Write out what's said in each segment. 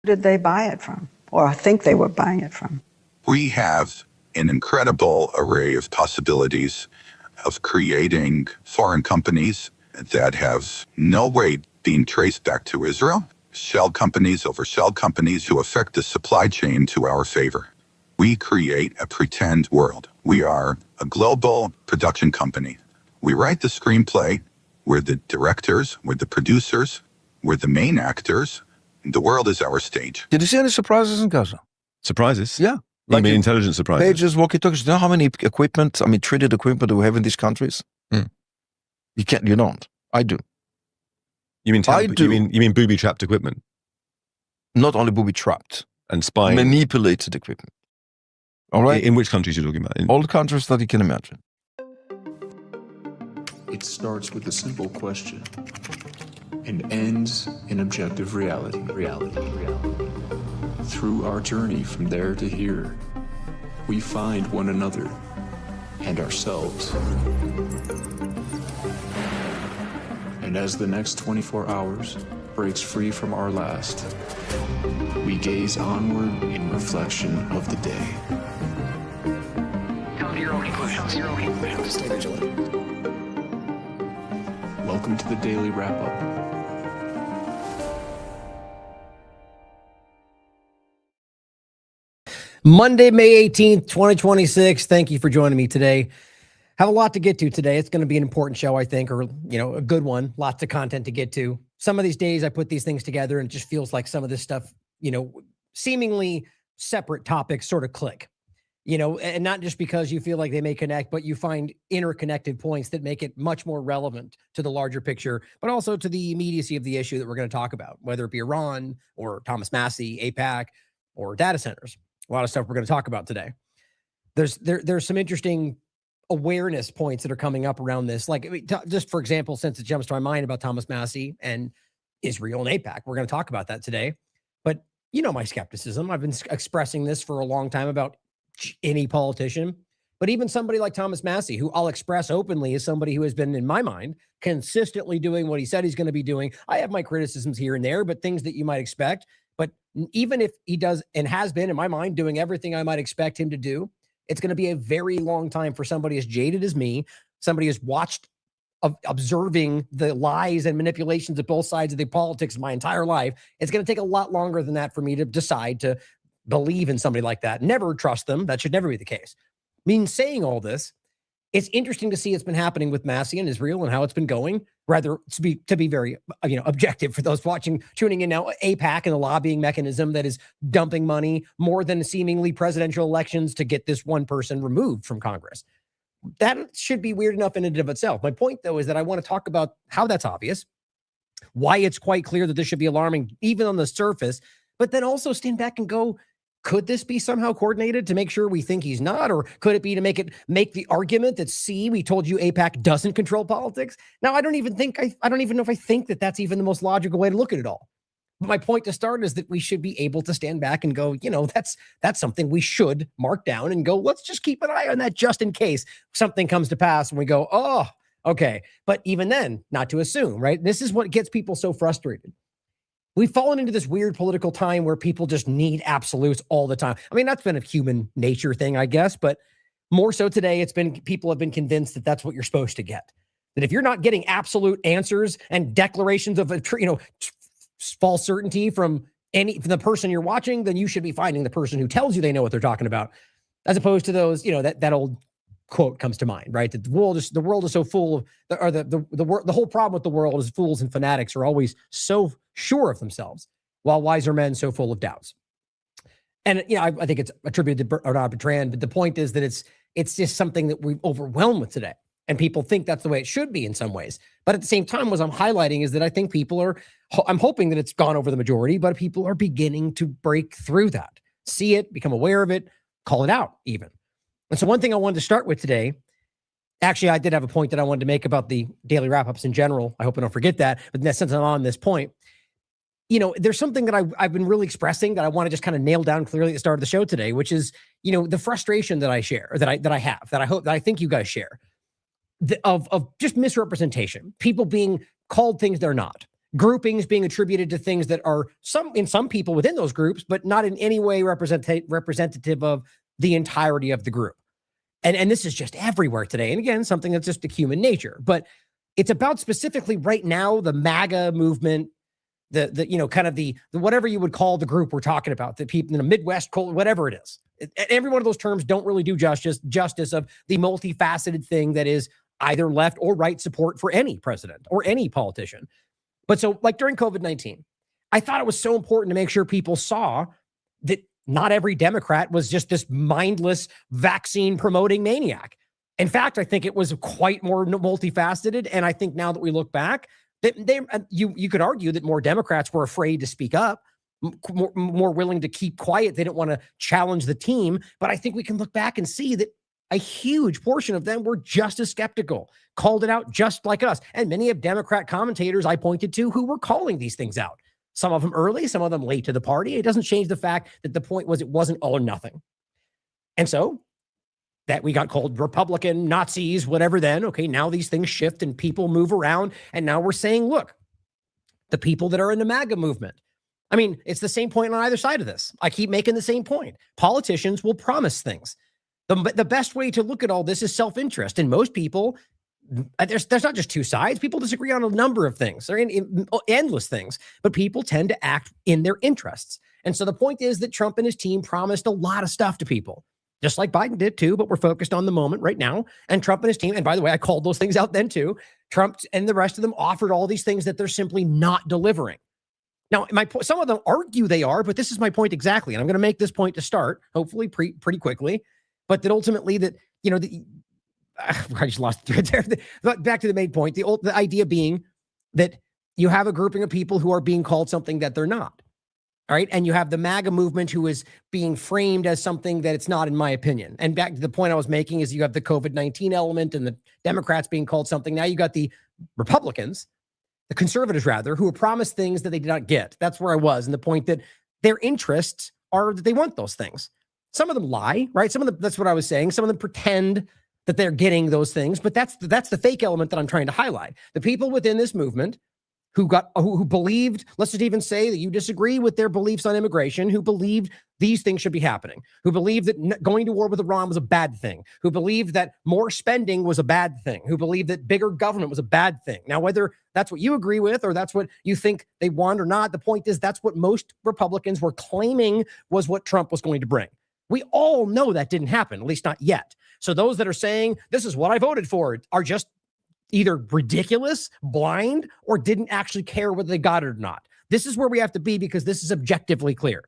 Who did they buy it from, or think they were buying it from? We have an incredible array of possibilities of creating foreign companies that have no way being traced back to Israel, shell companies over shell companies who affect the supply chain to our favor. We create a pretend world. We are a global production company. We write the screenplay. We're the directors. We're the producers. We're the main actors. The world is our stage. Did you see any surprises in Gaza? Surprises? Yeah. You mean intelligence surprises? Pages, walkie-talkies. Do you know how many treated equipment do we have in these countries? You don't. I do. You mean you mean booby-trapped equipment? Not only booby-trapped. And spying? Manipulated equipment. All right? In which countries are you talking about? All the countries that you can imagine. It starts with a simple question and ends in objective reality. Through our journey from there to here, we find one another and ourselves. And as the next 24 hours breaks free from our last, we gaze onward in reflection of the day. Come to your own conclusions. Stay vigilant. Welcome to the Daily Wrap-Up. Monday, May 18th, 2026. Thank you for joining me today. Have a lot to get to today. It's going to be an important show, I think, or, a good one. Lots of content to get to. Some of these days I put these things together and it just feels like some of this stuff, seemingly separate topics sort of click, and not just because you feel like they may connect, but you find interconnected points that make it much more relevant to the larger picture, but also to the immediacy of the issue that we're going to talk about, whether it be Iran or Thomas Massie, APAC, or data centers. A lot of stuff we're going to talk about today. There's some interesting awareness points that are coming up around this. Just for example, since it jumps to my mind about Thomas Massie and Israel and APAC, we're going to talk about that today. But my skepticism. I've been expressing this for a long time about any politician, but even somebody like Thomas Massie, who I'll express openly as somebody who has been, in my mind, consistently doing what he said he's going to be doing. I have my criticisms here and there, but things that you might expect. But even if he does and has been, in my mind, doing everything I might expect him to do, it's going to be a very long time for somebody as jaded as me, somebody who's watched observing the lies and manipulations of both sides of the politics my entire life. It's going to take a lot longer than that for me to decide to believe in somebody like that. Never trust them. That should never be the case. Saying all this, it's interesting to see it's been happening with Massie and Israel and how it's been going. Rather, to be very objective for those tuning in now, APAC and the lobbying mechanism that is dumping money more than seemingly presidential elections to get this one person removed from Congress. That should be weird enough in and of itself. My point, though, is that I want to talk about how that's obvious, why it's quite clear that this should be alarming, even on the surface, but then also stand back and go, could this be somehow coordinated to make sure we think he's not? Or could it be to make the argument that, see, we told you APAC doesn't control politics? Now, I don't even know if I think that that's even the most logical way to look at it all. But my point to start is that we should be able to stand back and go, that's something we should mark down and go, let's just keep an eye on that just in case something comes to pass and we go, oh, okay. But even then, not to assume, right? This is what gets people so frustrated. We've fallen into this weird political time where people just need absolutes all the time. That's been a human nature thing, I guess, but more so today, people have been convinced that that's what you're supposed to get. That if you're not getting absolute answers and declarations of false certainty from the person you're watching, then you should be finding the person who tells you they know what they're talking about, as opposed to those, that old quote comes to mind, right? That the world is so full of, the whole problem with the world is fools and fanatics are always so sure of themselves, while wiser men so full of doubts. And I think it's attributed to Bernard Bertrand, but the point is that it's just something that we're overwhelmed with today, and people think that's the way it should be in some ways. But at the same time, what I'm highlighting is that I think I'm hoping that it's gone over the majority, but people are beginning to break through that, see it, become aware of it, call it out even. And so one thing I wanted to start with today, actually, I did have a point that I wanted to make about the daily wrap-ups in general. I hope I don't forget that. But since I'm on this point, there's something that I've been really expressing that I want to just kind of nail down clearly at the start of the show today, which is, the frustration that I share, that I think you guys share, of just misrepresentation, people being called things they're not, groupings being attributed to things that are in some people within those groups, but not in any way representative of the entirety of the group. And this is just everywhere today. And again, something that's just a human nature, but it's about specifically right now, the MAGA movement, the you know, kind of the whatever you would call the group we're talking about, the people in the Midwest, whatever it is. Every one of those terms don't really do justice of the multifaceted thing that is either left or right support for any president or any politician. But so like during COVID-19, I thought it was so important to make sure people saw that not every Democrat was just this mindless vaccine promoting maniac. In fact, I think it was quite more multifaceted. And I think now that we look back, you could argue that more Democrats were afraid to speak up, more willing to keep quiet. They didn't want to challenge the team. But I think we can look back and see that a huge portion of them were just as skeptical, called it out just like us. And many of Democrat commentators I pointed to who were calling these things out. Some of them early, some of them late to the party. It doesn't change the fact that the point was it wasn't all or nothing. And so that we got called Republican, Nazis, whatever then. Okay, now these things shift and people move around. And now we're saying, look, the people that are in the MAGA movement. I mean, it's the same point on either side of this. I keep making the same point. Politicians will promise things. The best way to look at all this is self-interest. And most people, there's not just two sides. People disagree on a number of things. They're in endless things. But people tend to act in their interests. And so the point is that Trump and his team promised a lot of stuff to people. Just like Biden did too, but we're focused on the moment right now. And Trump and his team, and by the way, I called those things out then too. Trump and the rest of them offered all these things that they're simply not delivering. Now, some of them argue they are, but this is my point exactly. And I'm going to make this point to start, hopefully pretty quickly, but that ultimately that, you know, I just lost the thread there. Back to the main point, the idea being that you have a grouping of people who are being called something that they're not. All right. And you have the MAGA movement who is being framed as something that it's not, in my opinion. And back to the point I was making is you have the COVID-19 element and the Democrats being called something. Now you got the Republicans, the conservatives rather, who are promised things that they did not get. That's where I was. And the point that their interests are that they want those things. Some of them lie, right? Some of them, that's what I was saying. Some of them pretend that they're getting those things, but that's the fake element that I'm trying to highlight. The people within this movement who believed, let's just even say that you disagree with their beliefs on immigration, who believed these things should be happening, who believed that going to war with Iran was a bad thing, who believed that more spending was a bad thing, who believed that bigger government was a bad thing. Now, whether that's what you agree with or that's what you think they want or not, the point is that's what most Republicans were claiming was what Trump was going to bring. We all know that didn't happen, at least not yet. So those that are saying this is what I voted for are just either ridiculous, blind, or didn't actually care whether they got it or not. This is where we have to be because this is objectively clear.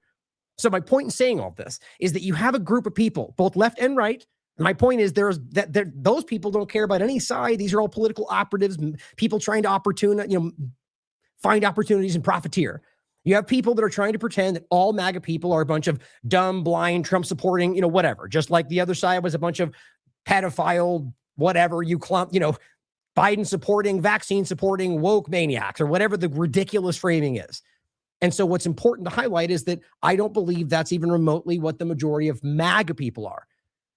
So my point in saying all this is that you have a group of people, both left and right. And my point is those people don't care about any side. These are all political operatives, people trying to find opportunities and profiteer. You have people that are trying to pretend that all MAGA people are a bunch of dumb, blind, Trump supporting, whatever. Just like the other side was a bunch of pedophile, whatever you clump, Biden supporting, vaccine supporting, woke maniacs, or whatever the ridiculous framing is. And so what's important to highlight is that I don't believe that's even remotely what the majority of MAGA people are.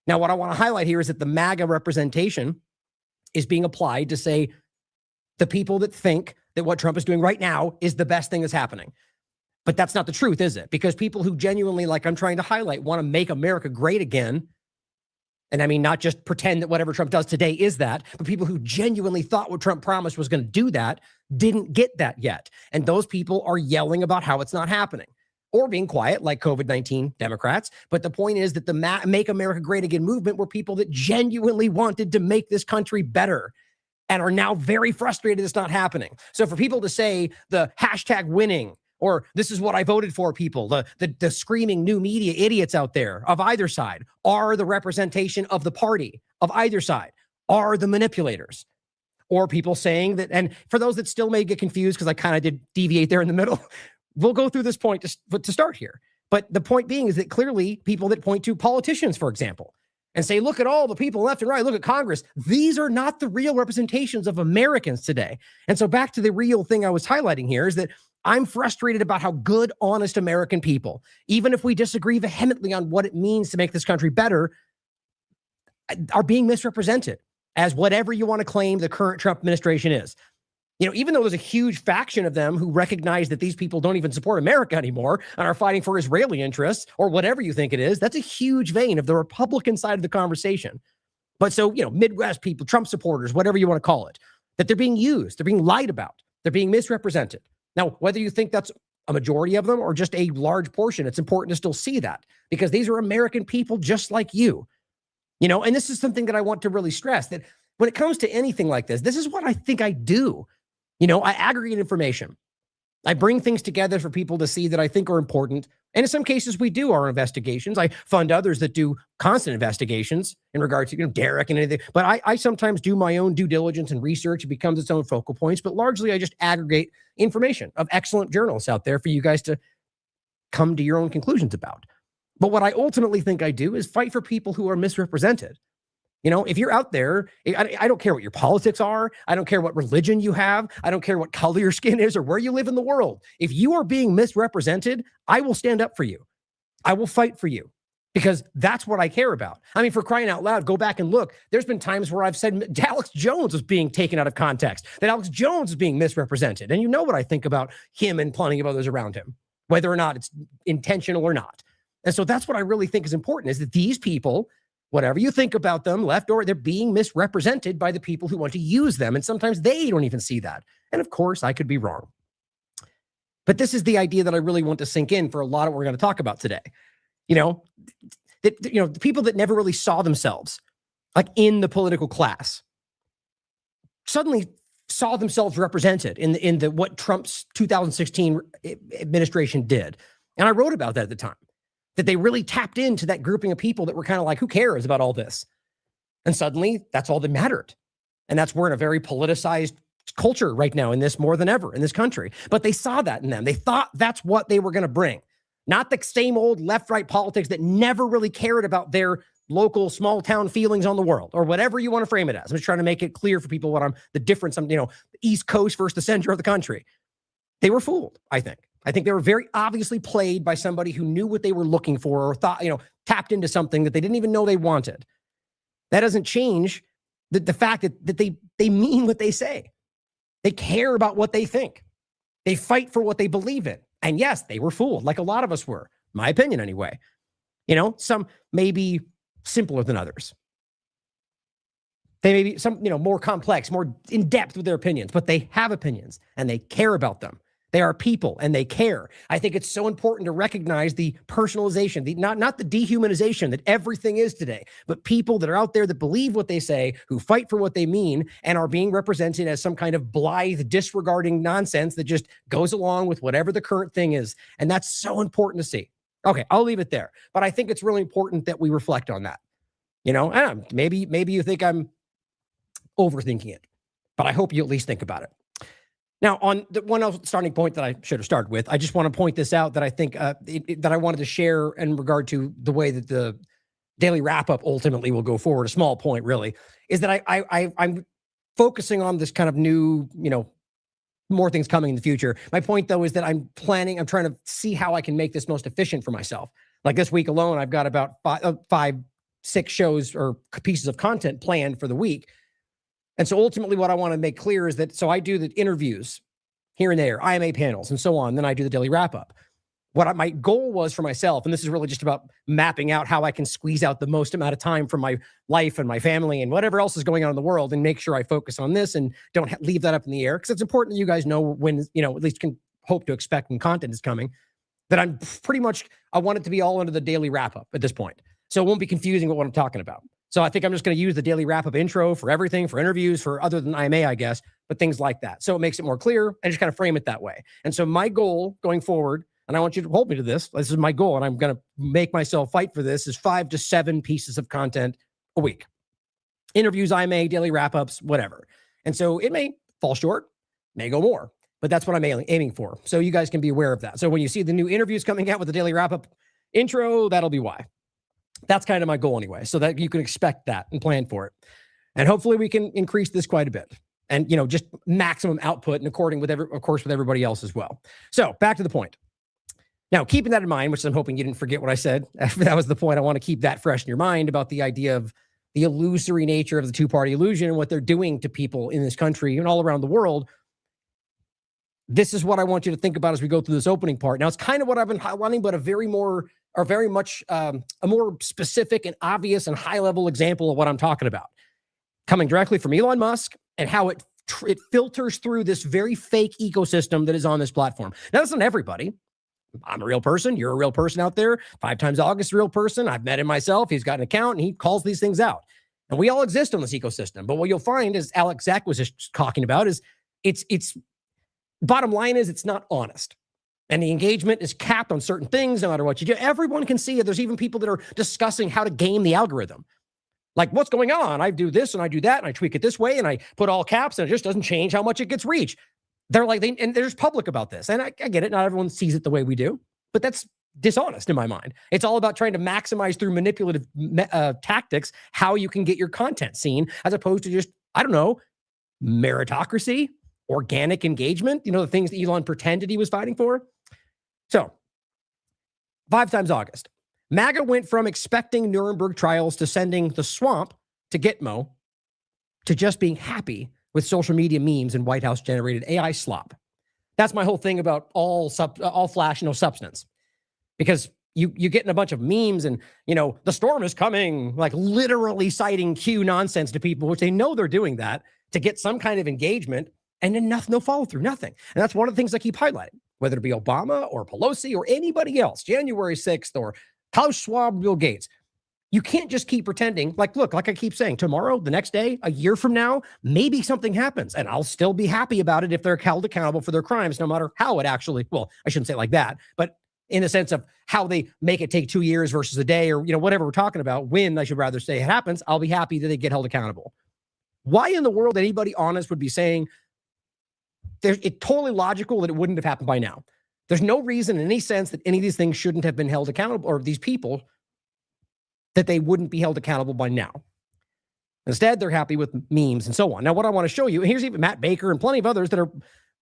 Now, what I want to highlight here is that the MAGA representation is being applied to say the people that think that what Trump is doing right now is the best thing that's happening. But that's not the truth, is it? Because people who genuinely, like I'm trying to highlight, want to make America great again. And I mean, not just pretend that whatever Trump does today is that, but people who genuinely thought what Trump promised was going to do that didn't get that yet. And those people are yelling about how it's not happening or being quiet like COVID-19 Democrats. But the point is that the Make America Great Again movement were people that genuinely wanted to make this country better and are now very frustrated it's not happening. So for people to say the hashtag winning, or this is what I voted for people, the screaming new media idiots out there of either side are the representation of the party of either side, are the manipulators. Or people saying that, and for those that still may get confused, because I kind of did deviate there in the middle, we'll go through this point to start here. But the point being is that clearly people that point to politicians, for example, and say, look at all the people left and right, look at Congress. These are not the real representations of Americans today. And so back to the real thing I was highlighting here is that I'm frustrated about how good, honest American people, even if we disagree vehemently on what it means to make this country better, are being misrepresented as whatever you want to claim the current Trump administration is. Even though there's a huge faction of them who recognize that these people don't even support America anymore and are fighting for Israeli interests or whatever you think it is, that's a huge vein of the Republican side of the conversation. But so, Midwest people, Trump supporters, whatever you want to call it, that they're being used, they're being lied about, they're being misrepresented. Now, whether you think that's a majority of them or just a large portion, it's important to still see that because these are American people just like you, and this is something that I want to really stress, that when it comes to anything like this is what I think I do. I aggregate information. I bring things together for people to see that I think are important. And in some cases, we do our investigations. I fund others that do constant investigations in regard to Derek and anything. But I sometimes do my own due diligence and research. It becomes its own focal points. But largely, I just aggregate information of excellent journalists out there for you guys to come to your own conclusions about. But what I ultimately think I do is fight for people who are misrepresented. If you're out there, I don't care what your politics are. I don't care what religion you have. I don't care what color your skin is or where you live in the world. If you are being misrepresented, I will stand up for you. I will fight for you because that's what I care about. I mean, for crying out loud, go back and look. There's been times where I've said Alex Jones was being taken out of context, that Alex Jones is being misrepresented. And you know what I think about him and plenty of others around him, whether or not it's intentional or not. And so that's what I really think is important, is that these people, whatever you think about them, left or they're being misrepresented by the people who want to use them. And sometimes they don't even see that. And of course, I could be wrong. But this is the idea that I really want to sink in for a lot of what we're going to talk about today. The people that never really saw themselves like in the political class suddenly saw themselves represented in the what Trump's 2016 administration did. And I wrote about that at the time, that they really tapped into that grouping of people that were kind of like, who cares about all this? And suddenly that's all that mattered. And we're in a very politicized culture right now in this more than ever in this country. But they saw that in them. They thought that's what they were going to bring. Not the same old left-right politics that never really cared about their local small town feelings on the world or whatever you want to frame it as. I'm just trying to make it clear for people the difference, the East Coast versus the center of the country. They were fooled, I think. I think they were very obviously played by somebody who knew what they were looking for or thought, tapped into something that they didn't even know they wanted. That doesn't change the fact that they mean what they say. They care about what they think. They fight for what they believe in. And yes, they were fooled, like a lot of us were. My opinion, anyway. Some may be simpler than others. They may be some, more complex, more in depth with their opinions, but they have opinions and they care about them. They are people and they care. I think it's so important to recognize the personalization, not the dehumanization that everything is today, but people that are out there that believe what they say, who fight for what they mean, and are being represented as some kind of blithe, disregarding nonsense that just goes along with whatever the current thing is. And that's so important to see. Okay, I'll leave it there. But I think it's really important that we reflect on that. Maybe you think I'm overthinking it, but I hope you at least think about it. Now, on the one else starting point that I should have started with, I just want to point this out that I think that I wanted to share in regard to the way that the daily wrap-up ultimately will go forward. A small point, really, is that I'm focusing on this kind of new, more things coming in the future. My point, though, is that I'm trying to see how I can make this most efficient for myself. Like this week alone, I've got about 5-6 shows or pieces of content planned for the week. And so ultimately what I want to make clear is that, so I do the interviews here and there, IMA panels and so on. Then I do the daily wrap up. My goal was for myself, and this is really just about mapping out how I can squeeze out the most amount of time from my life and my family and whatever else is going on in the world and make sure I focus on this and don't leave that up in the air. Because it's important that you guys know when, at least can hope to expect when content is coming, that I'm pretty much, I want it to be all under the daily wrap up at this point. So it won't be confusing with what I'm talking about. So I think I'm just going to use the daily wrap-up intro for everything, for interviews, for other than IMA, I guess, but things like that. So it makes it more clear and just kind of frame it that way. And so my goal going forward, and I want you to hold me to this is my goal, and I'm going to make myself fight for this, is 5 to 7 pieces of content a week. Interviews, IMA, daily wrap-ups, whatever. And so it may fall short, may go more, but that's what I'm aiming for. So you guys can be aware of that. So when you see the new interviews coming out with the daily wrap-up intro, that'll be why. That's kind of my goal anyway, so that you can expect that and plan for it. And hopefully we can increase this quite a bit and, just maximum output and according with of course, with everybody else as well. So back to the point. Now, keeping that in mind, which I'm hoping you didn't forget what I said, that was the point. I want to keep that fresh in your mind about the idea of the illusory nature of the two-party illusion and what they're doing to people in this country and all around the world this is what I want you to think about as we go through this opening part. Now, it's kind of what I've been highlighting, but a very more specific and obvious and high-level example of what I'm talking about. Coming directly from Elon Musk and how it filters through this very fake ecosystem that is on this platform. Now, that's not everybody. I'm a real person. You're a real person out there. 5 times August, a real person. I've met him myself. He's got an account, and he calls these things out. And we all exist on this ecosystem. But what you'll find, as Alex Zach was just talking about, is it's bottom line is it's not honest. And the engagement is capped on certain things, no matter what you do. Everyone can see it. There's even people that are discussing how to game the algorithm. Like, what's going on? I do this and I do that and I tweak it this way and I put all caps and it just doesn't change how much it gets reach. They're like, and there's public about this. And I get it. Not everyone sees it the way we do, but that's dishonest in my mind. It's all about trying to maximize through manipulative tactics how you can get your content seen, as opposed to just, I don't know, meritocracy, organic engagement, the things that Elon pretended he was fighting for. So 5 times August. MAGA went from expecting Nuremberg trials to sending the swamp to Gitmo to just being happy with social media memes and White House generated AI slop. That's my whole thing about all flash, no substance. Because you get in a bunch of memes and, the storm is coming, like literally citing Q nonsense to people, which they know they're doing that to get some kind of engagement, and then no follow through, nothing. And that's one of the things I keep highlighting, whether it be Obama or Pelosi or anybody else, January 6th or Klaus Schwab, Bill Gates. You can't just keep pretending, like I keep saying, tomorrow, the next day, a year from now, maybe something happens and I'll still be happy about it if they're held accountable for their crimes, no matter how it actually, well, I shouldn't say it like that, but in the sense of how they make it take 2 years versus a day or, whatever we're talking about, when I should rather say it happens, I'll be happy that they get held accountable. Why in the world anybody honest would be saying it's totally logical that it wouldn't have happened by now? There's no reason in any sense that any of these things shouldn't have been held accountable, or these people, that they wouldn't be held accountable by now. Instead, they're happy with memes and so on. Now, what I want to show you, and here's even Matt Baker and plenty of others that are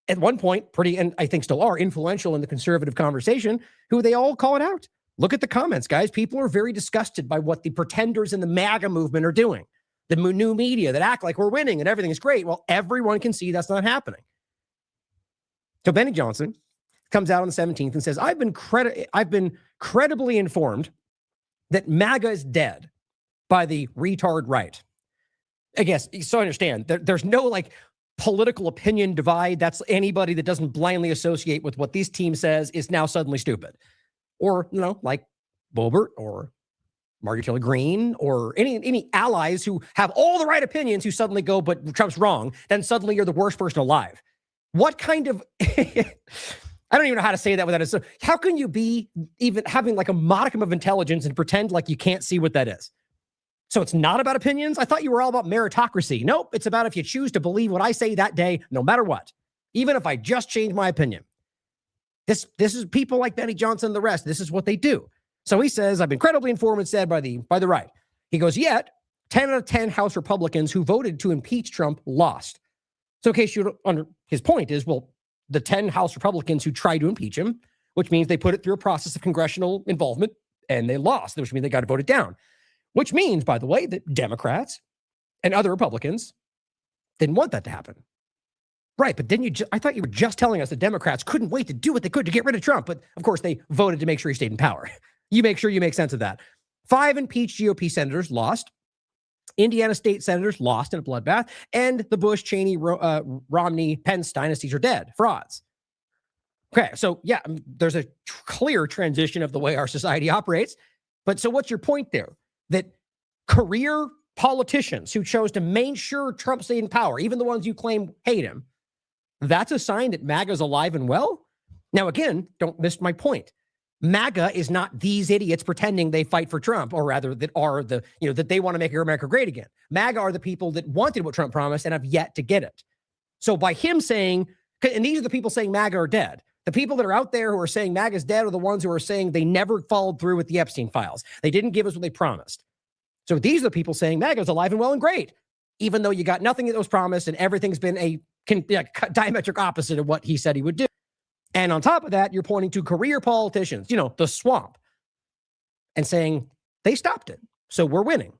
at one point pretty, and I think still are, influential in the conservative conversation, who they all call it out. Look at the comments, guys. People are very disgusted by what the pretenders in the MAGA movement are doing. The new media that act like we're winning and everything is great. Well, everyone can see that's not happening. So Benny Johnson comes out on the 17th and says, I've been credibly informed that MAGA is dead by the retard right. I guess, so understand, there's no political opinion divide. That's anybody that doesn't blindly associate with what this team says is now suddenly stupid. Or, like Boebert or Marjorie Taylor Greene or any allies who have all the right opinions who suddenly go, but Trump's wrong, then suddenly you're the worst person alive. What kind of... I don't even know how to say that without it. So how can you be even having a modicum of intelligence and pretend like you can't see what that is? So it's not about opinions? I thought you were all about meritocracy. Nope, it's about if you choose to believe what I say that day, no matter what, even if I just change my opinion. This is people like Benny Johnson and the rest. This is what they do. So he says, I've been credibly informed and said by the right. He goes, yet 10 out of 10 House Republicans who voted to impeach Trump lost. So in case you don't under his point is, well, the 10 House Republicans who tried to impeach him, which means they put it through a process of congressional involvement and they lost, which means they got to vote it down, which means, by the way, that Democrats and other Republicans didn't want that to happen. Right. But then I thought you were just telling us that Democrats couldn't wait to do what they could to get rid of Trump. But of course, they voted to make sure he stayed in power. You make sure you make sense of that. 5 impeached GOP senators lost. Indiana state senators lost in a bloodbath, and the Bush, Cheney, Romney, Pence dynasties are dead. Frauds. Okay, so yeah, there's a clear transition of the way our society operates. But so what's your point there? That career politicians who chose to make sure Trump stayed in power, even the ones you claim hate him, that's a sign that MAGA's alive and well? Now, again, don't miss my point. MAGA is not these idiots pretending they fight for Trump, or rather that are that they want to make America great again. MAGA are the people that wanted what Trump promised and have yet to get it. So by him saying, and these are the people saying MAGA are dead. The people that are out there who are saying MAGA is dead are the ones who are saying they never followed through with the Epstein files. They didn't give us what they promised. So these are the people saying MAGA is alive and well and great, even though you got nothing that was promised and everything's been a diametric opposite of what he said he would do. And on top of that, you're pointing to career politicians, the swamp, and saying they stopped it. So we're winning.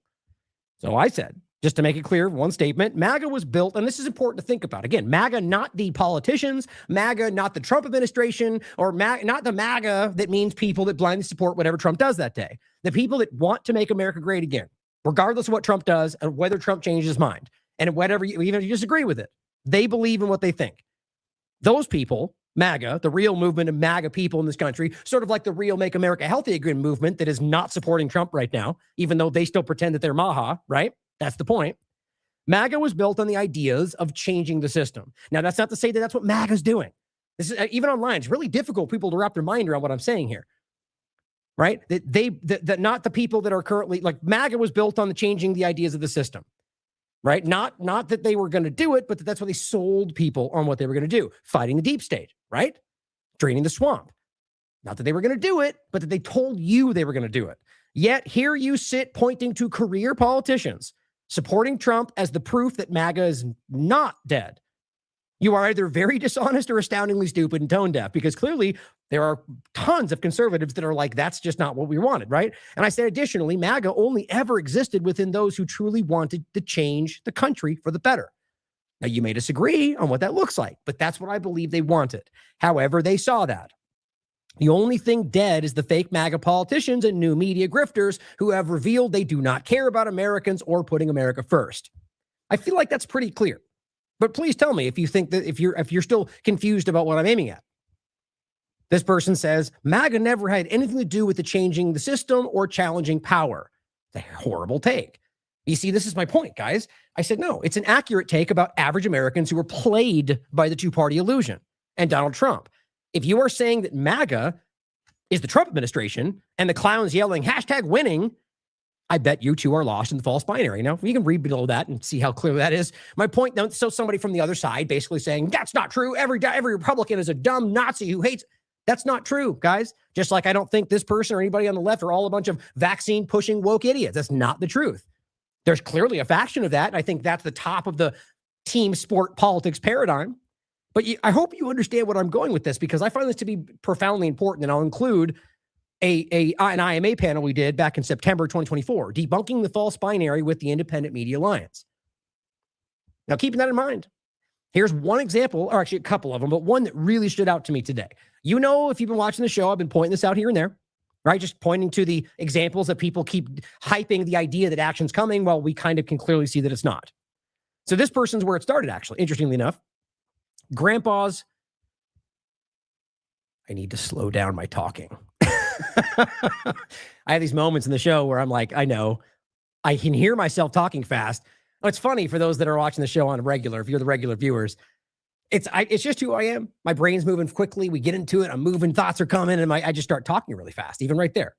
So I said, Just to make it clear, one statement, MAGA was built, and this is important to think about. Again, MAGA, not the politicians, MAGA, not the Trump administration, or not the MAGA that means people that blindly support whatever Trump does that day. The people that want to make America great again, regardless of what Trump does and whether Trump changes his mind, and whatever, even if you disagree with it, they believe in what they think. Those people, MAGA, the real movement of MAGA people in this country, sort of like the real Make America Healthy Again movement that is not supporting Trump right now, even though they still pretend that they're Maha, right? That's the point. MAGA was built on the ideas of changing the system. Now, that's not to say that that's what MAGA is doing. This is even online. It's really difficult for people to wrap their mind around what I'm saying here, right? That not the people that are currently, like, MAGA was built on the changing the ideas of the system, right? Not that they were going to do it, but that's what they sold people on what they were going to do. Fighting the deep state, right? Draining the swamp. Not that they were going to do it, but that they told you they were going to do it. Yet here you sit pointing to career politicians supporting Trump as the proof that MAGA is not dead. You are either very dishonest or astoundingly stupid and tone deaf, because clearly there are tons of conservatives that are like, that's just not what we wanted, right? And I said, additionally, MAGA only ever existed within those who truly wanted to change the country for the better. Now, you may disagree on what that looks like, but that's what I believe they wanted. However, they saw that. The only thing dead is the fake MAGA politicians and new media grifters who have revealed they do not care about Americans or putting America first. I feel like that's pretty clear. But please tell me if you think that if you're still confused about what I'm aiming at. This person says MAGA never had anything to do with the changing the system or challenging power. It's a horrible take. You see, this is my point, guys. I said, no, it's an accurate take about average Americans who were played by the two-party illusion and Donald Trump. If you are saying that MAGA is the Trump administration and the clowns yelling #winning, I bet you two are lost in the false binary. Now, you can read below that and see how clear that is. My point, though, so somebody from the other side basically saying, that's not true. Every Republican is a dumb Nazi who hates. That's not true, guys. Just like I don't think this person or anybody on the left are all a bunch of vaccine-pushing woke idiots. That's not the truth. There's clearly a faction of that, and I think that's the top of the team sport politics paradigm. But I hope you understand what I'm going with this, because I find this to be profoundly important, and I'll include an IMA panel we did back in September 2024, debunking the false binary with the Independent Media Alliance. Now, keeping that in mind, here's one example, or actually a couple of them, but one that really stood out to me today. You know, if you've been watching the show, I've been pointing this out here and there, right? Just pointing to the examples that people keep hyping the idea that action's coming while we kind of can clearly see that it's not. So this person's where it started, actually, interestingly enough. Grandpa's, I need to slow down my talking. I have these moments in the show where I'm like, I know, I can hear myself talking fast. It's funny for those that are watching the show on a regular, if you're the regular viewers, it's just who I am. My brain's moving quickly. We get into it. I'm moving, thoughts are coming, and I just start talking really fast, even right there.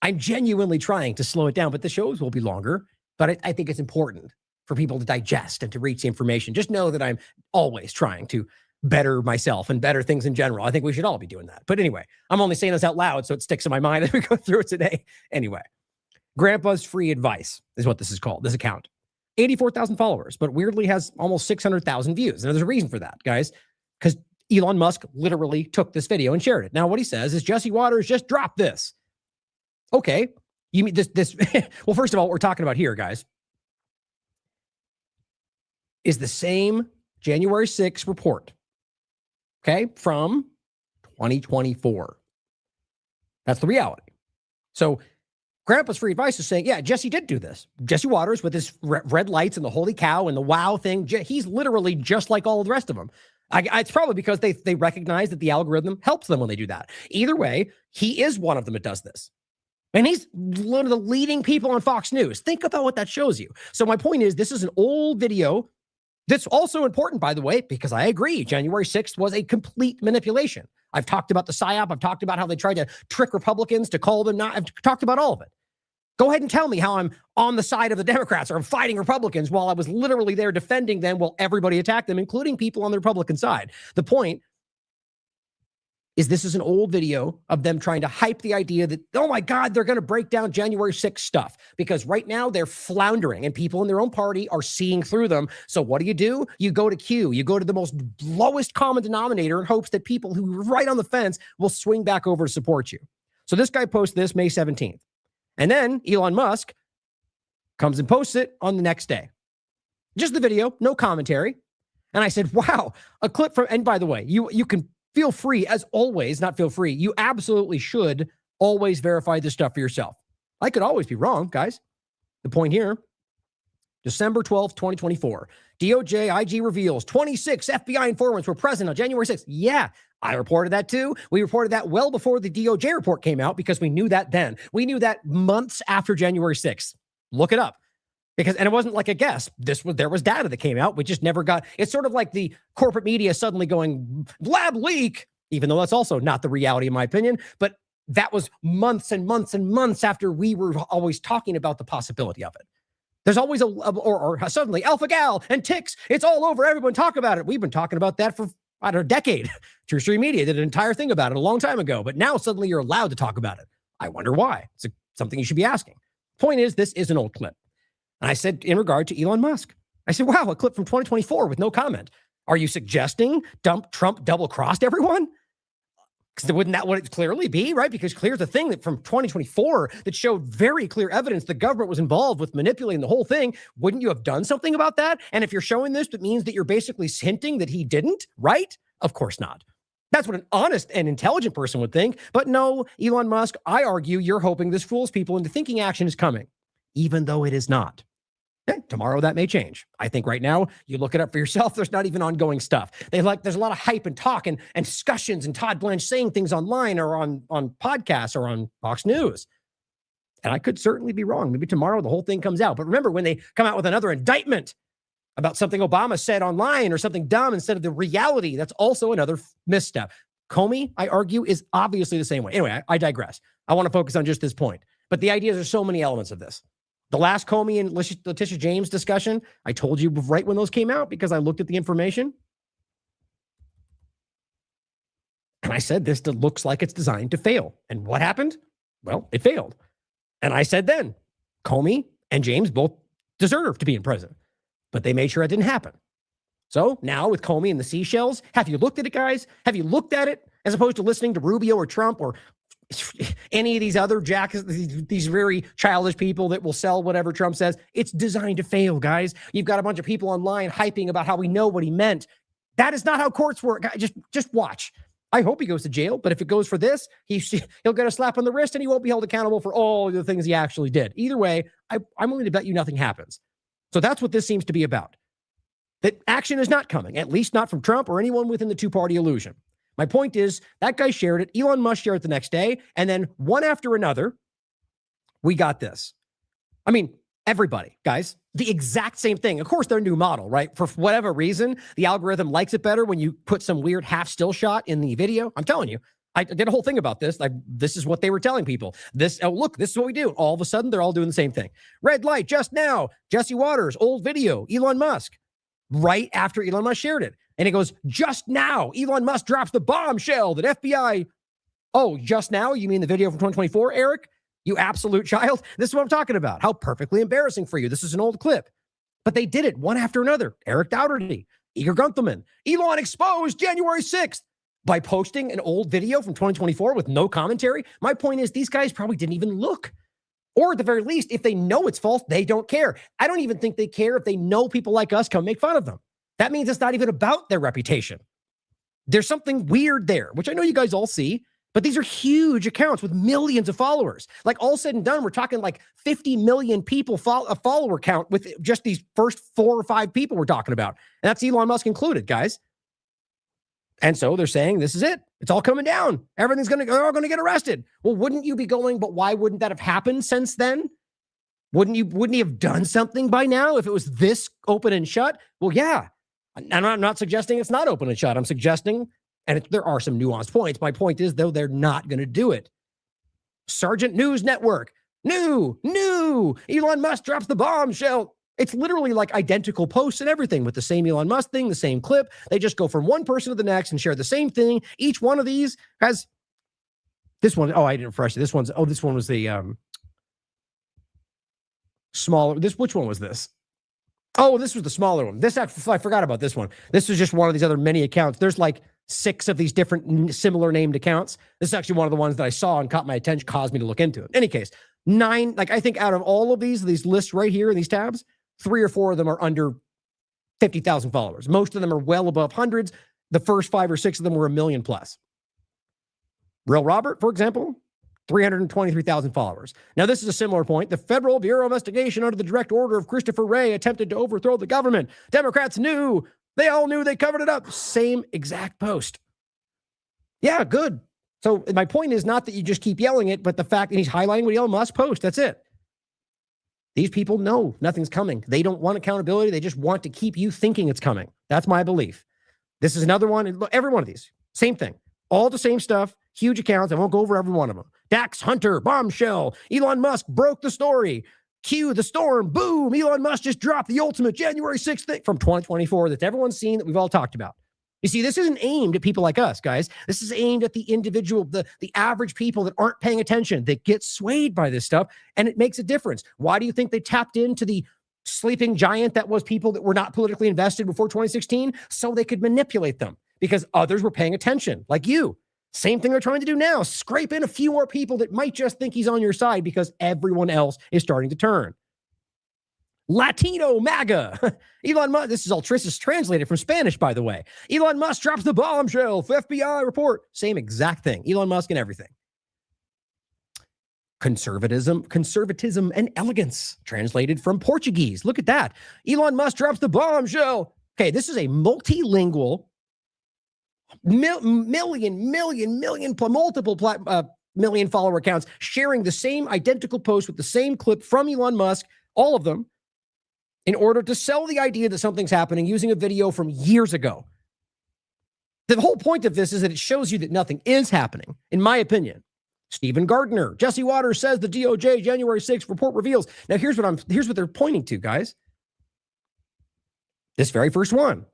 I'm genuinely trying to slow it down, but the shows will be longer. But I think it's important for people to digest and to reach the information. Just know that I'm always trying to better myself and better things in general. I think we should all be doing that. But anyway, I'm only saying this out loud so it sticks in my mind as we go through it today. Anyway, Grandpa's Free Advice is what this is called, this account. 84,000 followers, but weirdly has almost 600,000 views. And there's a reason for that, guys, because Elon Musk literally took this video and shared it. Now, what he says is Jesse Waters just dropped this. Okay. You mean this? Well, first of all, what we're talking about here, guys, is the same January 6th report, okay, from 2024. That's the reality. So Grandpa's Free Advice is saying, yeah, Jesse did do this. Jesse Waters with his red lights and the holy cow and the wow thing, he's literally just like all the rest of them. It's probably because they recognize that the algorithm helps them when they do that. Either way, he is one of them that does this. And he's one of the leading people on Fox News. Think about what that shows you. So my point is, this is an old video that's also important, by the way, because I agree, January 6th was a complete manipulation. I've talked about the PSYOP. I've talked about how they tried to trick Republicans to call them not. I've talked about all of it. Go ahead and tell me how I'm on the side of the Democrats or I'm fighting Republicans while I was literally there defending them while everybody attacked them, including people on the Republican side. The point is this is an old video of them trying to hype the idea that, oh my God, they're going to break down January 6th stuff, because right now they're floundering and people in their own party are seeing through them. So what do? You go to Q, you go to the most lowest common denominator in hopes that people who are right on the fence will swing back over to support you. So this guy posted this May 17th. And then Elon Musk comes and posts it on the next day. Just the video, no commentary. And I said, wow, a clip from, and by the way, you can feel free, as always, not feel free, you absolutely should always verify this stuff for yourself. I could always be wrong, guys. The point here, December 12th, 2024, DOJ IG reveals 26 FBI informants were present on January 6th. Yeah, I reported that too. We reported that well before the DOJ report came out because we knew that then. We knew that months after January 6th. Look it up. And it wasn't like a guess. There was data that came out. We just never got, it's sort of like the corporate media suddenly going, lab leak, even though that's also not the reality in my opinion. But that was months and months and months after we were always talking about the possibility of it. There's always or suddenly Alpha Gal and ticks. It's all over. Everyone talk about it. We've been talking about that for, I don't know, a decade. True Stream Media did an entire thing about it a long time ago, but now suddenly you're allowed to talk about it. I wonder why. It's something you should be asking. Point is, this is an old clip. And I said, in regard to Elon Musk, I said, wow, a clip from 2024 with no comment. Are you suggesting Trump double-crossed everyone? Because wouldn't that what it clearly be, right? Because here's the thing that from 2024 that showed very clear evidence the government was involved with manipulating the whole thing. Wouldn't you have done something about that? And if you're showing this, that means that you're basically hinting that he didn't, right? Of course not. That's what an honest and intelligent person would think. But no, Elon Musk, I argue you're hoping this fools people into thinking action is coming, even though it is not. Okay, tomorrow that may change. I think right now, you look it up for yourself, there's not even ongoing stuff. There's a lot of hype and talk and discussions and Todd Blanche saying things online or on podcasts or on Fox News. And I could certainly be wrong. Maybe tomorrow the whole thing comes out. But remember, when they come out with another indictment about something Obama said online or something dumb instead of the reality, that's also another misstep. Comey, I argue, is obviously the same way. Anyway, I digress. I want to focus on just this point. But the idea is there's so many elements of this. The last Comey and Letitia James discussion, I told you right when those came out because I looked at the information. And I said, this looks like it's designed to fail. And what happened? Well, it failed. And I said then, Comey and James both deserve to be in prison. But they made sure it didn't happen. So now with Comey and the seashells, have you looked at it, guys? Have you looked at it as opposed to listening to Rubio or Trump or any of these other these very childish people that will sell whatever Trump says? It's designed to fail, guys. You've got a bunch of people online hyping about how we know what he meant. That is not how courts work. Just watch. I hope he goes to jail, but if it goes for this, he'll get a slap on the wrist and he won't be held accountable for all the things he actually did. Either way, I'm willing to bet you nothing happens. So that's what this seems to be about. That action is not coming, at least not from Trump or anyone within the two-party illusion. My point is, that guy shared it. Elon Musk shared it the next day. And then one after another, we got this. I mean, everybody, guys, the exact same thing. Of course, their new model, right? For whatever reason, the algorithm likes it better when you put some weird half still shot in the video. I'm telling you, I did a whole thing about this. This is what they were telling people. Look, this is what we do. All of a sudden, they're all doing the same thing. Red light just now. Jesse Waters, old video, Elon Musk. Right after Elon Musk shared it. And it goes, just now, Elon Musk drops the bombshell that FBI. Oh, just now? You mean the video from 2024, Eric? You absolute child. This is what I'm talking about. How perfectly embarrassing for you. This is an old clip. But they did it one after another. Eric Dougherty, Igor Guntherman, Elon exposed January 6th by posting an old video from 2024 with no commentary. My point is, these guys probably didn't even look. Or at the very least, if they know it's false, they don't care. I don't even think they care if they know people like us come make fun of them. That means it's not even about their reputation. There's something weird there, which I know you guys all see, but these are huge accounts with millions of followers. Like all said and done, we're talking like 50 million people a follower count with just these first 4 or 5 people we're talking about. And that's Elon Musk included, guys. And so they're saying, this is it. It's all coming down. They're all going to get arrested. Well, wouldn't you be going, but why wouldn't that have happened since then? Wouldn't he have done something by now if it was this open and shut? Well, yeah. And I'm not suggesting it's not open and shut. I'm suggesting, and there are some nuanced points. My point is, though, they're not going to do it. Sergeant News Network. New. Elon Musk drops the bombshell. It's literally like identical posts and everything with the same Elon Musk thing, the same clip. They just go from one person to the next and share the same thing. Each one of these has this one. Oh, I didn't refresh it. This one was the smaller. Which one was this? Oh, this was the smaller one. I forgot about this one. This was just one of these other many accounts. There's like 6 of these different similar named accounts. This is actually one of the ones that I saw and caught my attention, caused me to look into it. In any case, 9, like I think out of all of these lists right here in these tabs, 3 or 4 of them are under 50,000 followers. Most of them are well above hundreds. The first 5 or 6 of them were 1 million plus. Real Robert, for example, 323,000 followers. Now, this is a similar point. The Federal Bureau of Investigation under the direct order of Christopher Wray attempted to overthrow the government. Democrats knew. They all knew. They covered it up. Same exact post. Yeah, good. So my point is not that you just keep yelling it, but the fact that he's highlighting what Elon Musk posts. That's it. These people know nothing's coming. They don't want accountability. They just want to keep you thinking it's coming. That's my belief. This is another one. Every one of these, same thing. All the same stuff. Huge accounts. I won't go over every one of them. Dax Hunter, bombshell. Elon Musk broke the story. Cue the storm. Boom. Elon Musk just dropped the ultimate January 6th thing from 2024 that everyone's seen, that we've all talked about. You see, this isn't aimed at people like us, guys. This is aimed at the individual, the average people that aren't paying attention, that get swayed by this stuff, and it makes a difference. Why do you think they tapped into the sleeping giant that was people that were not politically invested before 2016? So they could manipulate them, because others were paying attention, like you. Same thing they're trying to do now. Scrape in a few more people that might just think he's on your side because everyone else is starting to turn. Latino MAGA. Elon Musk, this is translated from Spanish, by the way. Elon Musk drops the bombshell. FBI report. Same exact thing. Elon Musk and everything. Conservatism and elegance, translated from Portuguese. Look at that. Elon Musk drops the bombshell. Okay, this is a multilingual, multiple million follower accounts sharing the same identical post with the same clip from Elon Musk, all of them, in order to sell the idea that something's happening using a video from years ago. The whole point of this is that it shows you that nothing is happening, in my opinion. Stephen Gardner, Jesse Waters says the DOJ January 6th report reveals. Now here's what they're pointing to, guys. This very first one.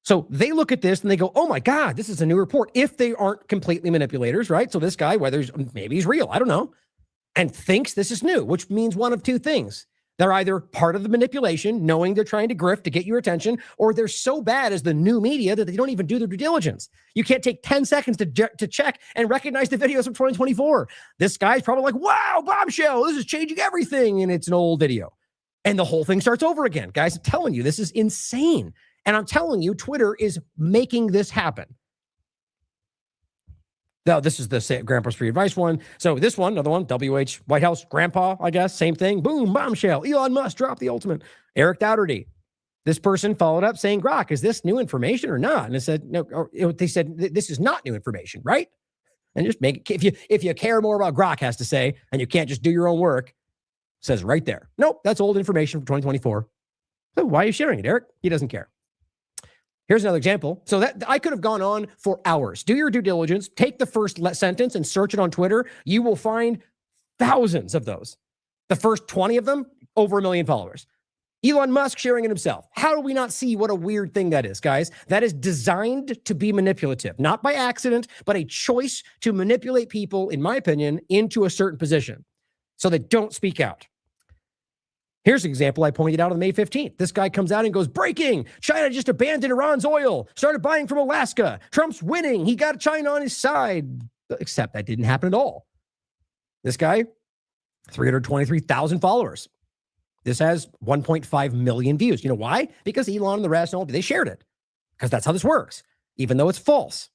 So they look at this and they go, oh my God, this is a new report. If they aren't completely manipulators, right? So this guy, maybe he's real, I don't know, and thinks this is new, which means one of two things. They're either part of the manipulation, knowing they're trying to grift to get your attention, or they're so bad as the new media that they don't even do their due diligence. You can't take 10 seconds to check and recognize the videos from 2024. This guy's probably like, wow, bombshell, this is changing everything, and it's an old video. And the whole thing starts over again. Guys, I'm telling you, this is insane. And I'm telling you, Twitter is making this happen. Now, this is the Grandpa's Free Advice one. So this one, another one, WH White House Grandpa, I guess, same thing. Boom, bombshell. Elon Musk dropped the ultimate. Eric Dougherty. This person followed up saying, Grok, is this new information or not? And it said, no, or they said, this is not new information, right? And just make it, if you care more about Grok has to say, and you can't just do your own work, says right there. Nope, that's old information from 2024. So why are you sharing it, Eric? He doesn't care. Here's another example. So that I could have gone on for hours. Do your due diligence. Take the first sentence and search it on Twitter. You will find thousands of those. The first 20 of them, over 1 million followers. Elon Musk sharing it himself. How do we not see what a weird thing that is, guys? That is designed to be manipulative, not by accident, but a choice to manipulate people, in my opinion, into a certain position so they don't speak out. Here's an example I pointed out on May 15th. This guy comes out and goes, breaking, China just abandoned Iran's oil, started buying from Alaska. Trump's winning. He got China on his side. Except that didn't happen at all. This guy, 323,000 followers. This has 1.5 million views. You know why? Because Elon and the rest, they shared it. Because that's how this works, even though it's false.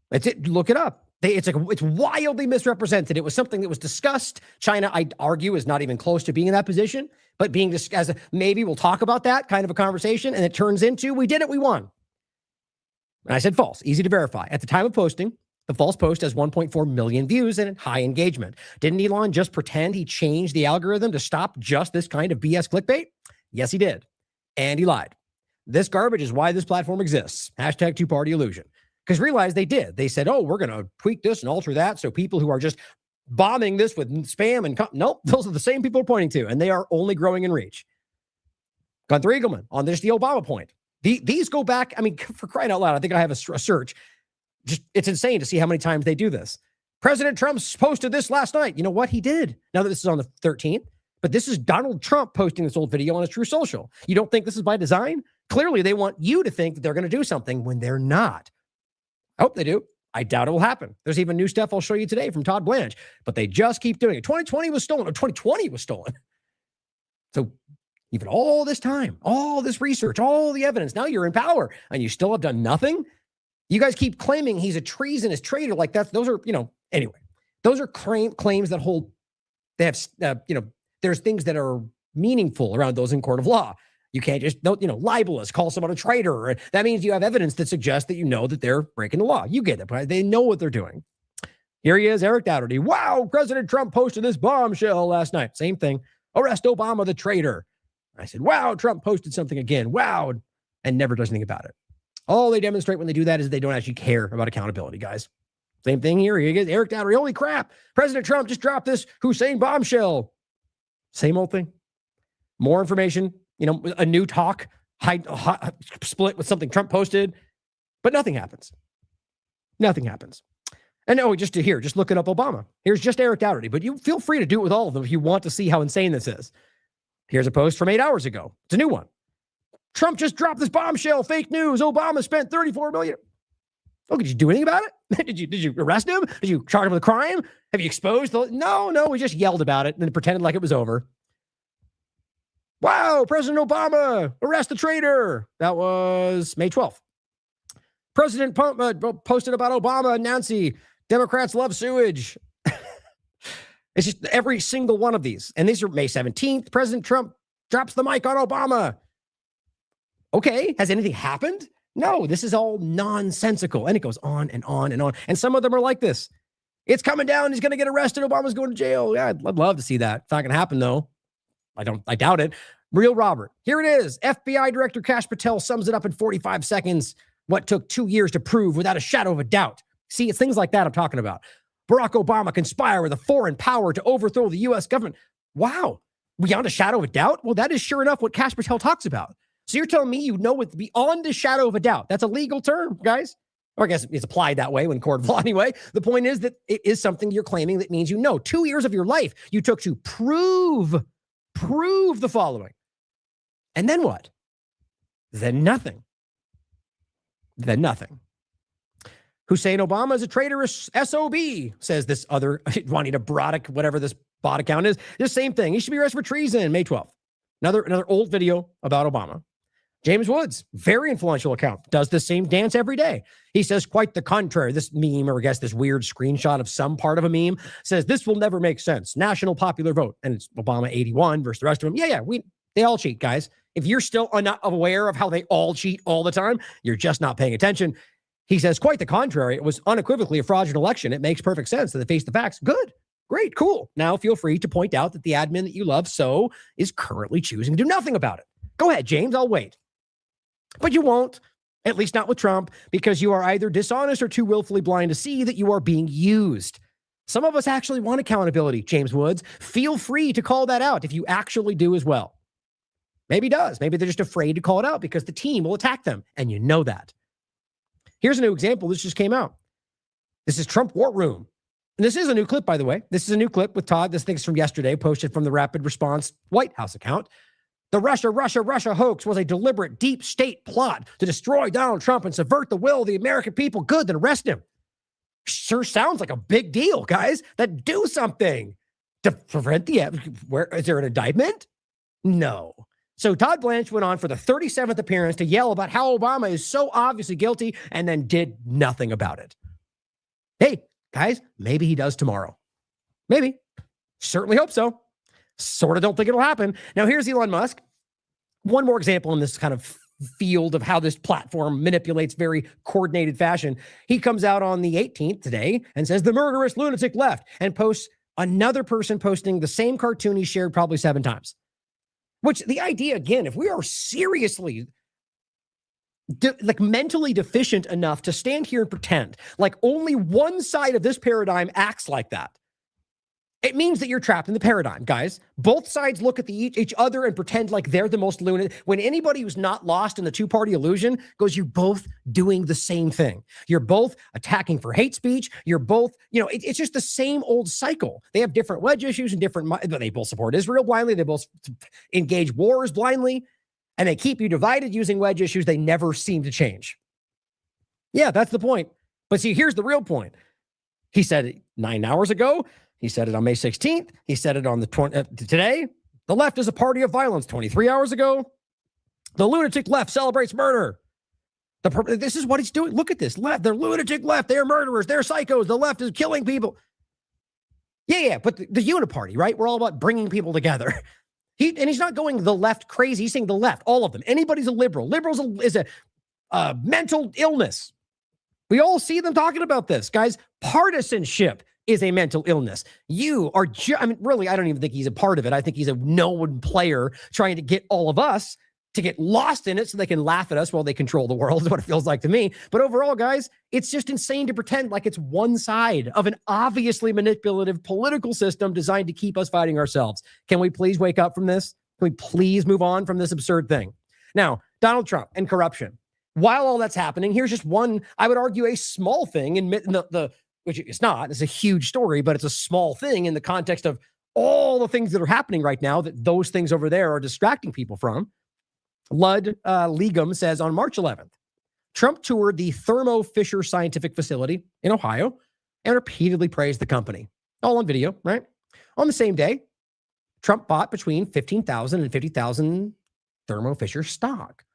That's it. Look it up. It's wildly misrepresented. It was something that was discussed. China, I'd argue, is not even close to being in that position, but being discussed as maybe we'll talk about that kind of a conversation, and it turns into, we did it, we won. And I said false, easy to verify. At the time of posting, the false post has 1.4 million views and high engagement. Didn't Elon just pretend he changed the algorithm to stop just this kind of BS clickbait? Yes, he did. And he lied. This garbage is why this platform exists. Hashtag two-party illusion. Because realize they did. They said, oh, we're going to tweak this and alter that. So people who are just bombing this with spam and nope, those are the same people we're pointing to. And they are only growing in reach. Gunther Eagleman on this, the Obama point. These go back. I mean, for crying out loud, I think I have a search. Just it's insane to see how many times they do this. President Trump posted this last night. You know what? He did. Now that this is on the 13th. But this is Donald Trump posting this old video on his True Social. You don't think this is by design? Clearly, they want you to think that they're going to do something when they're not. I hope they do. I doubt it will happen. There's even new stuff I'll show you today from Todd Blanche, but they just keep doing it. 2020 was stolen, or 2020 was stolen. So even all this time, all this research, all the evidence, now you're in power and you still have done nothing. You guys keep claiming he's a treasonous traitor. Like those are, anyway, those are claims that hold, they have, there's things that are meaningful around those in court of law. You can't just, libelous, call someone a traitor. That means you have evidence that suggests that you know that they're breaking the law. You get it, but they know what they're doing. Here he is, Eric Dougherty. Wow, President Trump posted this bombshell last night. Same thing. Arrest Obama, the traitor. I said, wow, Trump posted something again. Wow, and never does anything about it. All they demonstrate when they do that is they don't actually care about accountability, guys. Same thing here. Here he is, Eric Dougherty. Holy crap, President Trump just dropped this Hussein bombshell. Same old thing. More information. A new talk, split with something Trump posted, but nothing happens. Nothing happens. And just look it up Obama. Here's just Eric Dougherty, but you feel free to do it with all of them if you want to see how insane this is. Here's a post from 8 hours ago. It's a new one. Trump just dropped this bombshell, fake news. Obama spent $34 million. Oh, did you do anything about it? Did you arrest him? Did you charge him with a crime? Have you exposed No, we just yelled about it and then pretended like it was over. Wow, President Obama, arrest the traitor. That was May 12th. President posted about Obama and Nancy. Democrats love sewage. It's just every single one of these. And these are May 17th. President Trump drops the mic on Obama. Okay, has anything happened? No, this is all nonsensical. And it goes on and on and on. And some of them are like this. It's coming down. He's going to get arrested. Obama's going to jail. Yeah, I'd love to see that. It's not going to happen, though. I doubt it. Real Robert. Here it is. FBI Director Kash Patel sums it up in 45 seconds. What took 2 years to prove without a shadow of a doubt. See, it's things like that I'm talking about. Barack Obama conspire with a foreign power to overthrow the U.S. government. Wow. Beyond a shadow of a doubt? Well, that is sure enough what Kash Patel talks about. So you're telling me you know it's beyond a shadow of a doubt. That's a legal term, guys. Or I guess it's applied that way when court of law anyway. The point is that it is something you're claiming that means 2 years of your life you took to prove the following. And then what? Then nothing. Then nothing. Hussein Obama is a traitorous SOB, says this other Juanita Broderick, whatever this bot account is. The same thing. He should be arrested for treason, May 12th. Another old video about Obama. James Woods, very influential account, does the same dance every day. He says quite the contrary. This meme, or I guess this weird screenshot of some part of a meme, says this will never make sense. National popular vote. And it's Obama 81 versus the rest of them. Yeah, they all cheat, guys. If you're still not aware of how they all cheat all the time, you're just not paying attention. He says quite the contrary. It was unequivocally a fraudulent election. It makes perfect sense that they face the facts. Good. Great. Cool. Now feel free to point out that the admin that you love so is currently choosing to do nothing about it. Go ahead, James. I'll wait. But you won't, at least not with Trump, because you are either dishonest or too willfully blind to see that you are being used. Some of us actually want accountability, James Woods. Feel free to call that out if you actually do as well. Maybe he does. Maybe they're just afraid to call it out because the team will attack them, and you know that. Here's a new example. This just came out. This is Trump War Room. And this is a new clip, by the way. This is a new clip with Todd. This thing's from yesterday, posted from the Rapid Response White House account. The Russia hoax was a deliberate deep state plot to destroy Donald Trump and subvert the will of the American people. Good, then arrest him. Sure sounds like a big deal, guys. Then do something to prevent where is there an indictment? No. So Todd Blanche went on for the 37th appearance to yell about how Obama is so obviously guilty and then did nothing about it. Hey, guys, maybe he does tomorrow. Maybe. Certainly hope so. Sort of don't think it'll happen. Now, here's Elon Musk. One more example in this kind of field of how this platform manipulates very coordinated fashion. He comes out on the 18th today and says the murderous lunatic left and posts another person posting the same cartoon he shared probably 7 times. Which the idea, again, if we are seriously mentally deficient enough to stand here and pretend like only one side of this paradigm acts like that, it means that you're trapped in the paradigm, guys. Both sides look at each other and pretend like they're the most lunatic. When anybody who's not lost in the two-party illusion goes, you're both doing the same thing. You're both attacking for hate speech. You're both, it's just the same old cycle. They have different wedge issues and they both support Israel blindly. They both engage wars blindly, and they keep you divided using wedge issues they never seem to change. Yeah, that's the point. But see, here's the real point. He said it 9 hours ago. He said it on May 16th. He said it on the today. The left is a party of violence 23 hours ago. The lunatic left celebrates murder. This is what he's doing. Look at this. Left. They're lunatic left. They're murderers. They're psychos. The left is killing people. Yeah. But the uniparty, right? We're all about bringing people together. He's not going the left crazy. He's saying the left, all of them. Anybody's a liberal. Liberals is a mental illness. We all see them talking about this. Guys, partisanship is a mental illness. You are, really, I don't even think he's a part of it. I think he's a known player trying to get all of us to get lost in it so they can laugh at us while they control the world, is what it feels like to me. But overall, guys, it's just insane to pretend like it's one side of an obviously manipulative political system designed to keep us fighting ourselves. Can we please wake up from this? Can we please move on from this absurd thing? Now, Donald Trump and corruption. While all that's happening, here's just one, I would argue, a small thing in which it's not. It's a huge story, but it's a small thing in the context of all the things that are happening right now that those things over there are distracting people from. Lud Legum says on March 11th, Trump toured the Thermo Fisher Scientific Facility in Ohio and repeatedly praised the company. All on video, right? On the same day, Trump bought between 15,000 and 50,000 Thermo Fisher stock.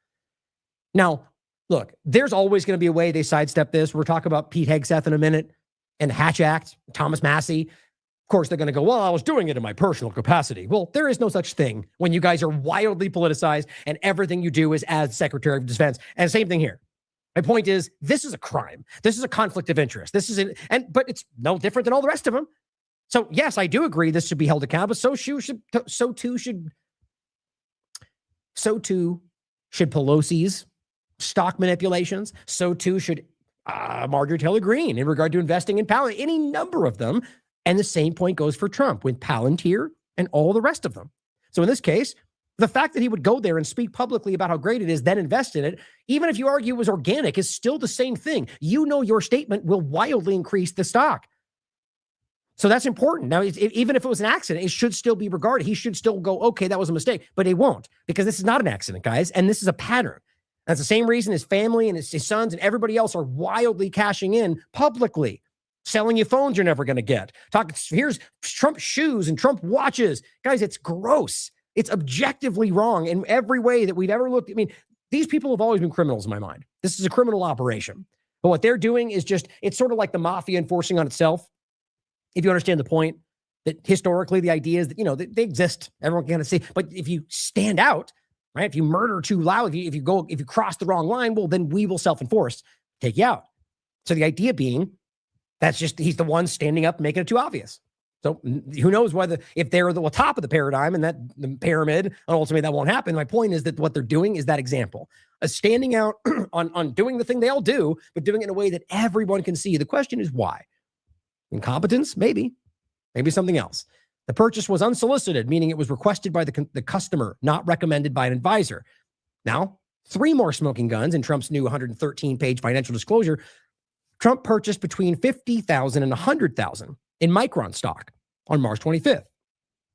Now, look, there's always going to be a way they sidestep this. We're talking about Pete Hegseth in a minute and the Hatch Act, Thomas Massie. Of course, they're going to go, well, I was doing it in my personal capacity. Well, there is no such thing when you guys are wildly politicized and everything you do is as Secretary of Defense. And same thing here. My point is, this is a crime. This is a conflict of interest. But it's no different than all the rest of them. So yes, I do agree this should be held accountable. So too should Pelosi's stock manipulations. So too should Marjorie Taylor Greene in regard to investing in Palantir, any number of them. And the same point goes for Trump with Palantir and all the rest of them. So in this case, the fact that he would go there and speak publicly about how great it is, then invest in it, even if you argue it was organic, is still the same thing. You know your statement will wildly increase the stock. So that's important. Now, even if it was an accident, it should still be regarded. He should still go, okay, that was a mistake. But he won't, because this is not an accident, guys. And this is a pattern. That's the same reason his family and his sons and everybody else are wildly cashing in publicly. Selling you phones you're never going to get. Here's Trump shoes and Trump watches. Guys, it's gross. It's objectively wrong in every way that we've ever looked. I mean, these people have always been criminals in my mind. This is a criminal operation. But what they're doing is it's sort of like the mafia enforcing on itself. If you understand the point, that historically the idea is that, they exist. Everyone can kind of see. But if you stand out, right? If you murder too loud, if you cross the wrong line, well, then we will self-enforce, take you out. So the idea being, he's the one standing up, making it too obvious. So who knows if they're the top of the paradigm and that the pyramid, and ultimately that won't happen. My point is that what they're doing is that example, standing out on doing the thing they all do, but doing it in a way that everyone can see. The question is why? Incompetence? Maybe something else. The purchase was unsolicited, meaning it was requested by the customer, not recommended by an advisor. Now, 3 more smoking guns in Trump's new 113-page financial disclosure. Trump purchased between 50,000 and 100,000 in Micron stock on March 25th,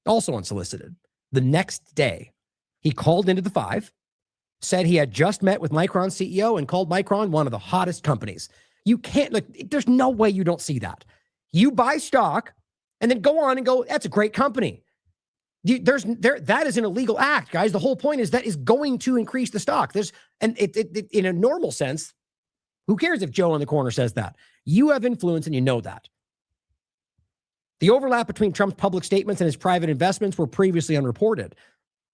also unsolicited. The next day, he called into the 5, said he had just met with Micron's CEO and called Micron one of the hottest companies. You can't, there's no way you don't see that. You buy stock and then go on and go, that's a great company. That is an illegal act, guys. The whole point is that is going to increase the stock. In a normal sense, who cares if Joe in the corner says that? You have influence and you know that. The overlap between Trump's public statements and his private investments were previously unreported.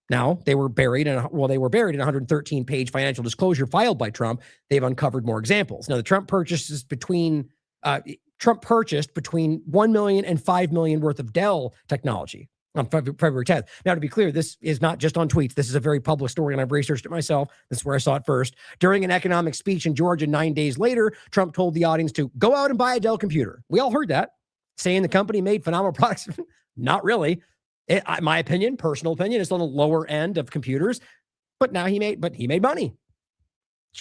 Now, they were buried in a 113-page financial disclosure filed by Trump. They've uncovered more examples. Now, Trump purchased between $1 million and $5 million worth of Dell technology on February 10th. Now, to be clear, this is not just on tweets. This is a very public story, and I've researched it myself. This is where I saw it first. During an economic speech in Georgia 9 days later, Trump told the audience to go out and buy a Dell computer. We all heard that, saying the company made phenomenal products. Not really. My opinion, personal opinion, is on the lower end of computers. But he made money.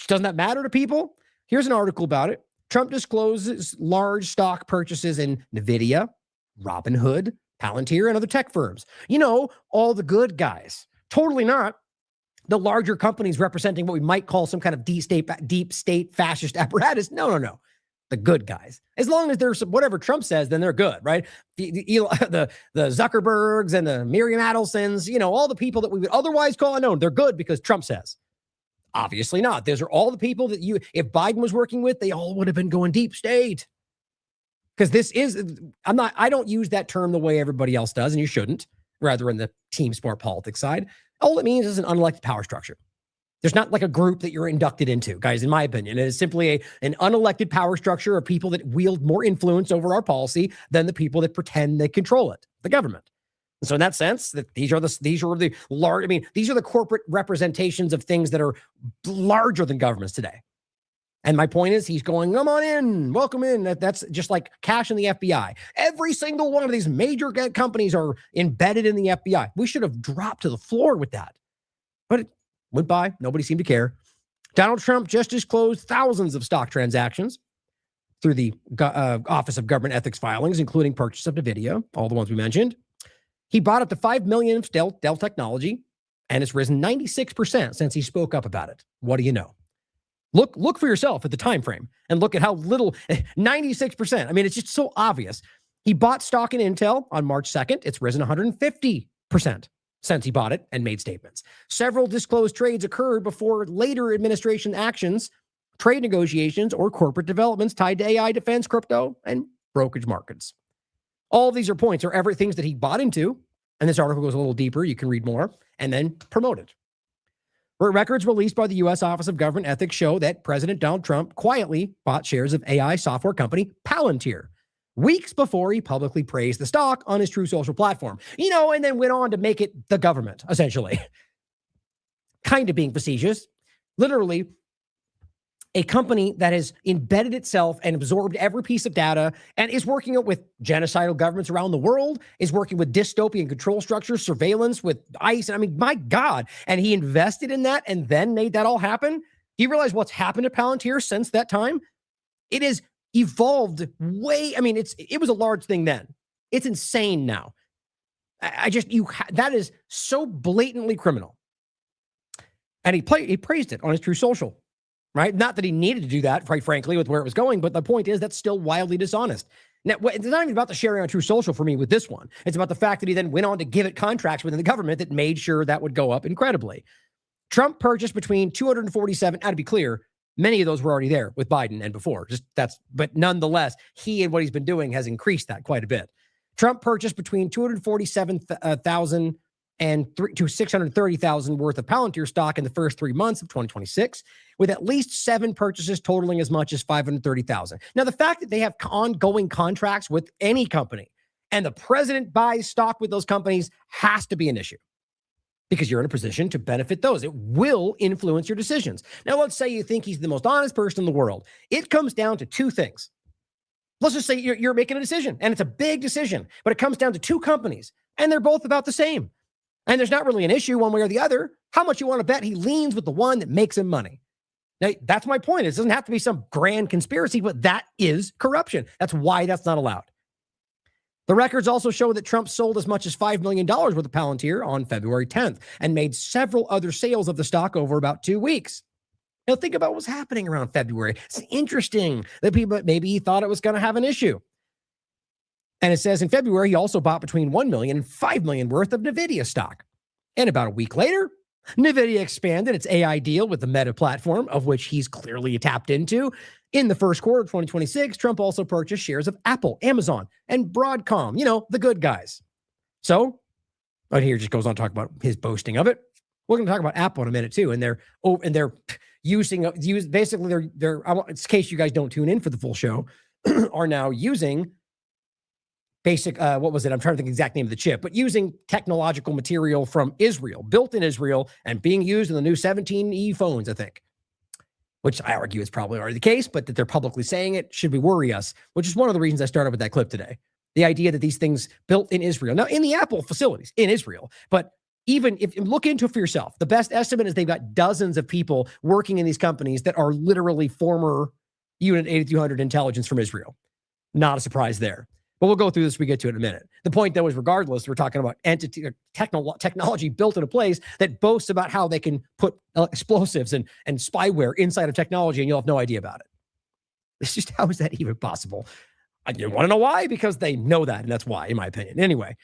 Doesn't that matter to people? Here's an article about it. Trump discloses large stock purchases in NVIDIA, Robinhood, Palantir, and other tech firms. All the good guys. Totally not the larger companies representing what we might call some kind of deep state fascist apparatus. No. The good guys. As long as there's whatever Trump says, then they're good, right? The Zuckerbergs and the Miriam Adelsons, all the people that we would otherwise call unknown, they're good because Trump says. Obviously not. Those are all the people that if Biden was working with, they all would have been going deep state. Because I don't use that term the way everybody else does, and you shouldn't, rather in the team sport politics side. All it means is an unelected power structure. There's not like a group that you're inducted into, guys, in my opinion. It is simply an unelected power structure of people that wield more influence over our policy than the people that pretend they control it, the government. And so in that sense, these are the corporate representations of things that are larger than governments today. And my point is, he's going, come on in, welcome in. That's just like cash in the FBI. Every single one of these major companies are embedded in the FBI. We should have dropped to the floor with that. But it went by. Nobody seemed to care. Donald Trump just disclosed thousands of stock transactions through the Office of Government Ethics filings, including purchase of NVIDIA, all the ones we mentioned. He bought up to $5 million of Dell Technology, and it's risen 96% since he spoke up about it. What do you know? Look for yourself at the time frame and look at how little, 96%. I mean, it's just so obvious. He bought stock in Intel on March 2nd. It's risen 150% since he bought it and made statements. Several disclosed trades occurred before later administration actions, trade negotiations, or corporate developments tied to AI, defense, crypto, and brokerage markets. All of these are points or everything that he bought into, and this article goes a little deeper. You can read more, and then promoted. Records released by the U.S. Office of Government Ethics show that President Donald Trump quietly bought shares of AI software company Palantir weeks before he publicly praised the stock on his True Social platform, and then went on to make it the government, essentially. Kind of being facetious. Literally, a company that has embedded itself and absorbed every piece of data and is working with genocidal governments around the world, is working with dystopian control structures, surveillance with ICE. I mean, my God. And he invested in that and then made that all happen. Do you realize what's happened to Palantir since that time? It has evolved way. I mean, it was a large thing then. It's insane now. That is so blatantly criminal. And he praised it on his True Social. Right? Not that he needed to do that, quite frankly, with where it was going, but the point is that's still wildly dishonest. Now, it's not even about the sharing on True Social for me with this one. It's about the fact that he then went on to give it contracts within the government that made sure that would go up incredibly. Trump purchased between 247, to be clear, many of those were already there with Biden and before. But nonetheless, he and what he's been doing has increased that quite a bit. Trump purchased between 247,000 to 630,000 worth of Palantir stock in the first 3 months of 2026, with at least 7 purchases totaling as much as 530,000. Now, the fact that they have ongoing contracts with any company and the president buys stock with those companies has to be an issue because you're in a position to benefit those. It will influence your decisions. Now, let's say you think he's the most honest person in the world. It comes down to 2 things. Let's just say you're making a decision, and it's a big decision, but it comes down to 2 companies, and they're both about the same. And there's not really an issue one way or the other. How much you want to bet he leans with the one that makes him money? Now, that's my point. It doesn't have to be some grand conspiracy, but that is corruption. That's why that's not allowed. The records also show that Trump sold as much as $5 million worth of Palantir on February 10th and made several other sales of the stock over about 2 weeks. Now, think about what's happening around February. It's interesting that maybe he thought it was going to have an issue. And it says in February, he also bought between $1 million and $5 million worth of NVIDIA stock. And about a week later, NVIDIA expanded its AI deal with the Meta platform, of which he's clearly tapped into. In the first quarter of 2026, Trump also purchased shares of Apple, Amazon, and Broadcom, the good guys. So, but here just goes on to talk about his boasting of it. We're going to talk about Apple in a minute too. And they're basically, in case you guys don't tune in for the full show, are now using what was it? I'm trying to think the exact name of the chip, but using technological material from Israel, built in Israel, and being used in the new 17E phones, I think, which I argue is probably already the case, but that they're publicly saying it should worry us, which is one of the reasons I started with that clip today. The idea that these things built in Israel, now in the Apple facilities in Israel, but even if you look into it for yourself, the best estimate is they've got dozens of people working in these companies that are literally former Unit 8200 intelligence from Israel. Not a surprise there. But we'll go through this when we get to it in a minute. The point, though, is regardless, we're talking about technology built in a place that boasts about how they can put explosives and spyware inside of technology, and you'll have no idea about it. It's just, how is that even possible? You want to know why? Because they know that, and that's why, in my opinion. Anyway,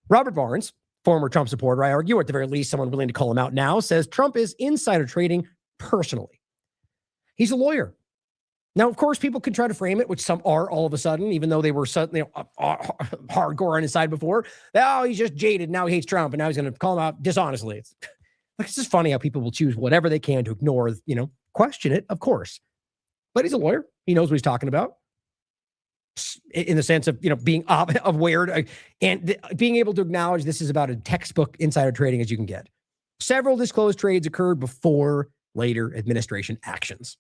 Robert Barnes, former Trump supporter, I argue, at the very least, someone willing to call him out now, says Trump is insider trading personally. He's a lawyer. Now, of course, people can try to frame it, which some are all of a sudden, even though they were suddenly hardcore on his side before. Oh, he's just jaded. Now he hates Trump, and now he's going to call him out dishonestly. It's just funny how people will choose whatever they can to ignore, question it, of course. But he's a lawyer. He knows what he's talking about. In the sense of, being aware and being able to acknowledge this is about a textbook insider trading as you can get. Several disclosed trades occurred before later administration actions.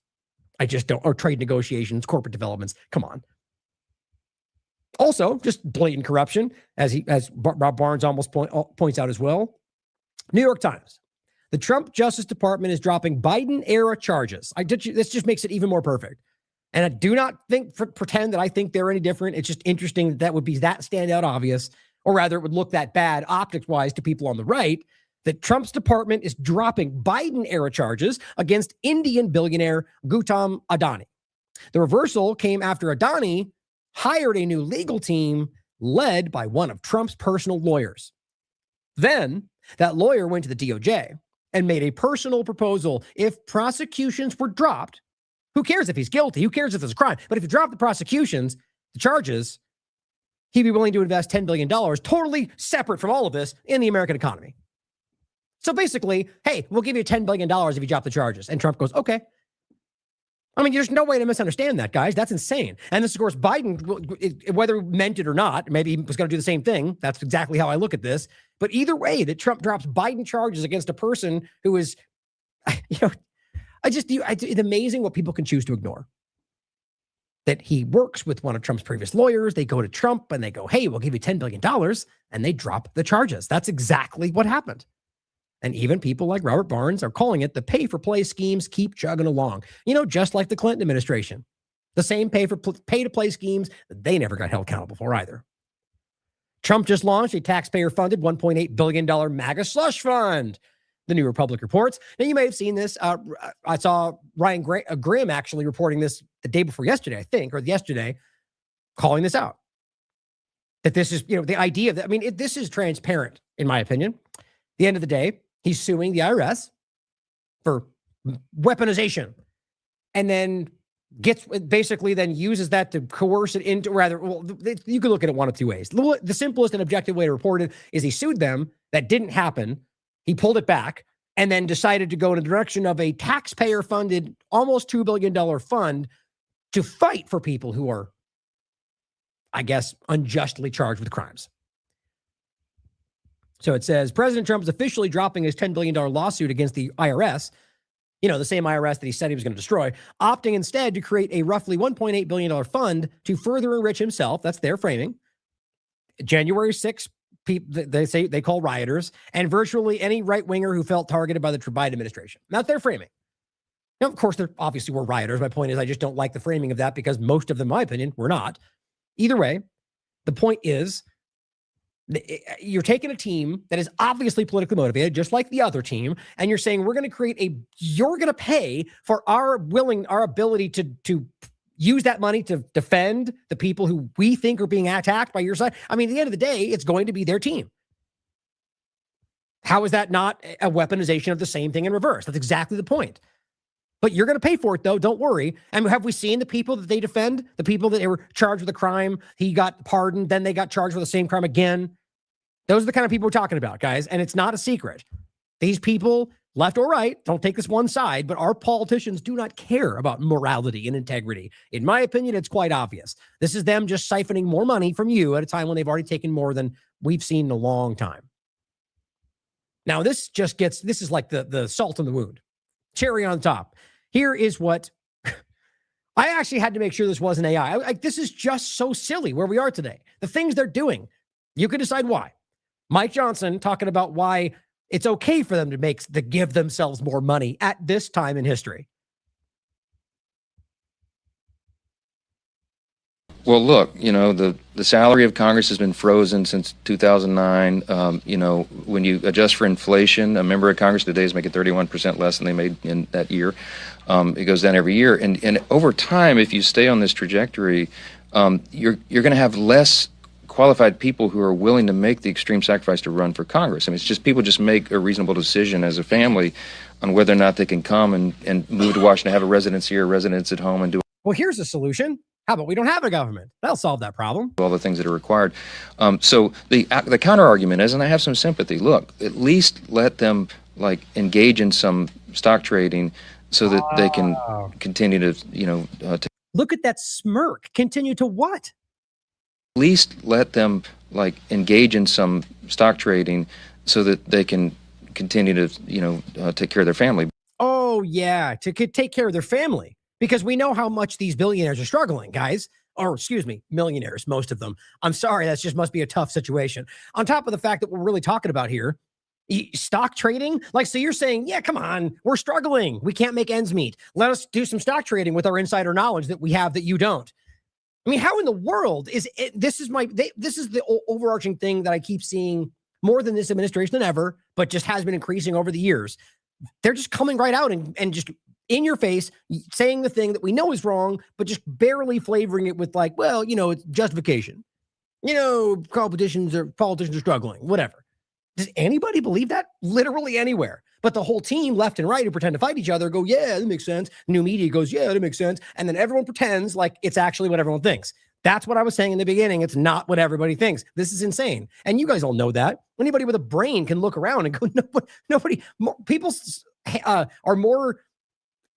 Or trade negotiations, corporate developments. Come on. Also, just blatant corruption, as Rob Barnes almost points out as well. New York Times. The Trump Justice Department is dropping Biden-era charges. This just makes it even more perfect. And I do not pretend that I think they're any different. It's just interesting that would be that standout obvious, or rather it would look that bad optics-wise to people on the right, that Trump's department is dropping Biden-era charges against Indian billionaire Gautam Adani. The reversal came after Adani hired a new legal team led by one of Trump's personal lawyers. Then that lawyer went to the DOJ and made a personal proposal. If prosecutions were dropped, who cares if he's guilty? Who cares if there's a crime? But if you drop the prosecutions, the charges, he'd be willing to invest $10 billion, totally separate from all of this, in the American economy. So basically, hey, we'll give you $10 billion if you drop the charges. And Trump goes, okay. I mean, there's no way to misunderstand that, guys. That's insane. And this, of course, Biden, whether meant it or not, maybe he was going to do the same thing. That's exactly how I look at this. But either way, that Trump drops Biden charges against a person who is, it's amazing what people can choose to ignore. That he works with one of Trump's previous lawyers. They go to Trump and they go, hey, we'll give you $10 billion. And they drop the charges. That's exactly what happened. And even people like Robert Barnes are calling it the pay-for-play schemes keep chugging along. Just like the Clinton administration. The same pay-to-play schemes that they never got held accountable for either. Trump just launched a taxpayer-funded $1.8 billion MAGA slush fund, the New Republic reports. Now, you may have seen this. I saw Ryan Graham actually reporting this the day before yesterday, I think, or yesterday, calling this out. That this is, the idea that, this is transparent, in my opinion. At the end of the day, he's suing the IRS for weaponization, and then uses that to coerce it into, you could look at it one of two ways. The simplest and objective way to report it is he sued them. That didn't happen. He pulled it back and then decided to go in the direction of a taxpayer-funded, almost $2 billion fund to fight for people who are, I guess, unjustly charged with crimes. So it says, President Trump is officially dropping his $10 billion lawsuit against the IRS, the same IRS that he said he was going to destroy, opting instead to create a roughly $1.8 billion fund to further enrich himself. That's their framing. January 6th, they call rioters, and virtually any right-winger who felt targeted by the Biden administration. Not their framing. Now, of course, there obviously were rioters. My point is, I just don't like the framing of that because most of them, in my opinion, were not. Either way, the point is, you're taking a team that is obviously politically motivated, just like the other team, and you're saying, you're going to pay for our ability to use that money to defend the people who we think are being attacked by your side. At the end of the day, it's going to be their team. How is that not a weaponization of the same thing in reverse? That's exactly the point. But you're going to pay for it, though. Don't worry. And have we seen the people that they defend? The people that they were charged with a crime, he got pardoned, then they got charged with the same crime again. Those are the kind of people we're talking about, guys. And it's not a secret. These people, left or right, don't take this one side, but our politicians do not care about morality and integrity. In my opinion, it's quite obvious. This is them just siphoning more money from you at a time when they've already taken more than we've seen in a long time. Now, this is like the salt in the wound. Cherry on top. Here is what I actually had to make sure this wasn't AI. This is just so silly where we are today. The things they're doing, you can decide why. Mike Johnson talking about why it's okay for them to give themselves more money at this time in history. Well, look, the salary of Congress has been frozen since 2009. When you adjust for inflation, a member of Congress today is making 31% less than they made in that year. It goes down every year. And over time, if you stay on this trajectory, you're going to have less qualified people who are willing to make the extreme sacrifice to run for Congress. I mean, it's just people just make a reasonable decision as a family on whether or not they can come and move to Washington, have a residence here, a residence at home, and do Well, here's a solution. How about we don't have a government? That'll solve that problem. all the things that are required. So the counter argument is, and I have some sympathy, look, at least let them engage in some stock trading so that they can continue to, Look at that smirk. Continue to what? at least let them engage in some stock trading so that they can continue to, take care of their family. Oh, yeah, to take care of their family. Because we know how much these billionaires are struggling, guys. Or, excuse me, millionaires, most of them. I'm sorry, that just must be a tough situation. On top of the fact that we're really talking about here, stock trading? So you're saying, yeah, come on, we're struggling. We can't make ends meet. Let us do some stock trading with our insider knowledge that we have that you don't. I mean, how in the world is it? This is the overarching thing that I keep seeing more than this administration than ever, but just has been increasing over the years. They're just coming right out and just in your face saying the thing that we know is wrong, but just barely flavoring it with it's justification. Politicians are struggling, whatever. Does anybody believe that? Literally anywhere. But the whole team, left and right, who pretend to fight each other, go, yeah, that makes sense. New media goes, yeah, that makes sense. And then everyone pretends like it's actually what everyone thinks. That's what I was saying in the beginning. It's not what everybody thinks. This is insane. And you guys all know that. Anybody with a brain can look around and go, people are more,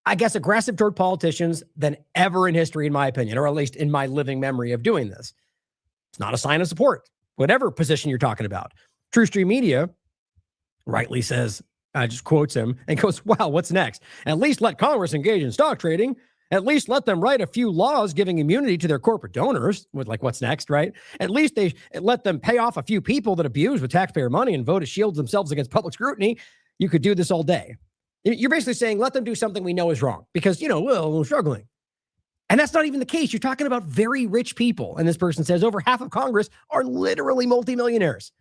I guess, aggressive toward politicians than ever in history, in my opinion, or at least in my living memory of doing this. It's not a sign of support, whatever position you're talking about. True Stream Media rightly says, just quotes him and goes, wow, what's next? At least let Congress engage in stock trading. At least let them write a few laws giving immunity to their corporate donors. With what's next, right? At least they let them pay off a few people that abuse with taxpayer money and vote to shield themselves against public scrutiny. You could do this all day. You're basically saying, let them do something we know is wrong because, we're struggling. And that's not even the case. You're talking about very rich people. And this person says over half of Congress are literally multimillionaires.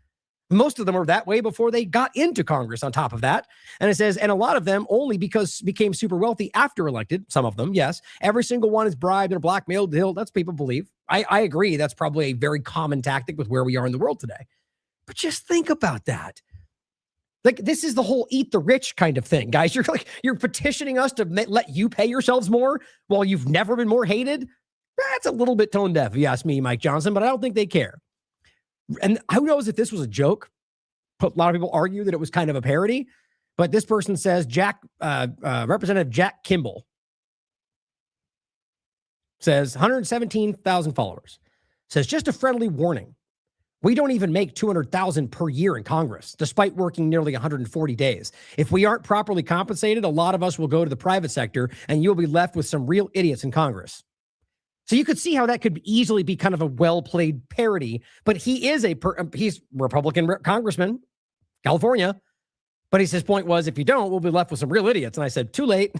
Most of them are that way before they got into Congress on top of that. And it says, and a lot of them only became super wealthy after elected. Some of them, yes. Every single one is bribed or blackmailed. That's people believe. I agree. That's probably a very common tactic with where we are in the world today. But just think about that. This is the whole eat the rich kind of thing, guys. You're petitioning us to let you pay yourselves more while you've never been more hated. That's a little bit tone deaf, if you ask me, Mike Johnson, but I don't think they care. And who knows if this was a joke? A lot of people argue that it was kind of a parody, but this person says Representative Jack Kimball says 117,000 followers. Says just a friendly warning. We don't even make 200,000 per year in Congress, despite working nearly 140 days. If we aren't properly compensated, a lot of us will go to the private sector, and you'll be left with some real idiots in Congress. So you could see how that could easily be kind of a well-played parody, but he is he's Republican congressman, California. But his point was, if you don't, we'll be left with some real idiots. And I said, too late,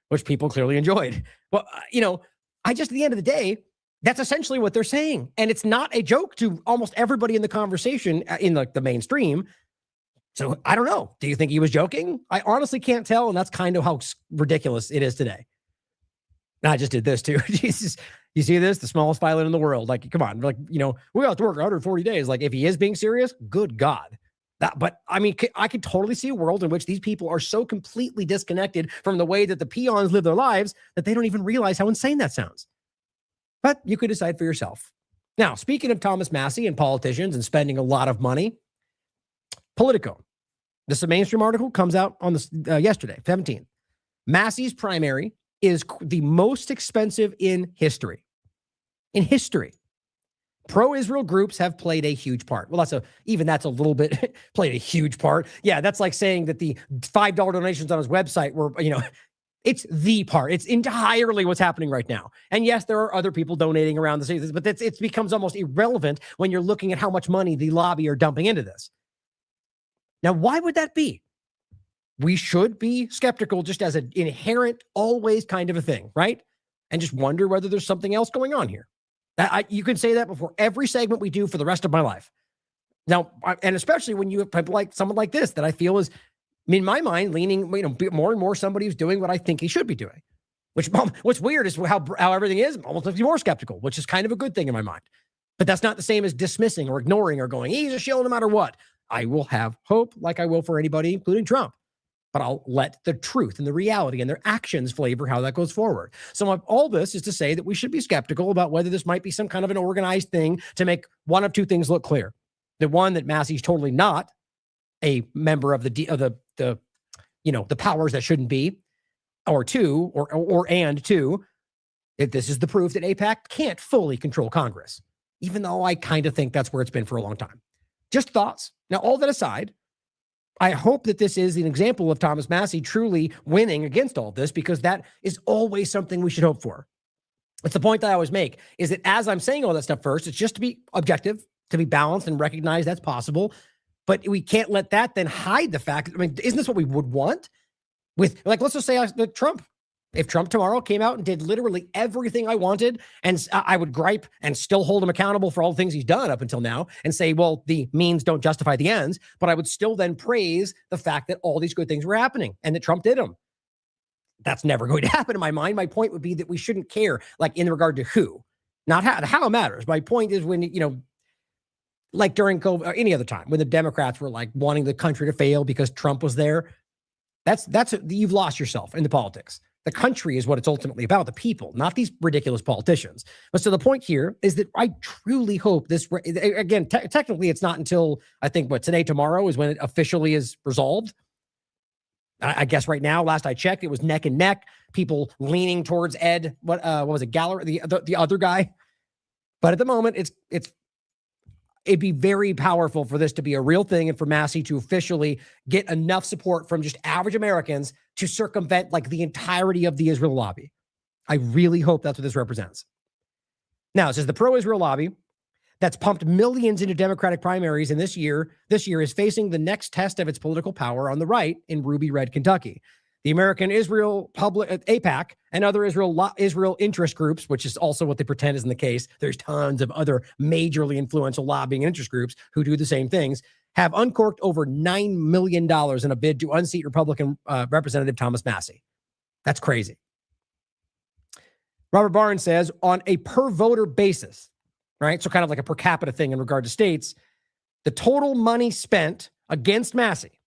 which people clearly enjoyed. Well, at the end of the day, that's essentially what they're saying. And it's not a joke to almost everybody in the conversation in the mainstream. So I don't know. Do you think he was joking? I honestly can't tell. And that's kind of how ridiculous it is today. And I just did this too. Jesus. You see this? The smallest violin in the world. Come on. We have to work 140 days. If he is being serious, good God. I could totally see a world in which these people are so completely disconnected from the way that the peons live their lives that they don't even realize how insane that sounds. But you could decide for yourself. Now, speaking of Thomas Massie and politicians and spending a lot of money, Politico. This is a mainstream article, comes out on yesterday, 17th. Massie's primary is the most expensive in history. In history. Pro-Israel groups have played a huge part. Well, that's a little bit played a huge part. Yeah, that's like saying that the $5 donations on his website were, it's the part. It's entirely what's happening right now. And yes, there are other people donating around the city, but it becomes almost irrelevant when you're looking at how much money the lobby are dumping into this. Now, why would that be? We should be skeptical just as an inherent, always kind of a thing, right? And just wonder whether there's something else going on here. You can say that before every segment we do for the rest of my life. Now, and especially when you have people like someone like this that I feel is, in my mind, leaning, more and more somebody who's doing what I think he should be doing. What's weird is how everything is almost makes me more skeptical, which is kind of a good thing in my mind. But that's not the same as dismissing or ignoring or going, he's a shill no matter what. I will have hope like I will for anybody, including Trump. But I'll let the truth and the reality and their actions flavor how that goes forward. So all this is to say that we should be skeptical about whether this might be some kind of an organized thing to make one of two things look clear. The one, that Massie's totally not a member of the powers that shouldn't be, or two, if this is the proof that AIPAC can't fully control Congress, even though I kind of think that's where it's been for a long time. Just thoughts. Now, all that aside, I hope that this is an example of Thomas Massie truly winning against all this, because that is always something we should hope for. It's the point that I always make, is that as I'm saying all that stuff first, it's just to be objective, to be balanced and recognize that's possible. But we can't let that then hide the fact. I mean, isn't this what we would want? With, like, let's just say Trump. If Trump tomorrow came out and did literally everything I wanted, and I would gripe and still hold him accountable for all the things he's done up until now and say, well, the means don't justify the ends, but I would still then praise the fact that all these good things were happening and that Trump did them. That's never going to happen in my mind. My point would be that we shouldn't care, like, in regard to who, not how. How matters. My point is when, like during COVID or any other time when the Democrats were like wanting the country to fail because Trump was there, you've lost yourself in the politics. The country is what it's ultimately about, the people, not these ridiculous politicians. But so the point here is that I truly hope this, again, technically it's not until I think today, tomorrow is when it officially is resolved. I guess right now, last I checked, it was neck and neck, people leaning towards Ed, what was it, Galler, the other guy. But at the moment, it'd be very powerful for this to be a real thing and for Massie to officially get enough support from just average Americans to circumvent like the entirety of the Israel lobby. I really hope that's what this represents. Now, it says the pro-Israel lobby that's pumped millions into Democratic primaries, and this year is facing the next test of its political power on the right in Ruby Red, Kentucky. The American Israel AIPAC and other Israel interest groups, which is also what they pretend isn't the case. There's tons of other majorly influential lobbying interest groups who do the same things, have uncorked over $9 million in a bid to unseat Republican Representative Thomas Massie. That's crazy. Robert Barnes says on a per voter basis, right? So kind of like a per capita thing in regard to states, the total money spent against Massie,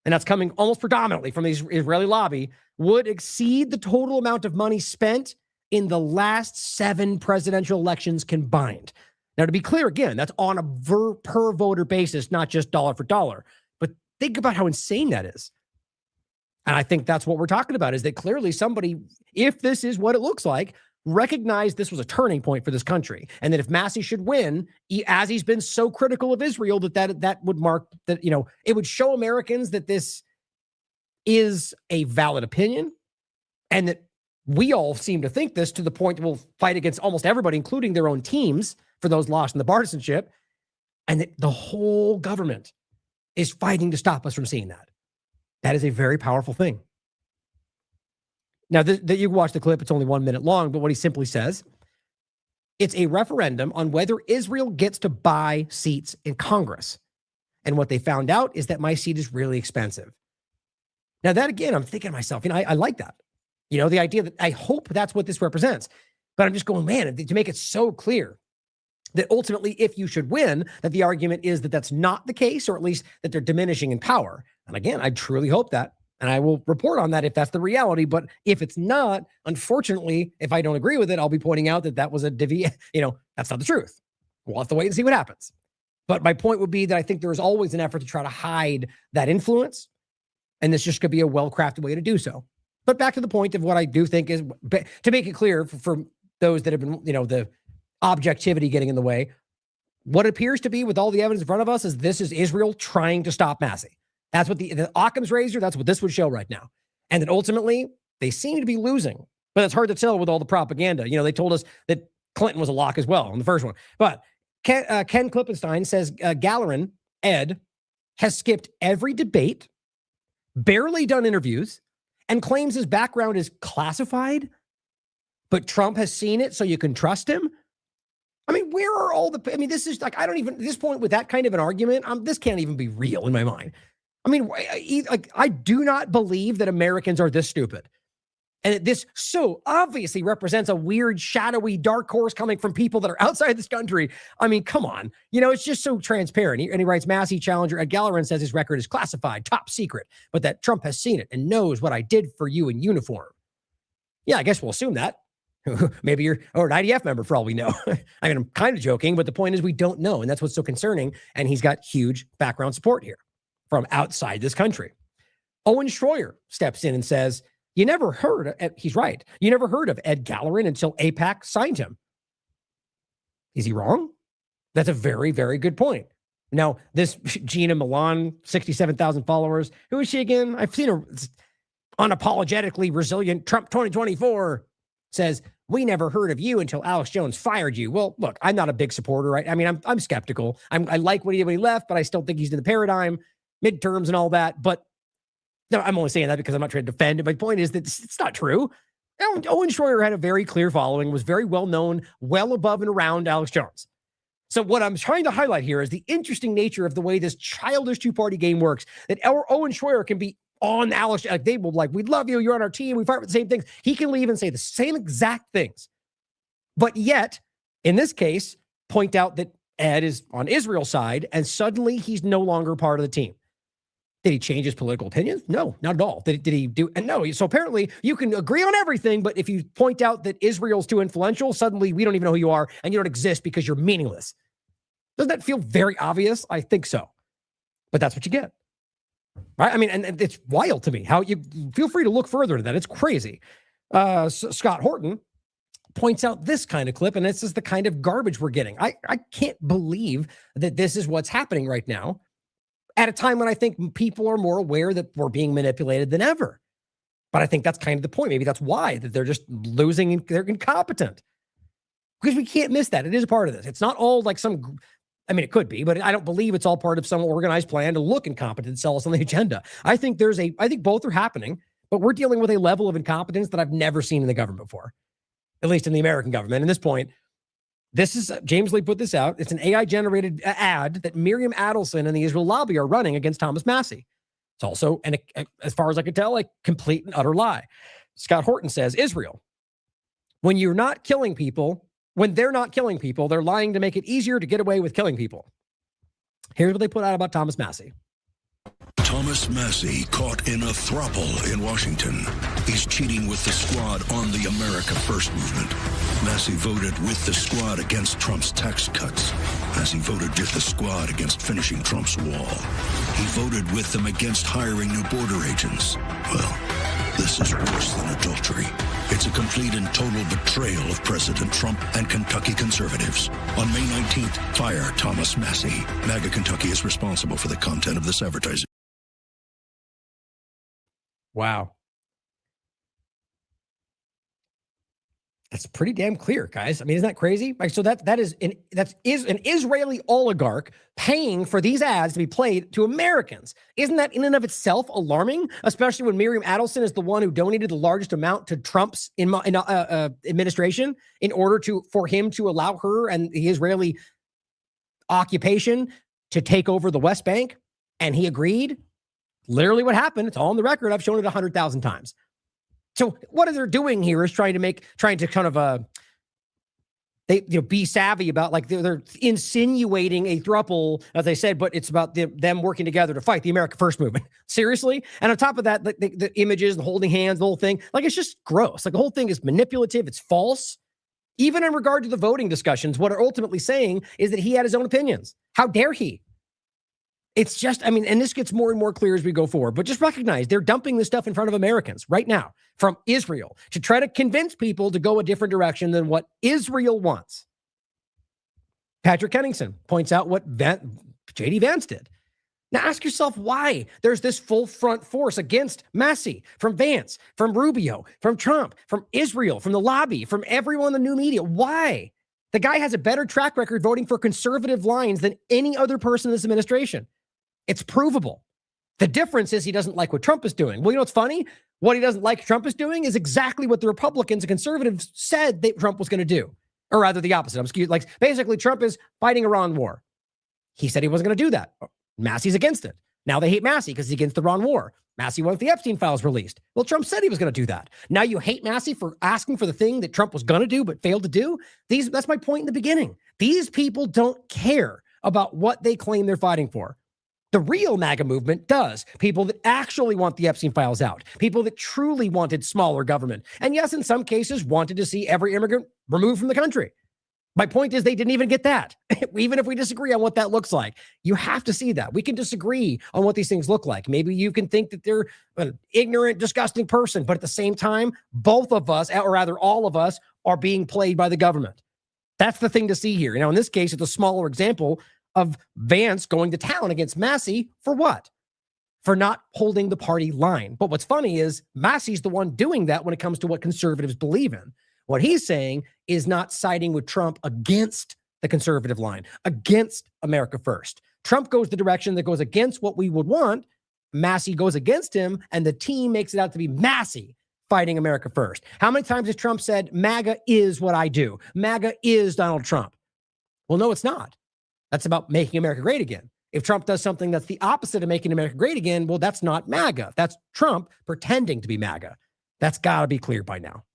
and that's coming almost predominantly from the Israeli lobby, would exceed the total amount of money spent in the last 7 presidential elections combined. Now, to be clear, again, that's on a per voter basis, not just dollar for dollar. But think about how insane that is. And I think that's what we're talking about, is that clearly somebody, if this is what it looks like, recognized this was a turning point for this country. And that if Massie should win, as he's been so critical of Israel, that would mark that, it would show Americans that this is a valid opinion, and that we all seem to think this to the point that we'll fight against almost everybody, including their own teams, for those lost in the partisanship, and that the whole government is fighting to stop us from seeing that. That is a very powerful thing. Now, that you watch the clip, it's only 1 minute long, but what he simply says, it's a referendum on whether Israel gets to buy seats in Congress. And what they found out is that my seat is really expensive. Now, that again, I'm thinking to myself, I like that. The idea that I hope that's what this represents. But I'm just going, man, to make it so clear that ultimately, if you should win, that the argument is that that's not the case, or at least that they're diminishing in power. And again, I truly hope that. And I will report on that if that's the reality. But if it's not, unfortunately, if I don't agree with it, I'll be pointing out that was a that's not the truth. We'll have to wait and see what happens. But my point would be that I think there is always an effort to try to hide that influence. And this just could be a well-crafted way to do so. But back to the point of what I do think is, to make it clear for those that have been, the objectivity getting in the way, what appears to be, with all the evidence in front of us, is this is Israel trying to stop Massie. That's what the Occam's razor, that's what this would show right now. And that ultimately, they seem to be losing. But it's hard to tell with all the propaganda. They told us that Clinton was a lock as well on the first one. But Ken Klippenstein says Gallerin, Ed, has skipped every debate, barely done interviews, and claims his background is classified. But Trump has seen it, so you can trust him. I mean, where are all the, I mean, this is like, I don't even, at this point with that kind of an argument, this can't even be real in my mind. I mean, I do not believe that Americans are this stupid. And this so obviously represents a weird, shadowy, dark horse coming from people that are outside this country. I mean, come on. You know, it's just so transparent. And he writes, Massie challenger Ed Gallerin says his record is classified, top secret, but that Trump has seen it and knows what I did for you in uniform. Yeah, I guess we'll assume that. Maybe you're an IDF member for all we know. I mean, I'm kind of joking, but the point is we don't know. And that's what's so concerning. And he's got huge background support here from outside this country. Owen Schroyer steps in and says, you never heard, he's right. You never heard of Ed Gallerin until AIPAC signed him. Is he wrong? That's a very, very good point. Now, this Gina Milan, 67,000 followers. Who is she again? I've seen her unapologetically resilient Trump 2024 says, we never heard of you until Alex Jones fired you. Well, look, I'm not a big supporter, right? I mean, I'm skeptical. I like what he did when he left, but I still think he's in the paradigm, midterms and all that. But no, I'm only saying that because I'm not trying to defend it. My point is that it's not true. Owen Schroyer had a very clear following, was very well known, well above and around Alex Jones. So what I'm trying to highlight here is the interesting nature of the way this childish two-party game works, that Owen Schroyer can be on Alex, like they will like, we love you, you're on our team, we fight for the same things. He can leave and say the same exact things. But yet, in this case, point out that Ed is on Israel's side, and suddenly he's no longer part of the team. Did he change his political opinions? No, not at all. Did he do? And no. So apparently you can agree on everything, but if you point out that Israel's too influential, suddenly we don't even know who you are and you don't exist because you're meaningless. Doesn't that feel very obvious? I think so. But that's what you get. Right? I mean, and it's wild to me how you feel free to look further into that. It's crazy. Scott Horton points out this kind of clip, and this is the kind of garbage we're getting. I can't believe that this is what's happening right now, at a time when I think people are more aware that we're being manipulated than ever. But I think that's kind of the point. Maybe that's why that they're just losing, they're incompetent. Because we can't miss that. It is a part of this. It's not all like some, I mean, it could be, but I don't believe it's all part of some organized plan to look incompetent and sell us on the agenda. I think both are happening, but we're dealing with a level of incompetence that I've never seen in the government before, at least in the American government. At this point, this is, James Lee put this out. It's an AI-generated ad that Miriam Adelson and the Israel lobby are running against Thomas Massie. It's also, and as far as I could tell, a complete and utter lie. Scott Horton says, Israel, when they're not killing people, they're lying to make it easier to get away with killing people. Here's what they put out about Thomas Massie. Thomas Massie caught in a throuple in Washington. He's cheating with the squad on the America First movement. Massie voted with the squad against Trump's tax cuts. Massie voted with the squad against finishing Trump's wall. He voted with them against hiring new border agents. Well, this is worse than adultery. It's a complete and total betrayal of President Trump and Kentucky conservatives. On May 19th, fire Thomas Massie. MAGA Kentucky is responsible for the content of this advertising. Wow. That's pretty damn clear, guys. I mean, isn't that crazy? Like, so that is an Israeli oligarch paying for these ads to be played to Americans. Isn't that in and of itself alarming? Especially when Miriam Adelson is the one who donated the largest amount to Trump's administration in order for him to allow her and the Israeli occupation to take over the West Bank, and he agreed. Literally what happened. It's all on the record. I've shown it 100,000 times. So what they're doing here is trying to kind of be savvy about, like, they're insinuating a throuple, as I said, but it's about them working together to fight the America First movement. Seriously. And on top of that, the images, the holding hands, the whole thing, like, it's just gross. Like, the whole thing is manipulative. It's false. Even in regard to the voting discussions, what they're ultimately saying is that he had his own opinions. How dare he? It's just, I mean, and this gets more and more clear as we go forward, but just recognize they're dumping this stuff in front of Americans right now from Israel to try to convince people to go a different direction than what Israel wants. Patrick Henningsen points out what J.D. Vance did. Now ask yourself why there's this full front force against Massie from Vance, from Rubio, from Trump, from Israel, from the lobby, from everyone in the new media. Why? The guy has a better track record voting for conservative lines than any other person in this administration. It's provable. The difference is he doesn't like what Trump is doing. Well, you know what's funny? What he doesn't like Trump is doing is exactly what the Republicans and conservatives said that Trump was going to do. Or rather the opposite. Like basically Trump is fighting Iran war. He said he wasn't going to do that. Massie's against it. Now they hate Massie because he's against the Iran war. Massie wants the Epstein files released. Well, Trump said he was going to do that. Now you hate Massie for asking for the thing that Trump was going to do but failed to do. That's my point in the beginning. These people don't care about what they claim they're fighting for. The real MAGA movement does. People that actually want the Epstein files out. People that truly wanted smaller government. And yes, in some cases, wanted to see every immigrant removed from the country. My point is they didn't even get that. Even if we disagree on what that looks like, you have to see that. We can disagree on what these things look like. Maybe you can think that they're an ignorant, disgusting person, but at the same time, both of us, or rather all of us, are being played by the government. That's the thing to see here. Now, in this case, it's a smaller example of Vance going to town against Massie for what? For not holding the party line. But what's funny is Massie's the one doing that when it comes to what conservatives believe in. What he's saying is not siding with Trump against the conservative line, against America First. Trump goes the direction that goes against what we would want. Massie goes against him, and the team makes it out to be Massie fighting America First. How many times has Trump said, MAGA is what I do? MAGA is Donald Trump. Well, no, it's not. That's about making America great again. If Trump does something that's the opposite of making America great again, well, that's not MAGA. That's Trump pretending to be MAGA. That's got to be clear by now.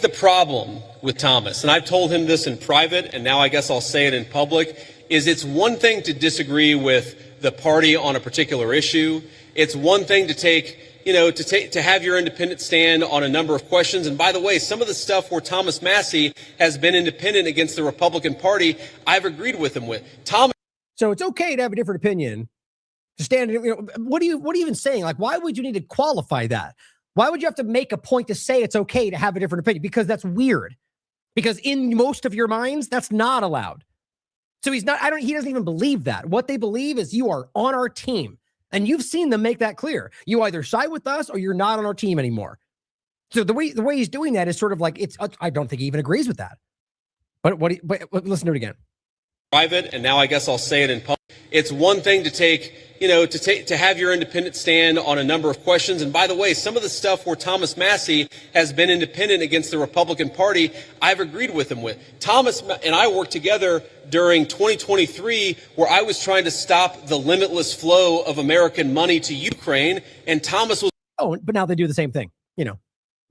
The problem with Thomas, and I've told him this in private, and now I guess I'll say it in public, is it's one thing to disagree with the party on a particular issue. It's one thing to to have your independent stand on a number of questions. And by the way, some of the stuff where Thomas Massie has been independent against the Republican Party, I've agreed with him with. So it's okay to have a different opinion, to stand. What are you even saying? Like, why would you need to qualify that? Why would you have to make a point to say it's okay to have a different opinion? Because that's weird. Because in most of your minds, that's not allowed. So he doesn't even believe that. What they believe is you are on our team. And you've seen them make that clear. You either side with us or you're not on our team anymore. So the way he's doing that is sort of like, I don't think he even agrees with that. But listen to it again. Private, and now I guess I'll say it in public. It's one thing to have your independent stand on a number of questions. And by the way, some of the stuff where Thomas Massie has been independent against the Republican Party, I've agreed with him with. Thomas and I worked together during 2023, where I was trying to stop the limitless flow of American money to Ukraine, and Thomas was. Oh, but now they do the same thing,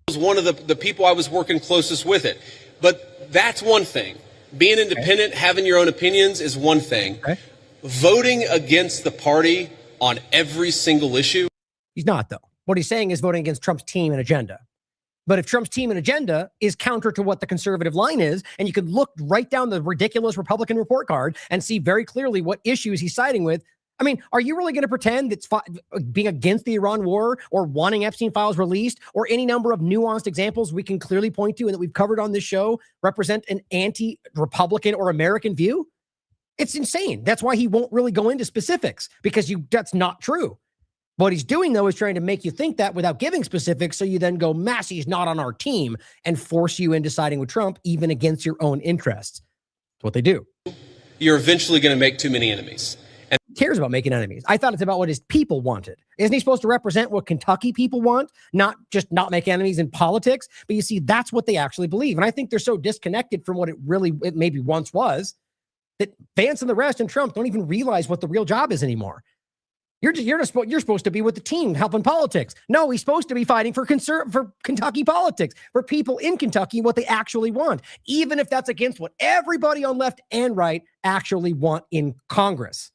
Was one of the people I was working closest with it. But that's one thing. Being independent, having your own opinions is one thing. Okay. Voting against the party on every single issue. He's not, though. What he's saying is voting against Trump's team and agenda. But if Trump's team and agenda is counter to what the conservative line is, and you can look right down the ridiculous Republican report card and see very clearly what issues he's siding with. I mean, are you really going to pretend that being against the Iran war or wanting Epstein files released or any number of nuanced examples we can clearly point to and that we've covered on this show represent an anti-Republican or American view? It's insane. That's why he won't really go into specifics, because that's not true. What he's doing, though, is trying to make you think that without giving specifics, so you then go, Massie's not on our team, and force you into siding with Trump, even against your own interests. That's what they do. You're eventually going to make too many enemies. And he cares about making enemies. I thought it's about what his people wanted. Isn't he supposed to represent what Kentucky people want, not just not make enemies in politics? But you see, that's what they actually believe. And I think they're so disconnected from what it maybe once was, that Vance and the rest and Trump don't even realize what the real job is anymore. You're supposed to be with the team helping politics. No, he's supposed to be fighting for Kentucky politics, for people in Kentucky, what they actually want, even if that's against what everybody on left and right actually want in Congress.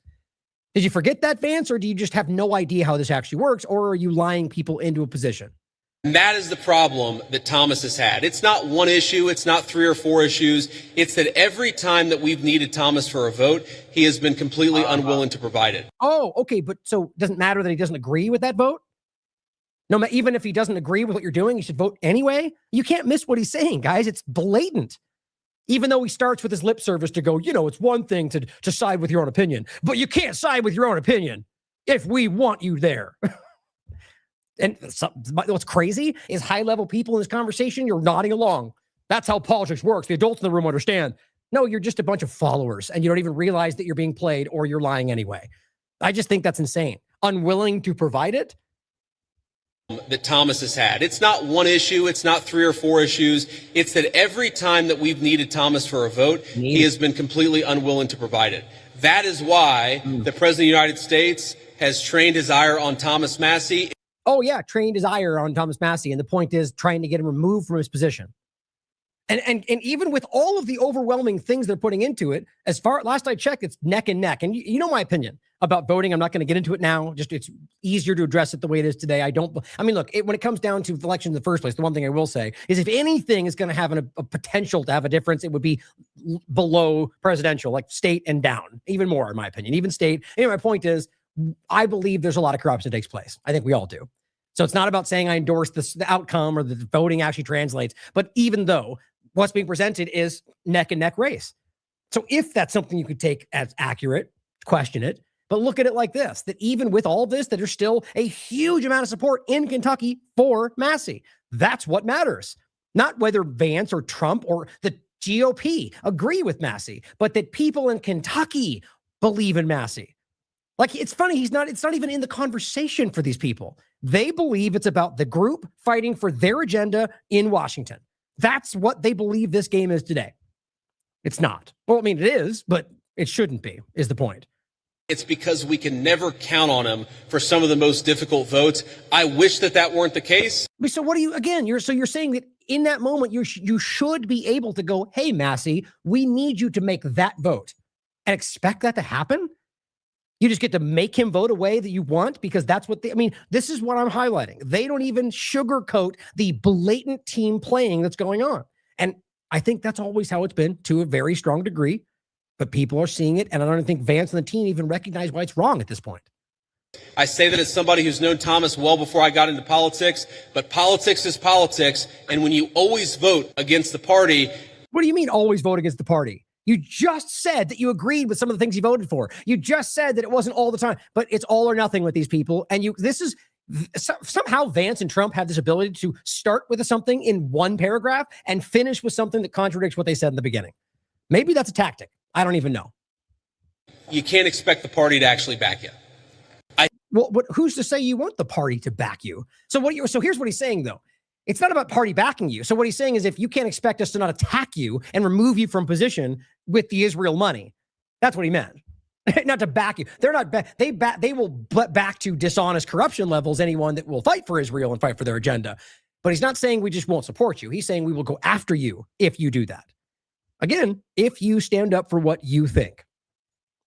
Did you forget that, Vance, or do you just have no idea how this actually works, or are you lying people into a position? And that is the problem that Thomas has had. It's not one issue. It's not 3 or 4 issues. It's that every time that we've needed Thomas for a vote, he has been completely unwilling to provide it. Oh, okay. But so it doesn't matter that he doesn't agree with that vote? No, even if he doesn't agree with what you're doing, he should vote anyway? You can't miss what he's saying, guys. It's blatant. Even though he starts with his lip service to go, it's one thing to side with your own opinion, but you can't side with your own opinion if we want you there. And what's crazy is high-level people in this conversation, you're nodding along. That's how politics works. The adults in the room understand. No, you're just a bunch of followers, and you don't even realize that you're being played or you're lying anyway. I just think that's insane. Unwilling to provide it? that Thomas has had. It's not one issue. It's not 3 or 4 issues. It's that every time that we've needed Thomas for a vote, he has been completely unwilling to provide it. That is why the President of the United States has trained his ire on Thomas Massie. Oh, yeah, trained his ire on Thomas Massie. And the point is trying to get him removed from his position. And even with all of the overwhelming things they're putting into it, last I checked, it's neck and neck. And you know my opinion about voting. I'm not going to get into it now. Just it's easier to address it the way it is today. Look, when it comes down to elections in the first place, the one thing I will say is if anything is going to have a potential to have a difference, it would be below presidential, like state and down, even more, in my opinion, even state. Anyway, my point is, I believe there's a lot of corruption that takes place. I think we all do. So it's not about saying I endorse the outcome or the voting actually translates. But even though what's being presented is neck and neck race. So if that's something you could take as accurate, question it, but look at it like this, that even with all this, that there's still a huge amount of support in Kentucky for Massie. That's what matters. Not whether Vance or Trump or the GOP agree with Massie, but that people in Kentucky believe in Massie. Like, it's funny, it's not even in the conversation for these people. They believe it's about the group fighting for their agenda in Washington. That's what they believe this game is today. It's not. Well, I mean, it is, but it shouldn't be, is the point. It's because we can never count on him for some of the most difficult votes. I wish that weren't the case. So what do you, again, you're saying that in that moment, you should be able to go, hey, Massie, we need you to make that vote and expect that to happen. You just get to make him vote a way that you want because that's what this is what I'm highlighting. They don't even sugarcoat the blatant team playing that's going on. And I think that's always how it's been to a very strong degree, but people are seeing it. And I don't think Vance and the team even recognize why it's wrong at this point. I say that as somebody who's known Thomas well before I got into politics, but politics is politics. And when you always vote against the party. What do you mean always vote against the party? You just said that you agreed with some of the things you voted for. You just said that it wasn't all the time, but it's all or nothing with these people. And somehow Vance and Trump have this ability to start with something in one paragraph and finish with something that contradicts what they said in the beginning. Maybe that's a tactic. I don't even know. You can't expect the party to actually back you. Who's to say you want the party to back you? So here's what he's saying, though. It's not about party backing you. So what he's saying is if you can't expect us to not attack you and remove you from position with the Israel money, that's what he meant. Not to back you. They're not they will back to dishonest corruption levels anyone that will fight for Israel and fight for their agenda. But he's not saying we just won't support you. He's saying we will go after you if you do that. Again, if you stand up for what you think.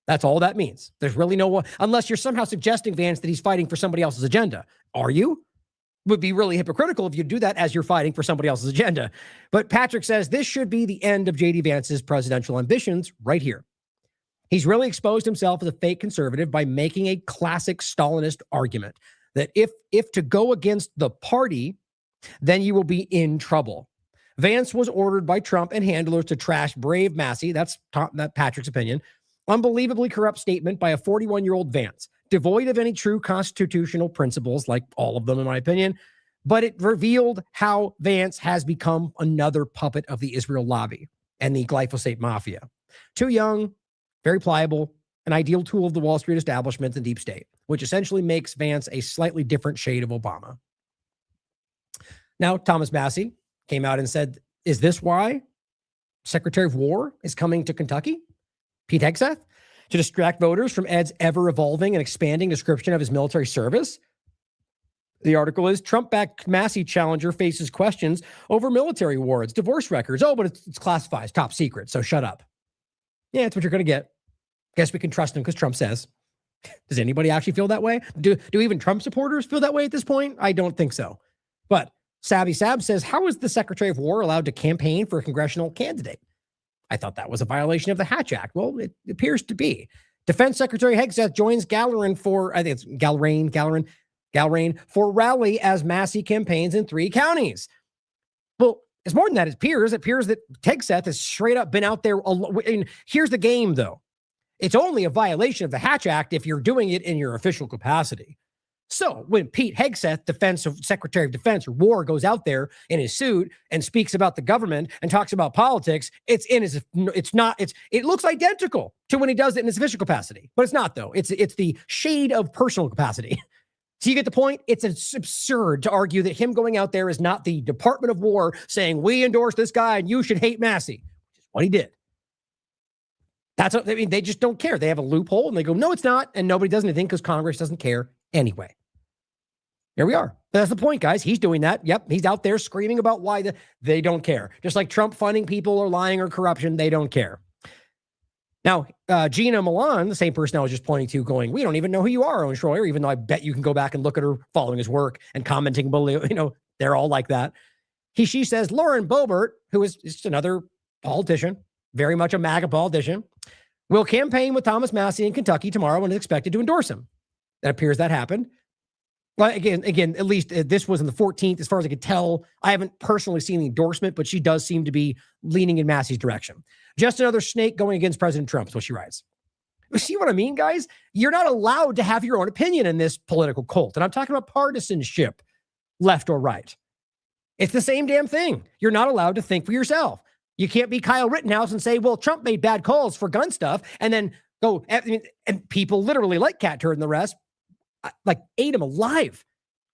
That's all that means. There's really unless you're somehow suggesting, Vance, that he's fighting for somebody else's agenda. Are you? Would be really hypocritical if you do that as you're fighting for somebody else's agenda. But Patrick says this should be the end of J.D. Vance's presidential ambitions right here. He's really exposed himself as a fake conservative by making a classic Stalinist argument that if to go against the party, then you will be in trouble. Vance was ordered by Trump and handlers to trash brave Massie. That's Patrick's opinion. Unbelievably corrupt statement by a 41-year-old Vance. Devoid of any true constitutional principles, like all of them, in my opinion, but it revealed how Vance has become another puppet of the Israel lobby and the glyphosate mafia. Too young, very pliable, an ideal tool of the Wall Street establishment and deep state, which essentially makes Vance a slightly different shade of Obama. Now, Thomas Massie came out and said, is this why Secretary of War is coming to Kentucky? Pete Hegseth? To distract voters from Ed's ever-evolving and expanding description of his military service? The article is, Trump-backed Massie challenger faces questions over military awards, divorce records. Oh, but it's classified, it's top secret, so shut up. Yeah, that's what you're going to get. Guess we can trust him because Trump says. Does anybody actually feel that way? Do even Trump supporters feel that way at this point? I don't think so. But Sabby Sab says, how is the Secretary of War allowed to campaign for a congressional candidate? I thought that was a violation of the Hatch Act. Well, it appears to be. Defense Secretary Hegseth joins Galleran for rally as Massie campaigns in 3 counties. Well, it's more than that. It appears that Hegseth has straight up been out there. And here's the game, though. It's only a violation of the Hatch Act if you're doing it in your official capacity. So when Pete Hegseth, Secretary of Defense or War, goes out there in his suit and speaks about the government and talks about politics, it looks identical to when he does it in his official capacity, but it's not, though. It's the shade of personal capacity. So you get the point? It's absurd to argue that him going out there is not the Department of War saying, we endorse this guy and you should hate Massie, which is what he did. They just don't care. They have a loophole and they go, no, it's not. And nobody does anything because Congress doesn't care anyway. Here we are. But that's the point, guys. He's doing that. Yep. He's out there screaming about why they don't care. Just like Trump funding people or lying or corruption, they don't care. Now, Gina Milan, the same person I was just pointing to, going, we don't even know who you are, Owen Schroyer, even though I bet you can go back and look at her following his work and commenting below. They're all like that. She says, Lauren Boebert, who is just another politician, very much a MAGA politician, will campaign with Thomas Massie in Kentucky tomorrow and is expected to endorse him. It appears that happened. Well, again, at least this was on the 14th. As far as I could tell, I haven't personally seen the endorsement, but she does seem to be leaning in Massie's direction. Just another snake going against President Trump is what she writes. You see what I mean, guys? You're not allowed to have your own opinion in this political cult. And I'm talking about partisanship, left or right. It's the same damn thing. You're not allowed to think for yourself. You can't be Kyle Rittenhouse and say, well, Trump made bad calls for gun stuff, and then go, and people literally like Cat Turd and the rest, like ate him alive,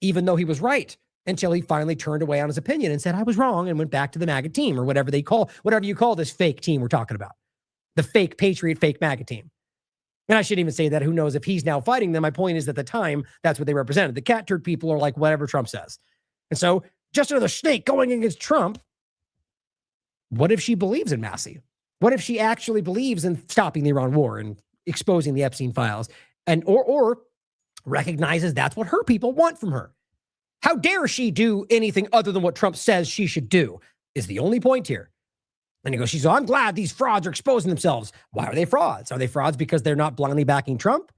even though he was right, until he finally turned away on his opinion and said, I was wrong, and went back to the MAGA team, or whatever you call this fake team we're talking about. The fake patriot, fake MAGA team. And I shouldn't even say that. Who knows if he's now fighting them? My point is, at the time, that's what they represented. The Cat Turd people are like whatever Trump says. And so, just another snake going against Trump. What if she believes in Massie? What if she actually believes in stopping the Iran war and exposing the Epstein files, and or recognizes that's what her people want from her? How dare she do anything other than what Trump says she should do is the only point here. And he goes, she's, I'm glad these frauds are exposing themselves. Why are they frauds? Are they frauds because they're not blindly backing Trump?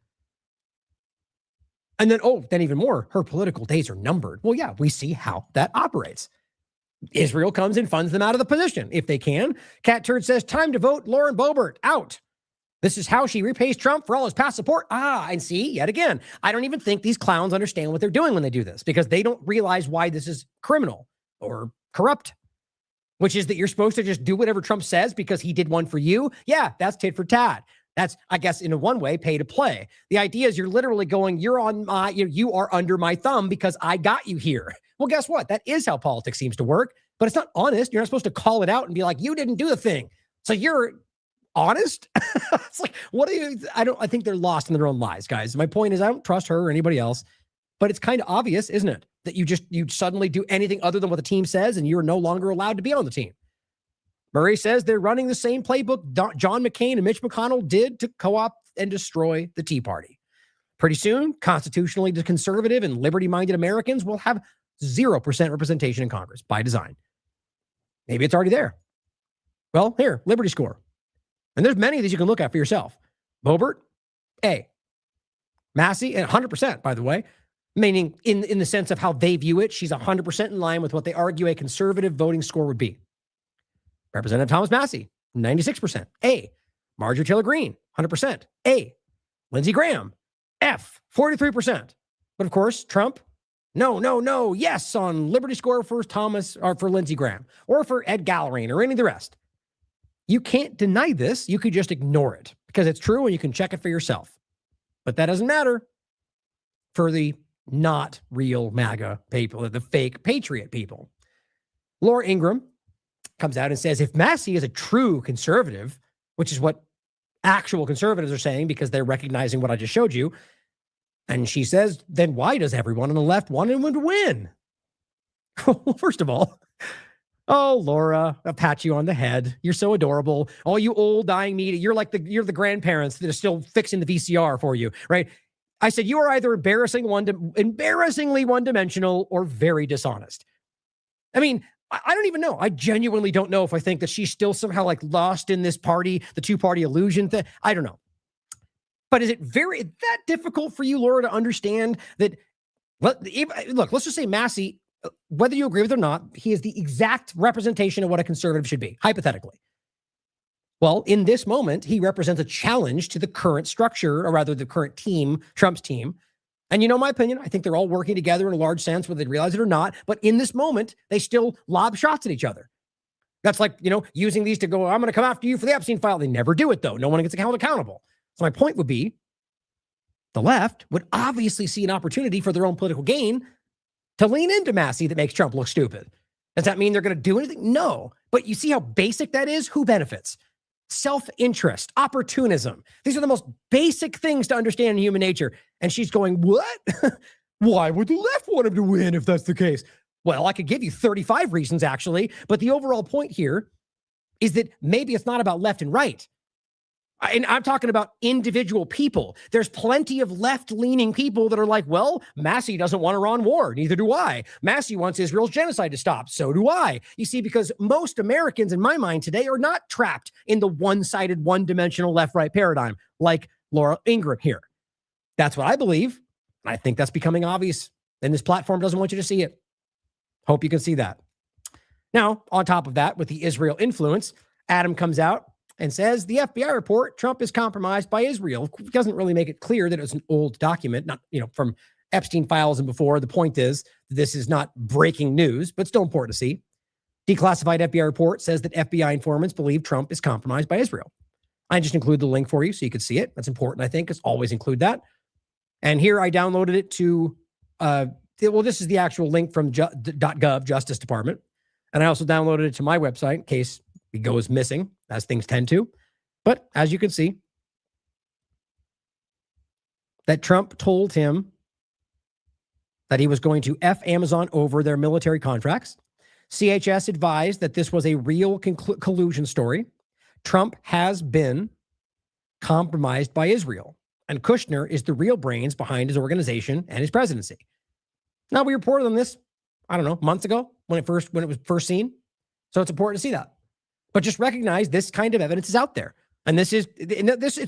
And then, then even more, her political days are numbered. Well, yeah, we see how that operates. Israel comes and funds them out of the position if they can. Cat Turd says, time to vote Lauren Boebert out. This is how she repays Trump for all his past support. And see, yet again, I don't even think these clowns understand what they're doing when they do this, because they don't realize why this is criminal or corrupt, which is that you're supposed to just do whatever Trump says because he did one for you. Yeah, that's tit for tat. That's, I guess, in one way, pay to play. The idea is you're literally going, you are under my thumb because I got you here. Well, guess what? That is how politics seems to work, but it's not honest. You're not supposed to call it out and be like, you didn't do the thing. So you're honest? It's like, what are you? I think they're lost in their own lies, guys. My point is, I don't trust her or anybody else, but it's kind of obvious, isn't it? That you suddenly do anything other than what the team says and you're no longer allowed to be on the team. Murray says they're running the same playbook John McCain and Mitch McConnell did to co-opt and destroy the Tea Party. Pretty soon, constitutionally conservative and liberty-minded Americans will have 0% representation in Congress by design. Maybe it's already there. Well, here, Liberty Score. And there's many of these you can look at for yourself. Boebert, A. Massie, and 100%, by the way, meaning in the sense of how they view it, she's 100% in line with what they argue a conservative voting score would be. Representative Thomas Massie, 96%. A. Marjorie Taylor Greene, 100%. A. Lindsey Graham, F, 43%. But of course, Trump, no, yes on Liberty Score for Thomas or for Lindsey Graham or for Ed Gallery or any of the rest. You can't deny this. You could just ignore it because it's true and you can check it for yourself. But that doesn't matter for the not real MAGA people, the fake patriot people. Laura Ingraham comes out and says, if Massie is a true conservative, which is what actual conservatives are saying because they're recognizing what I just showed you, and she says, then why does everyone on the left want him to win? Well, first of all, oh, Laura, I'll pat you on the head. You're so adorable. All you old dying media, you're the grandparents that are still fixing the VCR for you, right? I said, you are either embarrassingly one-dimensional or very dishonest. I mean, I don't even know. I genuinely don't know if I think that she's still somehow like lost in this party, the two-party illusion thing. I don't know. But is it that difficult for you, Laura, to understand that? Look, let's just say Massie, whether you agree with it or not, he is the exact representation of what a conservative should be, hypothetically. Well, in this moment, he represents a challenge to the current structure, or rather the current team, Trump's team. And you know my opinion, I think they're all working together in a large sense, whether they realize it or not. But in this moment, they still lob shots at each other. That's like, using these to go, I'm going to come after you for the Epstein file. They never do it, though. No one gets held accountable. So my point would be, The left would obviously see an opportunity for their own political gain to lean into Massie that makes Trump look stupid. Does that mean they're going to do anything? No. But you see how basic that is? Who benefits? Self-interest, opportunism. These are the most basic things to understand in human nature. And she's going, what? Why would the left want him to win if that's the case? Well, I could give you 35 reasons, actually. But the overall point here is that maybe it's not about left and right. And I'm talking about individual people. There's plenty of left-leaning people that are like, well, Massie doesn't want Iran war. Neither do I. Massie wants Israel's genocide to stop. So do I. You see, because most Americans, in my mind today, are not trapped in the one-sided, one-dimensional left-right paradigm like Laura Ingraham here. That's what I believe. I think that's becoming obvious. And this platform doesn't want you to see it. Hope you can see that. Now, on top of that, with the Israel influence, Adam comes out and says the FBI report, Trump is compromised by Israel. It doesn't really make it clear that it was an old document, not, from Epstein files and before. The point is, this is not breaking news, but still important to see. Declassified FBI report says that FBI informants believe Trump is compromised by Israel. I just include the link for you so you could see it. That's important, I think, is always include that. And here I downloaded it to, this is the actual link from .gov, Justice Department. And I also downloaded it to my website in case it goes missing, as things tend to. But as you can see, that Trump told him that he was going to F Amazon over their military contracts. CHS advised that this was a real collusion story. Trump has been compromised by Israel, and Kushner is the real brains behind his organization and his presidency. Now, we reported on this, I don't know, months ago when it was first seen. So it's important to see that. But just recognize this kind of evidence is out there. And it's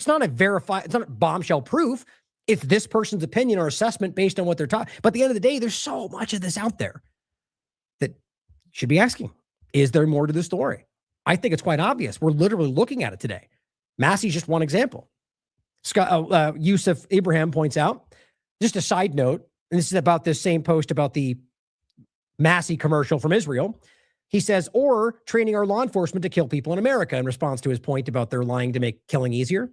not it's not bombshell proof. It's this person's opinion or assessment based on what they're talking. But at the end of the day, there's so much of this out there that you should be asking, is there more to the story? I think it's quite obvious. We're literally looking at it today. Massie's just one example. Yusuf Ibrahim points out, just a side note, and this is about this same post about the Massie commercial from Israel. He says, or training our law enforcement to kill people in America, in response to his point about their lying to make killing easier.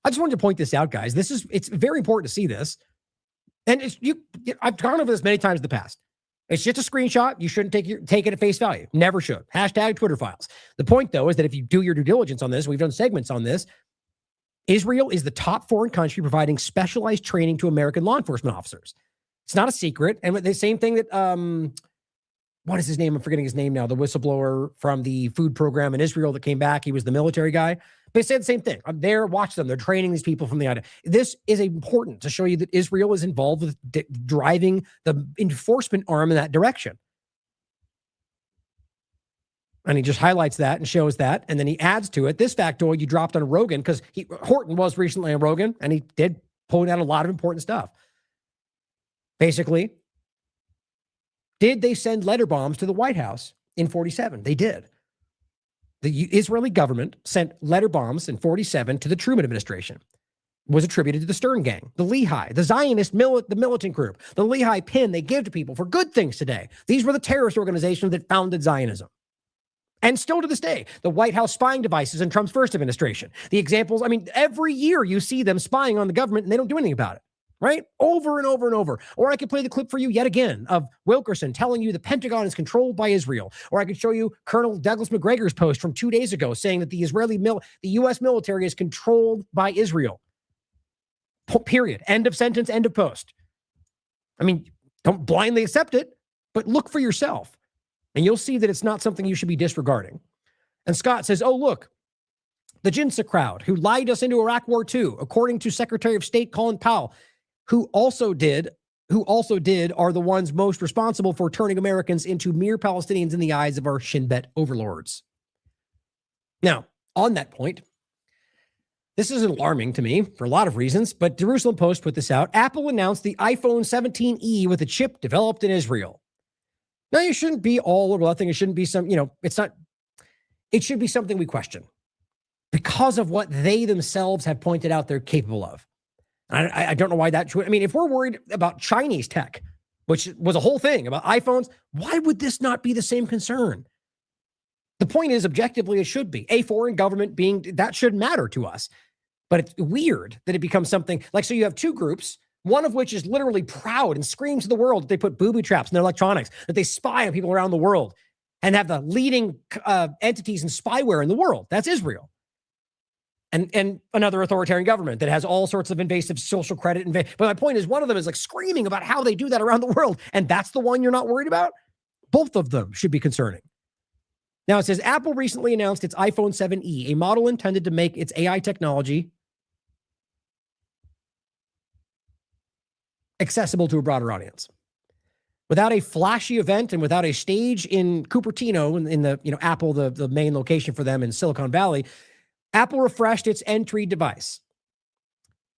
I just wanted to point this out, guys. It's very important to see this. And I've gone over this many times in the past. It's just a screenshot. You shouldn't take it at face value. Never should. Hashtag Twitter files. The point, though, is that if you do your due diligence on this, we've done segments on this, Israel is the top foreign country providing specialized training to American law enforcement officers. It's not a secret. And the same thing that, what is his name? I'm forgetting his name now. The whistleblower from the food program in Israel that came back. He was the military guy. But he said the same thing. I'm there, watch them. They're training these people from the outside. This is important to show you that Israel is involved with driving the enforcement arm in that direction. And he just highlights that and shows that. And then he adds to it this factoid you dropped on Rogan, because Horton was recently on Rogan, and he did point out a lot of important stuff. Basically, did they send letter bombs to the White House in 47? They did. The Israeli government sent letter bombs in 47 to the Truman administration. It was attributed to the Stern Gang, the Lehi, the Zionist the militant group, the Lehi pin they give to people for good things today. These were the terrorist organizations that founded Zionism. And still to this day, the White House spying devices in Trump's first administration. The examples, every year you see them spying on the government and they don't do anything about it. Right? Over and over and over. Or I could play the clip for you yet again of Wilkerson telling you the Pentagon is controlled by Israel. Or I could show you Colonel Douglas McGregor's post from 2 days ago saying that the U.S. military is controlled by Israel. Period. End of sentence, end of post. Don't blindly accept it, but look for yourself. And you'll see that it's not something you should be disregarding. And Scott says, oh, look, the Jinsa crowd who lied us into Iraq War II, according to Secretary of State Colin Powell, who also did are the ones most responsible for turning Americans into mere Palestinians in the eyes of our Shin Bet overlords. Now, on that point, this is alarming to me for a lot of reasons, but Jerusalem Post put this out. Apple announced the iPhone 17e with a chip developed in Israel. Now, you shouldn't be all or nothing. It shouldn't be it should be something we question because of what they themselves have pointed out they're capable of. I don't know why that should. If we're worried about Chinese tech, which was a whole thing about iPhones, why would this not be the same concern? The point is, objectively, it should be. A foreign government that should matter to us. But it's weird that it becomes something like, so you have two groups, one of which is literally proud and screams to the world that they put booby traps in their electronics, that they spy on people around the world and have the leading entities in spyware in the world. That's Israel. And another authoritarian government that has all sorts of invasive social credit. But my point is, one of them is like screaming about how they do that around the world. And that's the one you're not worried about? Both of them should be concerning. Now it says, Apple recently announced its iPhone 7e, a model intended to make its AI technology accessible to a broader audience. Without a flashy event and without a stage in Cupertino, in the Apple, the main location for them in Silicon Valley, Apple refreshed its entry device.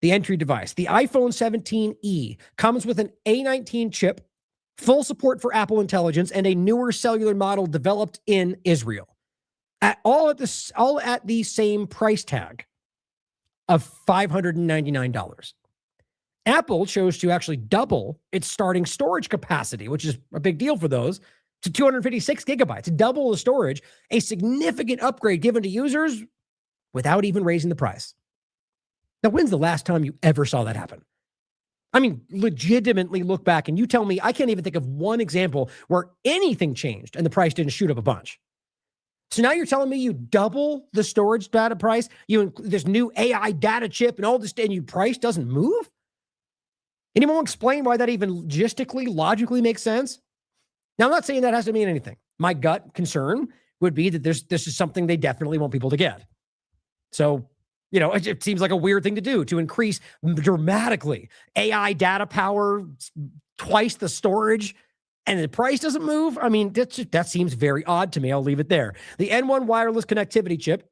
The entry device, the iPhone 17e, comes with an A19 chip, full support for Apple Intelligence, and a newer cellular model developed in Israel. All at the same price tag of $599. Apple chose to actually double its starting storage capacity, which is a big deal for those, to 256 gigabytes, double the storage, a significant upgrade given to users without even raising the price. Now, when's the last time you ever saw that happen? I mean, legitimately look back and you tell me, I can't even think of one example where anything changed and the price didn't shoot up a bunch. So now you're telling me you double the storage data price, this new AI data chip and all this, and your price doesn't move? Anyone explain why that even logistically, logically makes sense? Now, I'm not saying that has to mean anything. My gut concern would be that this is something they definitely want people to get. So, it seems like a weird thing to do, to increase dramatically AI data power, twice the storage, and the price doesn't move. I mean, that seems very odd to me. I'll leave it there. The N1 wireless connectivity chip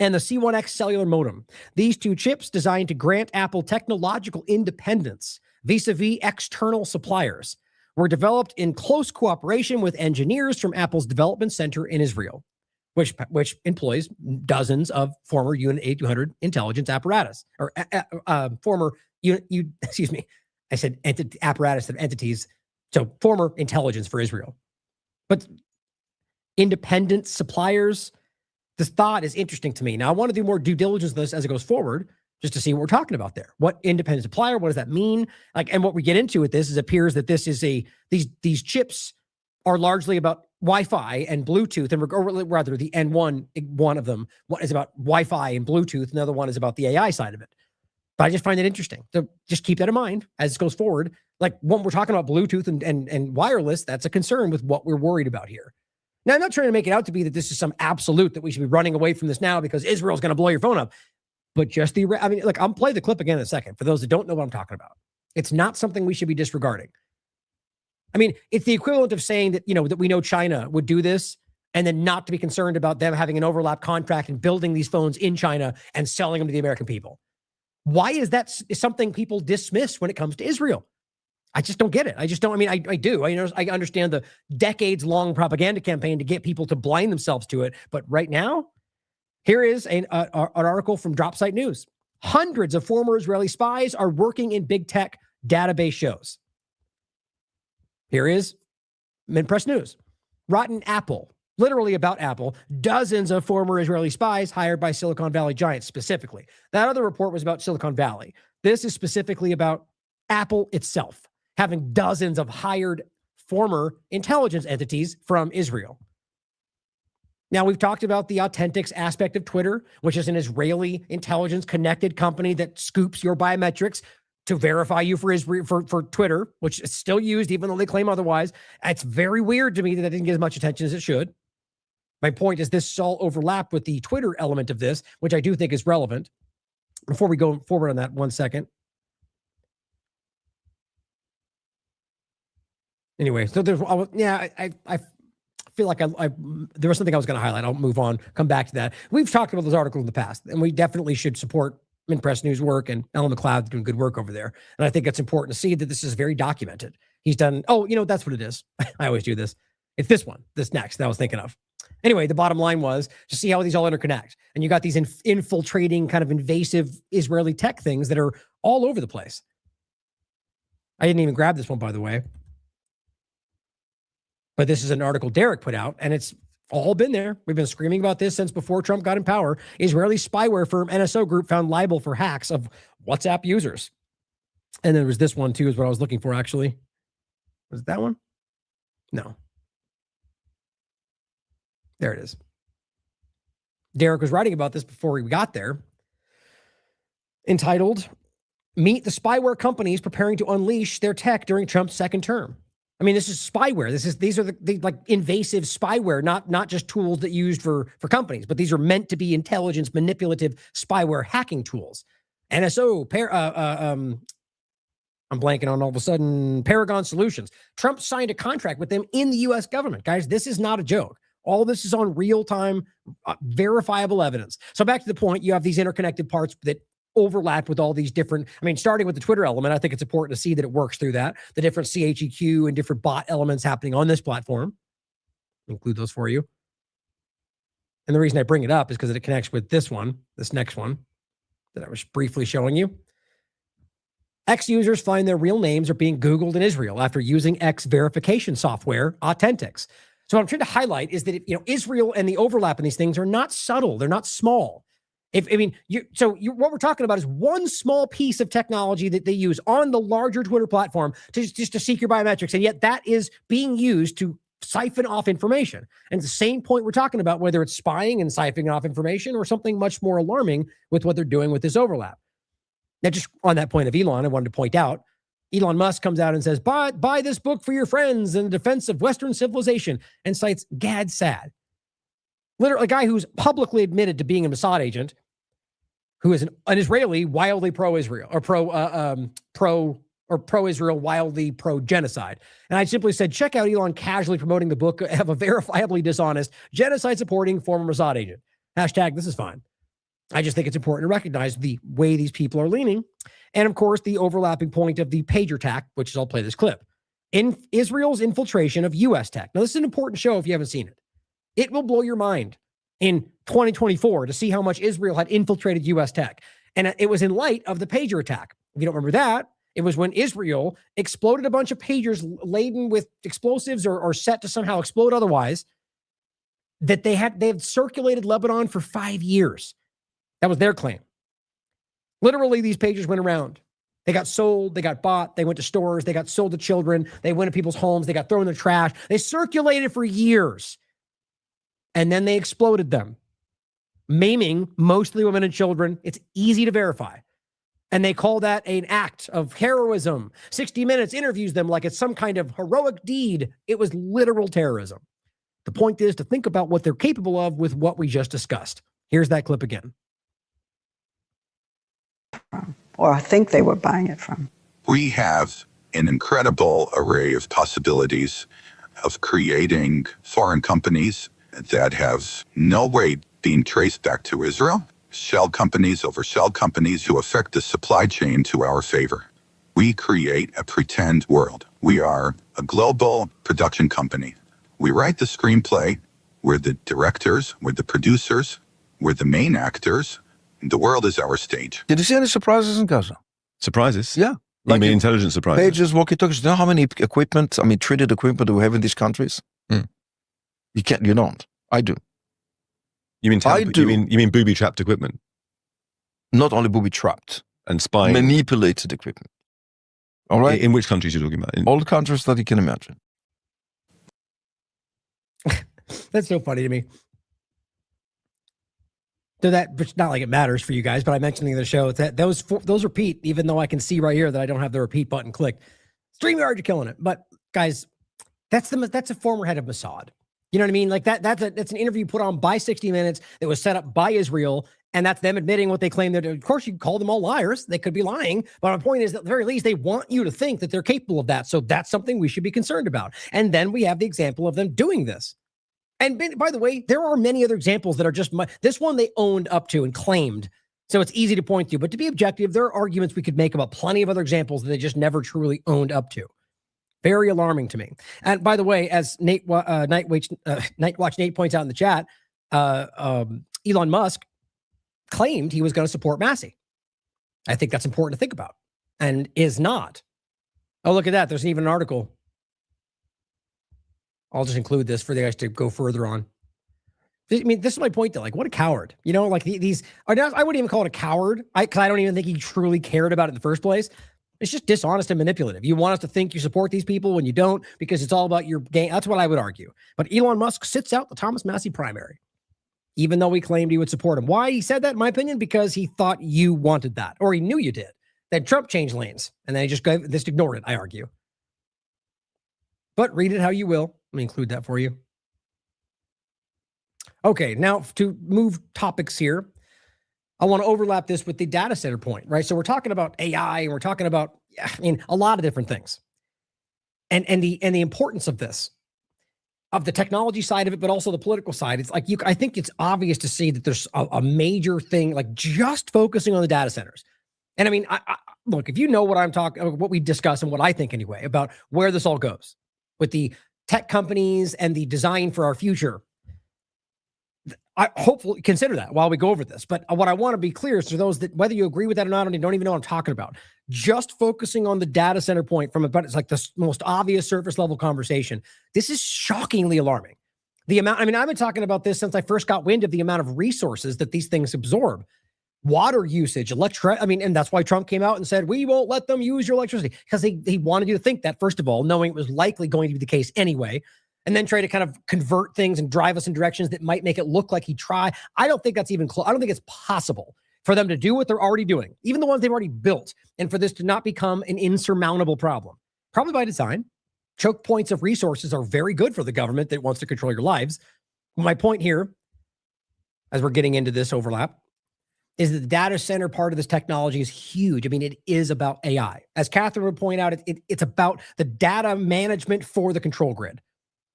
and the C1X cellular modem. These two chips, designed to grant Apple technological independence vis-a-vis external suppliers, were developed in close cooperation with engineers from Apple's development center in Israel, which employs dozens of former Unit 800 intelligence apparatus, or former I said apparatus of entities, so former intelligence for Israel. But independent suppliers, this thought is interesting to me. Now, I want to do more due diligence on this as it goes forward, just to see what we're talking about there. What independent supplier, what does that mean? And what we get into with this is, it appears that this is these chips are largely about Wi-Fi and Bluetooth, or rather the N1, one of them is about Wi-Fi and Bluetooth. Another one is about the AI side of it. But I just find it interesting. So just keep that in mind as it goes forward. Like when we're talking about Bluetooth and wireless, that's a concern with what we're worried about here. Now, I'm not trying to make it out to be that this is some absolute that we should be running away from this now because Israel's going to blow your phone up. But just I'll play the clip again in a second for those that don't know what I'm talking about. It's not something we should be disregarding. I mean, it's the equivalent of saying that, that we know China would do this and then not to be concerned about them having an overlap contract and building these phones in China and selling them to the American people. Why is that something people dismiss when it comes to Israel? I just don't get it. I just don't. I mean, I do. I understand the decades-long propaganda campaign to get people to blind themselves to it. But right now, here is an article from DropSite News. Hundreds of former Israeli spies are working in big tech, database shows. Here is Minpress News. Rotten Apple, literally about Apple, dozens of former Israeli spies hired by Silicon Valley giants specifically. That other report was about Silicon Valley. This is specifically about Apple itself, having dozens of hired former intelligence entities from Israel. Now, we've talked about the Authentics aspect of Twitter, which is an Israeli intelligence-connected company that scoops your biometrics to verify you for Twitter, which is still used even though they claim otherwise. It's very weird to me that didn't get as much attention as it should. My point is this all overlap with the Twitter element of this, which I do think is relevant. Before we go forward on that, 1 second. Anyway, so there's, I feel like there was something I was going to highlight. I'll move on, come back to that. We've talked about those articles in the past, and we definitely should support Minpress News work, and Ellen McLeod doing good work over there. And I think it's important to see that this is very documented. He's done, that's what it is. I always do this. It's this one, this next that I was thinking of. Anyway, the bottom line was to see how these all interconnect. And you got these infiltrating kind of invasive Israeli tech things that are all over the place. I didn't even grab this one, by the way. But this is an article Derek put out, and it's All been there. We've been screaming about this since before Trump got in power. Israeli spyware firm NSO Group found liable for hacks of WhatsApp users. And there was this one too, is what I was looking for actually. Was it that one? No. There it is. Derek was writing about this before we got there. Entitled, Meet the Spyware Companies Preparing to Unleash Their Tech During Trump's Second Term. I mean, this is spyware. These are the like invasive spyware, not just tools that used for companies, but these are meant to be intelligence manipulative spyware hacking tools. NSO, I'm blanking on all of a sudden, Paragon Solutions. Trump signed a contract with them in the U.S. government. Guys, this is not a joke. All this is on real-time, verifiable evidence. So back to the point, you have these interconnected parts that overlap with all these different, I mean, starting with the Twitter element, I think it's important to see that it works through that, the different CHEQ and different bot elements happening on this platform. I'll include those for you. And the reason I bring it up is because it connects with this next one that I was briefly showing you. X users find their real names are being Googled in Israel after using X verification software, Authentics. So what I'm trying to highlight is that, Israel and the overlap in these things are not subtle. They're not small. What we're talking about is one small piece of technology that they use on the larger Twitter platform just to seek your biometrics. And yet that is being used to siphon off information. And it's the same point we're talking about, whether it's spying and siphoning off information or something much more alarming with what they're doing with this overlap. Now, just on that point of Elon, I wanted to point out, Elon Musk comes out and says, buy this book for your friends in defense of Western civilization, and cites Gad Saad. Literally a guy who's publicly admitted to being a Mossad agent, who is an Israeli wildly pro-Israel or pro-Israel, wildly pro-genocide. And I simply said, check out Elon casually promoting the book of a verifiably dishonest, genocide-supporting former Mossad agent. Hashtag this is fine. I just think it's important to recognize the way these people are leaning. And of course, the overlapping point of the pager attack, which is, I'll play this clip. In Israel's infiltration of U.S. tech. Now, this is an important show if you haven't seen it. It will blow your mind in 2024 to see how much Israel had infiltrated U.S. tech. And it was in light of the pager attack. If you don't remember that, it was when Israel exploded a bunch of pagers laden with explosives or set to somehow explode otherwise, that they had circulated Lebanon for 5 years. That was their claim. Literally, these pagers went around. They got sold, they got bought, they went to stores, they got sold to children, they went to people's homes, they got thrown in the trash. They circulated for years. And then they exploded them, maiming mostly women and children. It's easy to verify. And they call that an act of heroism. 60 Minutes interviews them like it's some kind of heroic deed. It was literal terrorism. The point is to think about what they're capable of with what we just discussed. Here's that clip again. Or I think they were buying it from. We have an incredible array of possibilities of creating foreign companies that have no way being traced back to Israel, shell companies over shell companies who affect the supply chain to our favor. We create a pretend world. We are a global production company. We write the screenplay. We're the directors. We're the producers. We're the main actors. The world is our stage. Did you see any surprises in Gaza? Surprises? Yeah. Like you mean intelligence surprises? Pages, walkie-talkies. Do you know how many treated equipment do we have in these countries? You don't. I do. You mean you mean booby-trapped equipment? Not only booby-trapped. And spying. Manipulated equipment. All right? In which countries are you talking about? All the countries that you can imagine. That's so funny to me. So it's not like it matters for you guys, but I mentioned in the show that those repeat, even though I can see right here that I don't have the repeat button clicked. StreamYard, you're killing it. But guys, that's a former head of Mossad. You know what I mean? Like that's an interview put on by 60 Minutes that was set up by Israel, and that's them admitting what they claim. That of course you can call them all liars. They could be lying, but my point is that at the very least they want you to think that they're capable of that. So that's something we should be concerned about. And then we have the example of them doing this. And by the way, there are many other examples that are just this one they owned up to and claimed. So it's easy to point to. But to be objective, there are arguments we could make about plenty of other examples that they just never truly owned up to. Very alarming to me. And by the way, as Nightwatch Nate points out in the chat, Elon Musk claimed he was going to support Massie. I think that's important to think about, and is not. Oh, look at that. There's even an article. I'll just include this for you guys to go further on. I mean, this is my point though. Like, what a coward. You know, like these are not, I wouldn't even call it a coward. Because I don't even think he truly cared about it in the first place. It's just dishonest and manipulative. You want us to think you support these people when you don't, because it's all about your game. That's what I would argue. But Elon Musk sits out the Thomas Massie primary, even though he claimed he would support him. Why he said that, in my opinion? Because he thought you wanted that, or he knew you did. Then Trump changed lanes, and then he just ignored it, I argue. But read it how you will. Let me include that for you. Okay, now to move topics here, I want to overlap this with the data center point, right? So we're talking about AI, and we're talking about, a lot of different things, and the importance of this, of the technology side of it, but also the political side. It's like I think it's obvious to see that there's a major thing, like just focusing on the data centers. And I mean, look, if you know what we discuss and what I think anyway about where this all goes with the tech companies and the design for our future, I hopefully consider that while we go over this. But what I want to be clear is to those that, whether you agree with that or not, and you don't even know what I'm talking about, just focusing on the data center point it's like the most obvious surface level conversation. This is shockingly alarming. The amount, I've been talking about this since I first got wind of the amount of resources that these things absorb. Water usage, and that's why Trump came out and said, we won't let them use your electricity, because he wanted you to think that, first of all, knowing it was likely going to be the case anyway, and then try to kind of convert things and drive us in directions that might make it look like he tried. I don't think that's even close. I don't think it's possible for them to do what they're already doing, even the ones they've already built, and for this to not become an insurmountable problem. Probably by design. Choke points of resources are very good for the government that wants to control your lives. My point here, as we're getting into this overlap, is that the data center part of this technology is huge. I mean, it is about AI. As Catherine would point out, it's about the data management for the control grid,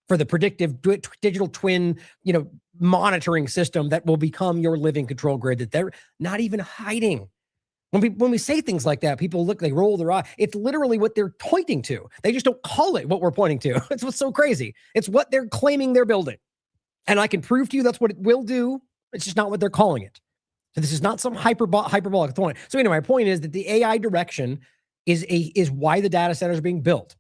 for the predictive digital twin, monitoring system that will become your living control grid that they're not even hiding. When we say things like that, people they roll their eye. It's literally what they're pointing to. They just don't call it what we're pointing to. It's what's so crazy. It's what they're claiming they're building. And I can prove to you that's what it will do. It's just not what they're calling it. So this is not some hyperbolic point. So anyway, my point is that the AI direction is why the data centers are being built.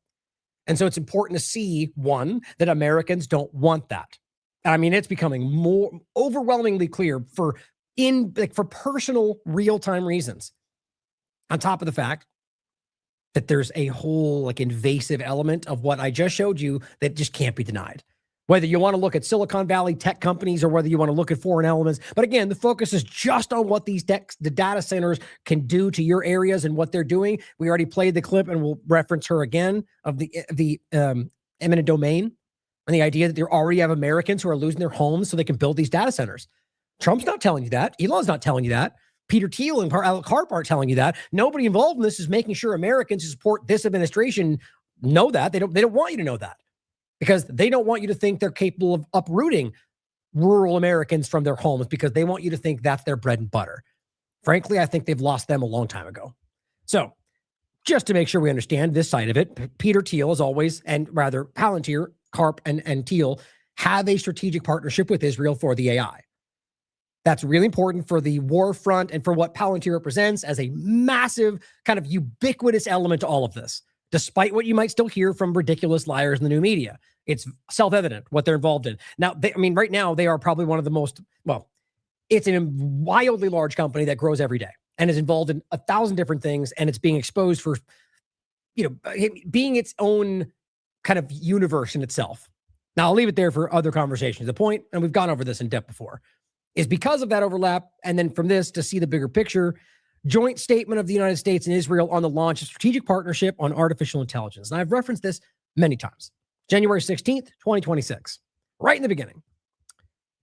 And so it's important to see, one, that Americans don't want that. I mean, it's becoming more overwhelmingly clear for personal real-time reasons. On top of the fact that there's a whole invasive element of what I just showed you that just can't be denied. Whether you want to look at Silicon Valley tech companies or whether you want to look at foreign elements. But again, the focus is just on what the data centers can do to your areas and what they're doing. We already played the clip, and we'll reference her again, of the eminent domain, and the idea that they already have Americans who are losing their homes so they can build these data centers. Trump's not telling you that. Elon's not telling you that. Peter Thiel and Karp aren't telling you that. Nobody involved in this is making sure Americans who support this administration know that. They don't want you to know that, because they don't want you to think they're capable of uprooting rural Americans from their homes, because they want you to think that's their bread and butter. Frankly, I think they've lost them a long time ago. So just to make sure we understand this side of it, Peter Thiel, as always, and rather Palantir, Karp, and Thiel have a strategic partnership with Israel for the AI. That's really important for the war front and for what Palantir represents as a massive kind of ubiquitous element to all of this. Despite what you might still hear from ridiculous liars in the new media, it's self-evident what they're involved in. Now, right now they are probably one of the most, it's a wildly large company that grows every day and is involved in 1,000 different things, and it's being exposed for, being its own kind of universe in itself. Now, I'll leave it there for other conversations. The point, and we've gone over this in depth before, is because of that overlap, and then from this to see the bigger picture, joint statement of the United States and Israel on the launch of strategic partnership on artificial intelligence. And I've referenced this many times. January 16th, 2026, right in the beginning.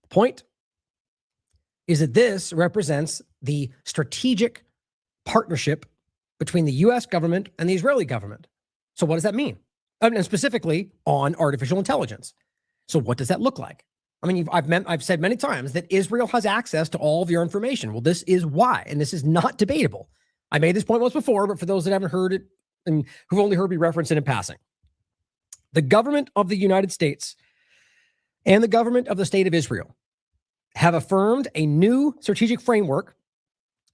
The point is that this represents the strategic partnership between the U.S. government and the Israeli government. So what does that mean? And specifically on artificial intelligence. So what does that look like? I mean, I've said many times that Israel has access to all of your information. Well, this is why, and this is not debatable. I made this point once before, but for those that haven't heard it and who've only heard me reference it in passing, the government of the United States and the government of the state of Israel have affirmed a new strategic framework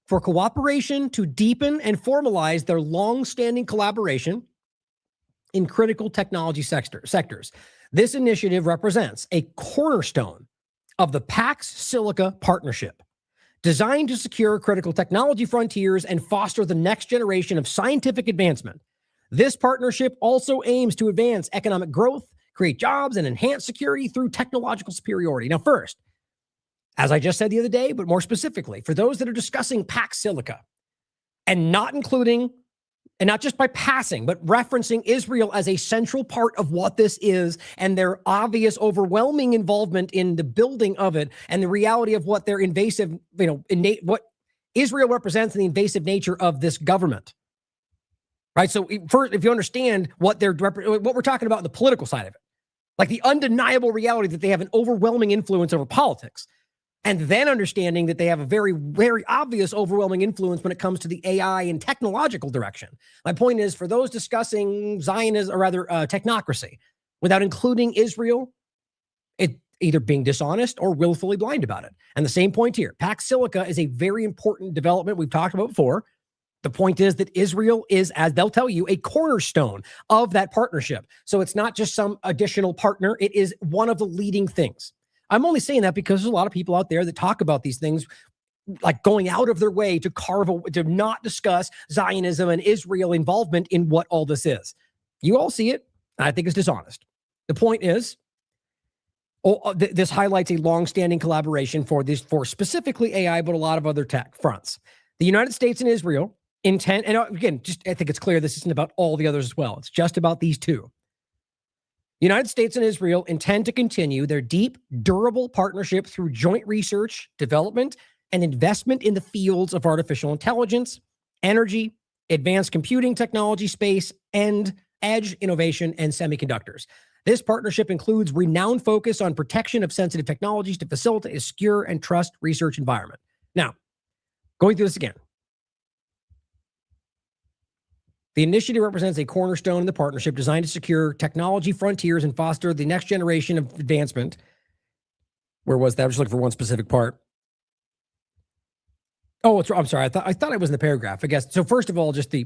for cooperation to deepen and formalize their long-standing collaboration in critical technology sectors. This initiative represents a cornerstone of the Pax Silica Partnership, designed to secure critical technology frontiers and foster the next generation of scientific advancement. This partnership also aims to advance economic growth, create jobs, and enhance security through technological superiority. Now, first, as I just said the other day, but more specifically, for those that are discussing Pax Silica and not including, and not just by passing, but referencing Israel as a central part of what this is and their obvious overwhelming involvement in the building of it and the reality of what their invasive, innate, what Israel represents in the invasive nature of this government. Right? So first, if you understand what we're talking about in the political side of it, like the undeniable reality that they have an overwhelming influence over politics, and then understanding that they have a very, very obvious overwhelming influence when it comes to the AI and technological direction. My point is, for those discussing Zionism, or rather technocracy, without including Israel, it either being dishonest or willfully blind about it. And the same point here. Pax Silica is a very important development we've talked about before. The point is that Israel is, as they'll tell you, a cornerstone of that partnership. So it's not just some additional partner. It is one of the leading things. I'm only saying that because there's a lot of people out there that talk about these things like going out of their way to not discuss Zionism and Israel involvement in what all this is. You all see it. I think it's dishonest. The point is, this highlights a long-standing collaboration for specifically AI, but a lot of other tech fronts. The United States and Israel intend, and again, I think it's clear this isn't about all the others as well. It's just about these two. The United States and Israel intend to continue their deep, durable partnership through joint research, development, and investment in the fields of artificial intelligence, energy, advanced computing technology, space, and edge innovation and semiconductors. This partnership includes renowned focus on protection of sensitive technologies to facilitate a secure and trust research environment. Now, going through this again. The initiative represents a cornerstone in the partnership designed to secure technology frontiers and foster the next generation of advancement. Where was that? I was just looking for one specific part. Oh, I'm sorry. I thought it was in the paragraph, I guess. So first of all, just the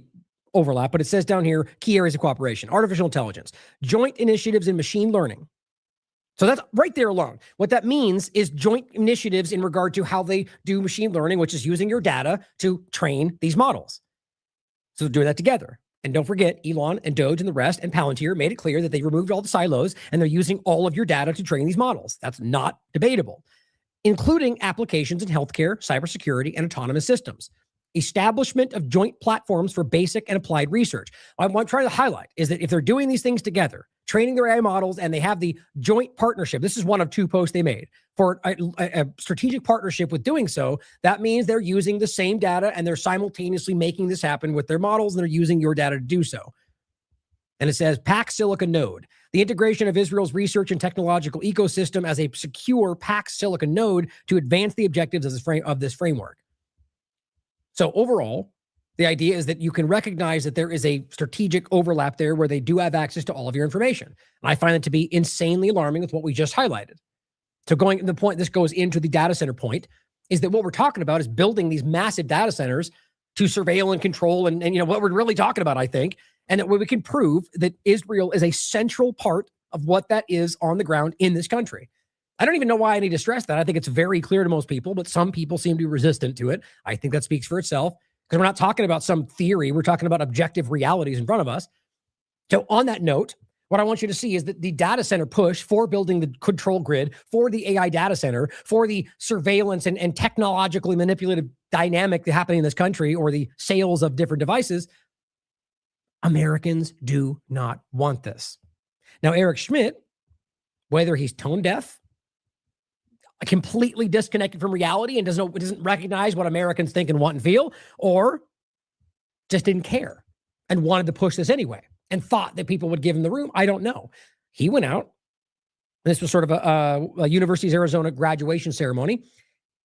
overlap, but it says down here, key areas of cooperation, artificial intelligence, joint initiatives in machine learning. So that's right there alone. What that means is joint initiatives in regard to how they do machine learning, which is using your data to train these models. So they're doing that together. And don't forget, Elon and Doge and the rest and Palantir made it clear that they removed all the silos and they're using all of your data to train these models. That's not debatable, including applications in healthcare, cybersecurity, and autonomous systems. Establishment of joint platforms for basic and applied research. What I'm trying to highlight is that if they're doing these things together, training their AI models, and they have the joint partnership, this is one of two posts they made, for a strategic partnership with doing so, that means they're using the same data and they're simultaneously making this happen with their models, and they're using your data to do so. And it says Pax Silica node, the integration of Israel's research and technological ecosystem as a secure Pax Silica node to advance the objectives of this framework. So overall, the idea is that you can recognize that there is a strategic overlap there where they do have access to all of your information. And I find it to be insanely alarming with what we just highlighted. So going to the point, this goes into the data center point, is that what we're talking about is building these massive data centers to surveil and control. And what we're really talking about, I think, and that we can prove that Israel is a central part of what that is on the ground in this country. I don't even know why I need to stress that. I think it's very clear to most people, but some people seem to be resistant to it. I think that speaks for itself because we're not talking about some theory. We're talking about objective realities in front of us. So on that note, what I want you to see is that the data center push for building the control grid, for the AI data center, for the surveillance and technologically manipulative dynamic that happening in this country, or the sales of different devices, Americans do not want this. Now, Eric Schmidt, whether he's tone deaf, completely disconnected from reality and doesn't recognize what Americans think and want and feel, or just didn't care and wanted to push this anyway and thought that people would give him the room. I don't know. He went out. This was sort of a University of Arizona graduation ceremony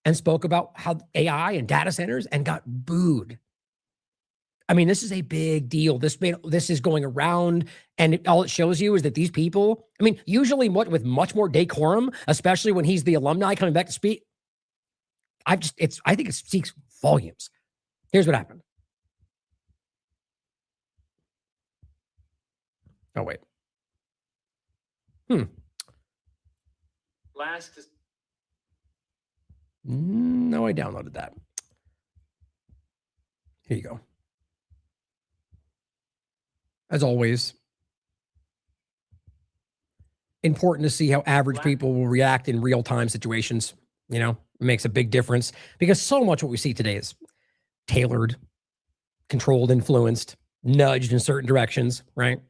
and spoke about how AI and data centers and got booed. I mean, this is a big deal. This is going around, and all it shows you is that these people, I mean, usually with much more decorum, especially when he's the alumni coming back to speak, I think it speaks volumes. Here's what happened. Oh, wait. No, I downloaded that. Here you go. As always, important to see how average people will react in real-time situations. You know, it makes a big difference because so much what we see today is tailored, controlled, influenced, nudged in certain directions, right?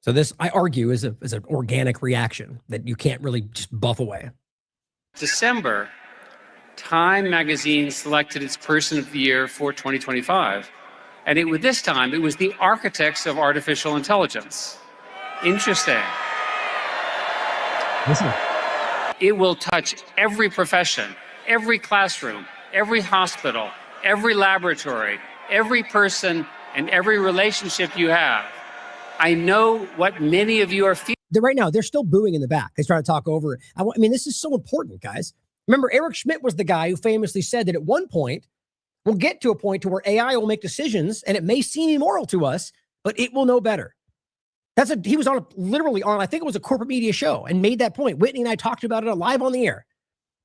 So this, I argue, is an organic reaction that you can't really just buff away. December, Time magazine selected its Person of the Year for 2025. And this time, it was the architects of artificial intelligence. Interesting. Listen. It will touch every profession, every classroom, every hospital, every laboratory, every person, and every relationship you have. I know what many of you are feeling. Right now, they're still booing in the back. They try to talk over it. I mean, this is so important, guys. Remember, Eric Schmidt was the guy who famously said that at one point, we'll get to a point to where AI will make decisions, and it may seem immoral to us, but it will know better. He was literally on, I think it was a corporate media show, and made that point. Whitney and I talked about it live on the air.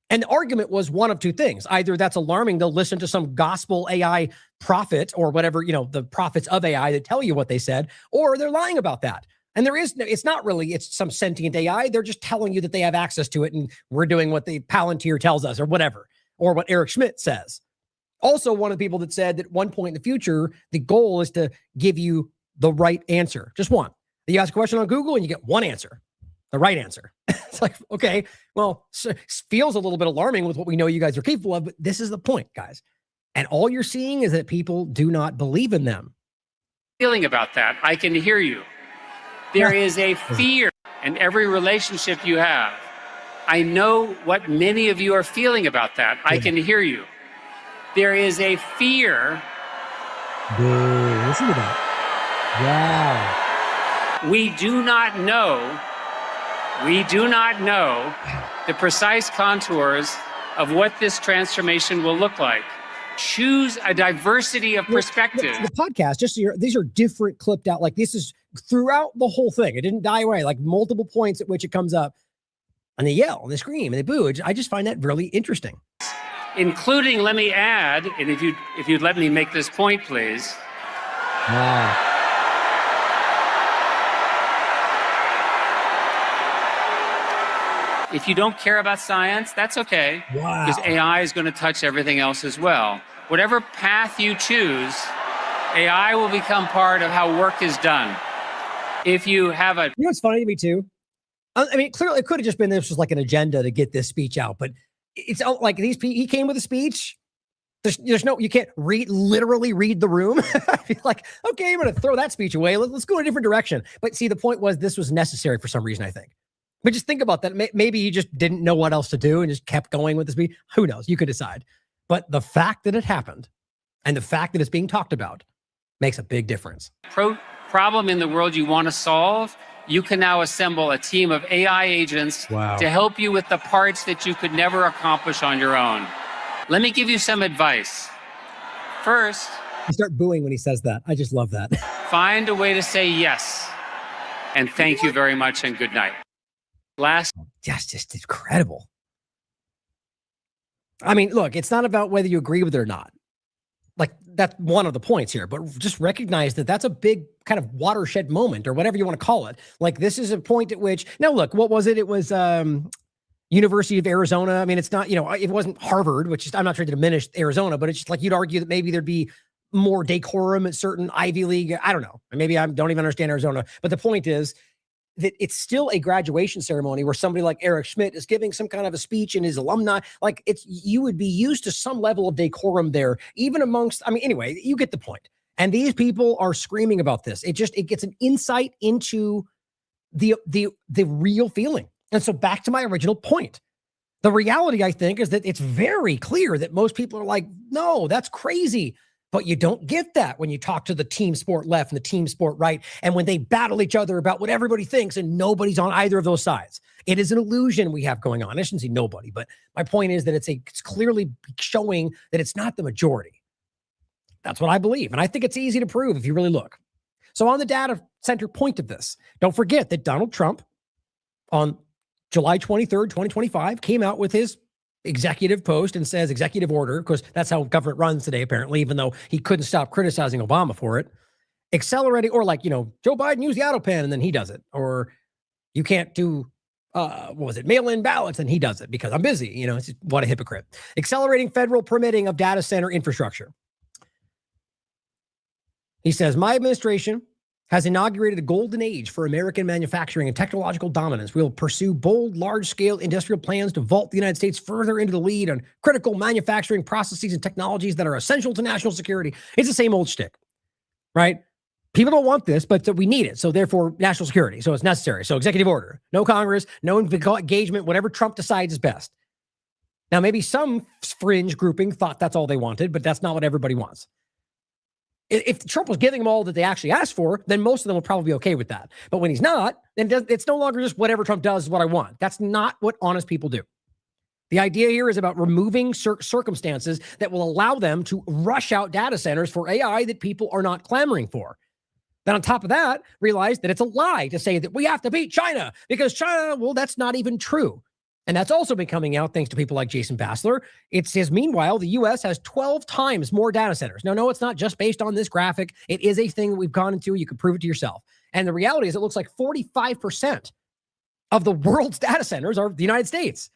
And the argument was one of two things. Either that's alarming, they'll listen to some gospel AI prophet or whatever, the prophets of AI that tell you what they said, or they're lying about that. And it's not really, it's some sentient AI. They're just telling you that they have access to it and we're doing what the Palantir tells us or whatever, or what Eric Schmidt says. Also, one of the people that said that at one point in the future, the goal is to give you the right answer. Just one. You ask a question on Google and you get one answer, the right answer. It's like, okay, well, it feels a little bit alarming with what we know you guys are capable of, but this is the point, guys. And all you're seeing is that people do not believe in them. Feeling about that, I can hear you. There is a fear in every relationship you have. I know what many of you are feeling about that. I can hear you. There is a fear. Listen to that. Wow. We do not know the precise contours of what this transformation will look like. Choose a diversity of perspectives. The podcast, these are different clipped out. Like this is throughout the whole thing. It didn't die away. Like multiple points at which it comes up, and they yell and they scream and they boo. I just find that really interesting. Including, let me add, and if you'd let me make this point, please. Wow. If you don't care about science, that's okay. Wow. Because AI is going to touch everything else as well. Whatever path you choose, AI will become part of how work is done. If you have a... You know what's funny to me too? I mean, clearly it could have just been this was like an agenda to get this speech out, but it's like he came with a speech. There's no, you can't literally read the room. I feel like, okay, I'm going to throw that speech away. Let's go in a different direction. But see, the point was this was necessary for some reason, I think. But just think about that. Maybe he just didn't know what else to do and just kept going with the speech. Who knows? You could decide. But the fact that it happened and the fact that it's being talked about makes a big difference. Problem in the world you want to solve, you can now assemble a team of AI agents to help you with the parts that you could never accomplish on your own. Let me give you some advice. First, you start booing when he says that. I just love that. Find a way to say yes. And thank you very much and good night. That's just incredible. I mean, look, it's not about whether you agree with it or not. Like, that's one of the points here, but just recognize that that's a big kind of watershed moment or whatever you want to call it. Like, this is a point at which, now look, what was it? It was University of Arizona. I mean, it's not, it wasn't Harvard, which is, I'm not trying to diminish Arizona, but it's just like, you'd argue that maybe there'd be more decorum at certain Ivy League. I don't know. Maybe I don't even understand Arizona, but the point is, that it's still a graduation ceremony where somebody like Eric Schmidt is giving some kind of a speech and his alumni, like you would be used to some level of decorum there, even amongst, anyway, you get the point. And these people are screaming about this. It gets an insight into the real feeling. And so back to my original point, the reality, I think, is that it's very clear that most people are like, no, that's crazy. But you don't get that when you talk to the team sport left and the team sport right, and when they battle each other about what everybody thinks and nobody's on either of those sides. It is an illusion we have going on. I shouldn't say nobody, but my point is that it's clearly showing that it's not the majority. That's what I believe. And I think it's easy to prove if you really look. So on the data center point of this, don't forget that Donald Trump on July 23rd, 2025, came out with his executive post and says executive order, because that's how government runs today, apparently, even though he couldn't stop criticizing Obama for it. Accelerating, or like, Joe Biden used the auto pen and then he does it. Or you can't do, mail-in ballots and he does it because I'm busy. What a hypocrite. Accelerating federal permitting of data center infrastructure. He says, my administration has inaugurated a golden age for American manufacturing and technological dominance. We will pursue bold, large-scale industrial plans to vault the United States further into the lead on critical manufacturing processes and technologies that are essential to national security. It's the same old shtick, right? People don't want this, but we need it. So therefore, national security. So it's necessary. So executive order, no Congress, no engagement, whatever Trump decides is best. Now, maybe some fringe grouping thought that's all they wanted, but that's not what everybody wants. If Trump was giving them all that they actually asked for, then most of them will probably be okay with that. But when he's not, then it's no longer just whatever Trump does is what I want. That's not what honest people do. The idea here is about removing circumstances that will allow them to rush out data centers for AI that people are not clamoring for. Then on top of that, realize that it's a lie to say that we have to beat China because China, well, that's not even true. And that's also been coming out thanks to people like Jason Bassler. It says, meanwhile, the U.S. has 12 times more data centers. No, it's not just based on this graphic. It is a thing that we've gone into. You can prove it to yourself. And the reality is it looks like 45% of the world's data centers are the United States.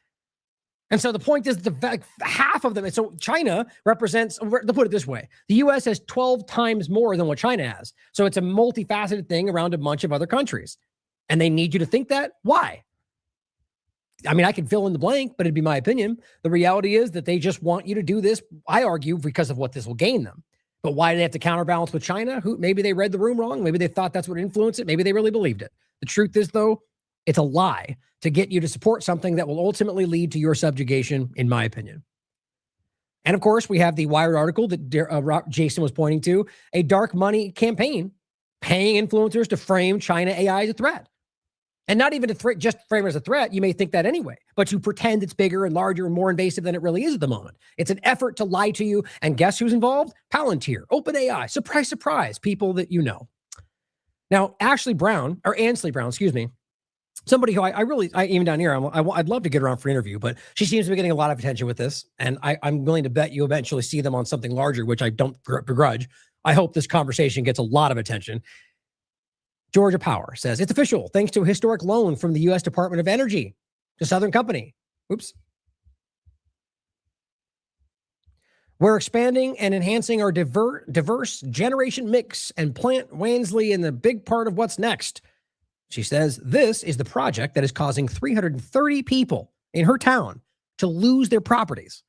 And so the point is half of them. And so China represents, to put it this way, the U.S. has 12 times more than what China has. So it's a multifaceted thing around a bunch of other countries. And they need you to think that. Why? I mean, I could fill in the blank, but it'd be my opinion. The reality is that they just want you to do this, I argue, because of what this will gain them. But why do they have to counterbalance with China? Maybe they read the room wrong. Maybe they thought that's what influenced it. Maybe they really believed it. The truth is, though, it's a lie to get you to support something that will ultimately lead to your subjugation, in my opinion. And of course, we have the Wired article that Jason was pointing to, a dark money campaign paying influencers to frame China AI as a threat. And not even to just frame it as a threat. You may think that anyway, but you pretend it's bigger and larger and more invasive than it really is at the moment. It's an effort to lie to you. And guess who's involved? Palantir, OpenAI, surprise, surprise, people that you know. Now, Ansley Brown, excuse me, somebody who I even down here, I'd love to get her on for an interview, but she seems to be getting a lot of attention with this. And I'm willing to bet you eventually see them on something larger, which I don't begrudge. I hope this conversation gets a lot of attention. Georgia Power says, it's official, thanks to a historic loan from the U.S. Department of Energy to Southern Company. Oops. We're expanding and enhancing our diverse generation mix and plant Wansley in the big part of what's next. She says, this is the project that is causing 330 people in her town to lose their properties,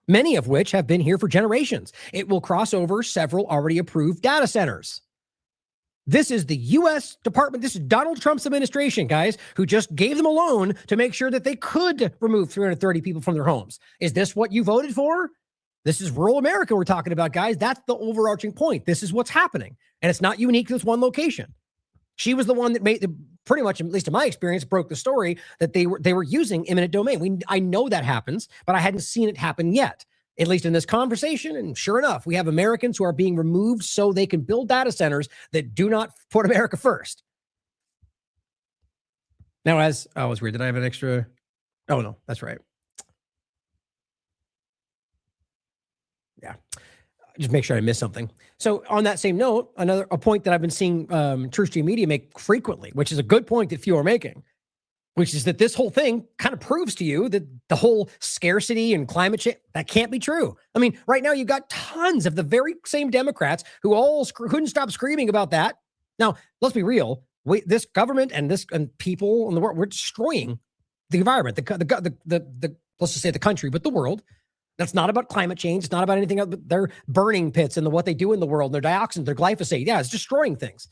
many of which have been here for generations. It will cross over several already approved data centers. This is the U.S. Department. This is Donald Trump's administration, guys, who just gave them a loan to make sure that they could remove 330 people from their homes. Is this what you voted for? This is rural America we're talking about, guys. That's the overarching point. This is what's happening. And it's not unique to this one location. She was the one that made pretty much, at least in my experience, broke the story that they were using eminent domain. I know that happens, but I hadn't seen it happen yet. At least in this conversation, and sure enough, we have Americans who are being removed so they can build data centers that do not put America first. Now, it was weird. Did I have an extra? Oh, no, that's right. Yeah. Just make sure I missed something. So on that same note, a point that I've been seeing True Stream Media make frequently, which is a good point that few are making, which is that this whole thing kind of proves to you that the whole scarcity and climate change, that can't be true. I mean, right now you've got tons of the very same Democrats who all couldn't stop screaming about that. Now, let's be real. This government and people in the world, we're destroying the environment, let's just say the country, but the world. That's not about climate change. It's not about anything else, but their burning pits and what they do in the world, their dioxin, their glyphosate. Yeah, it's destroying things.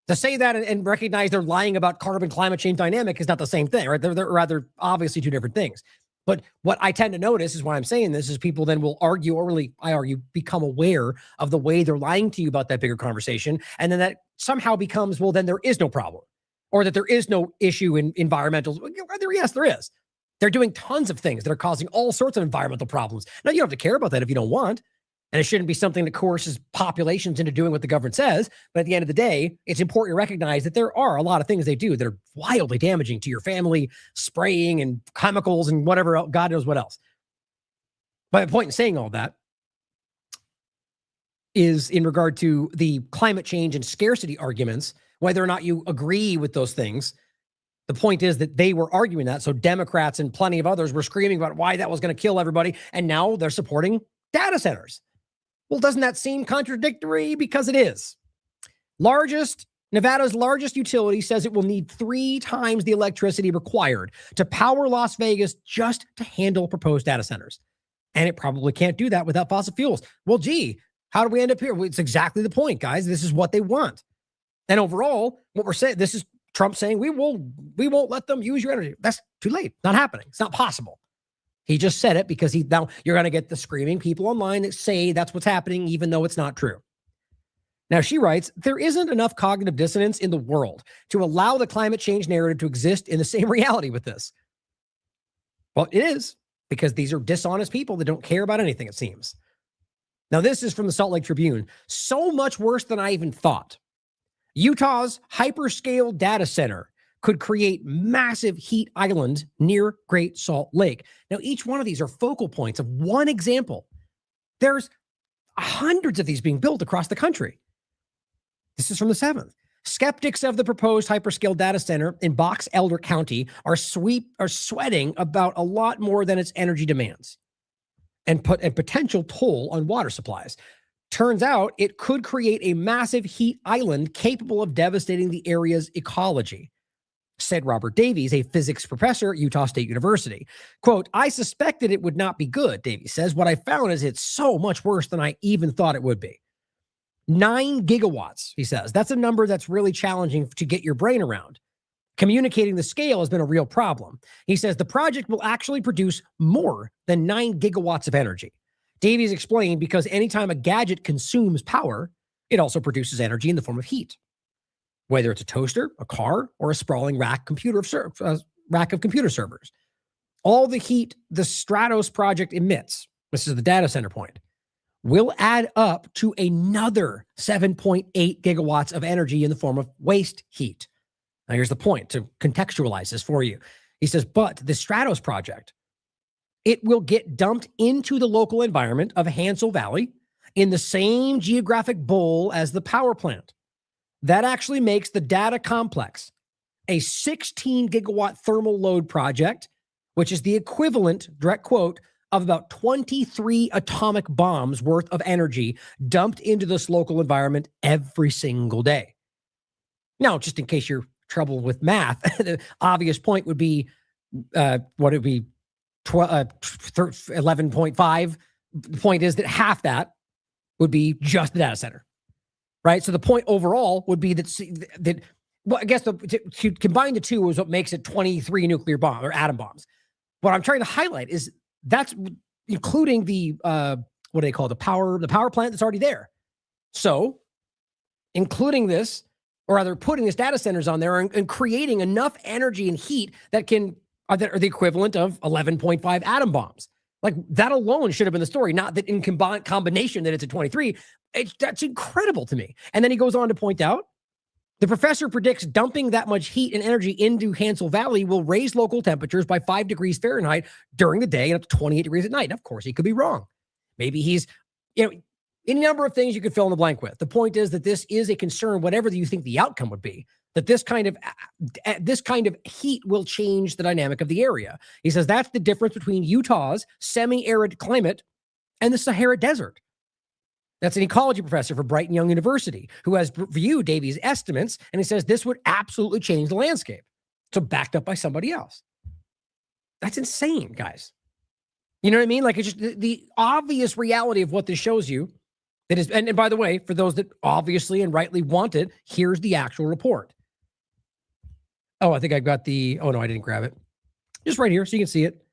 To say that and recognize they're lying about carbon climate change dynamic is not the same thing, right? They're rather obviously two different things. But what I tend to notice is why I'm saying this is people then will argue, or really, I argue, become aware of the way they're lying to you about that bigger conversation. And then that somehow becomes, well, then there is no problem, or that there is no issue in environmental. Yes, there is. They're doing tons of things that are causing all sorts of environmental problems. Now, you don't have to care about that if you don't want. And it shouldn't be something that coerces populations into doing what the government says. But at the end of the day, it's important to recognize that there are a lot of things they do that are wildly damaging to your family, spraying and chemicals and whatever else, God knows what else. But my point in saying all that is in regard to the climate change and scarcity arguments, whether or not you agree with those things. The point is that they were arguing that. So Democrats and plenty of others were screaming about why that was going to kill everybody. And now they're supporting data centers. Well, doesn't that seem contradictory? Because it is. Nevada's largest utility says it will need 3 times the electricity required to power Las Vegas just to handle proposed data centers. And it probably can't do that without fossil fuels. Well, gee, how do we end up here? Well, it's exactly the point, guys. This is what they want. And overall, what we're saying, this is Trump saying we won't let them use your energy. That's too late. Not happening. It's not possible. He just said it because now you're going to get the screaming people online that say that's what's happening, even though it's not true. Now, she writes, there isn't enough cognitive dissonance in the world to allow the climate change narrative to exist in the same reality with this. Well, it is, because these are dishonest people that don't care about anything, it seems. Now, this is from the Salt Lake Tribune. So much worse than I even thought. Utah's hyperscale data center could create massive heat island near Great Salt Lake. Now, each one of these are focal points of one example. There's hundreds of these being built across the country. This is from the 7th. Skeptics of the proposed hyperscale data center in Box Elder County are sweating about a lot more than its energy demands and put a potential toll on water supplies. Turns out it could create a massive heat island capable of devastating the area's ecology, said Robert Davies, a physics professor at Utah State University. Quote, I suspected it would not be good, Davies says. What I found is it's so much worse than I even thought it would be. 9 gigawatts, he says. That's a number that's really challenging to get your brain around. Communicating the scale has been a real problem. He says the project will actually produce more than 9 gigawatts of energy. Davies explained because anytime a gadget consumes power, it also produces energy in the form of heat. Whether it's a toaster, a car, or a sprawling rack of computer servers. All the heat the Stratos project emits, this is the data center point, will add up to another 7.8 gigawatts of energy in the form of waste heat. Now, here's the point to contextualize this for you. He says, but the Stratos project, it will get dumped into the local environment of Hansel Valley in the same geographic bowl as the power plant. That actually makes the data complex a 16 gigawatt thermal load project, which is the equivalent, direct quote, of about 23 atomic bombs worth of energy dumped into this local environment every single day. Now, just in case you're troubled with math, the obvious point would be, what it would be, 11.5. The point is that half that would be just the data center. Right. So the point overall would be that well, I guess to combine the two is what makes it 23 nuclear bomb or atom bombs. What I'm trying to highlight is that's including the what do they call it? the power plant that's already there. So including this, or rather putting these data centers on there and creating enough energy and heat that are the equivalent of 11.5 atom bombs. Like that alone should have been the story, not that in combination that it's a 23. That's incredible to me. And then he goes on to point out, the professor predicts dumping that much heat and energy into Hansel Valley will raise local temperatures by 5 degrees Fahrenheit during the day and up to 28 degrees at night. And of course, he could be wrong. Maybe he's, any number of things you could fill in the blank with. The point is that this is a concern, whatever you think the outcome would be, that this kind of heat will change the dynamic of the area. He says that's the difference between Utah's semi-arid climate and the Sahara Desert. That's an ecology professor for Brighton Young University who has reviewed Davies' estimates, and he says this would absolutely change the landscape. So backed up by somebody else. That's insane, guys. You know what I mean? Like it's just the obvious reality of what this shows you. That is, and by the way, for those that obviously and rightly want it, here's the actual report. Oh, I think I got oh no, I didn't grab it. Just right here so you can see it.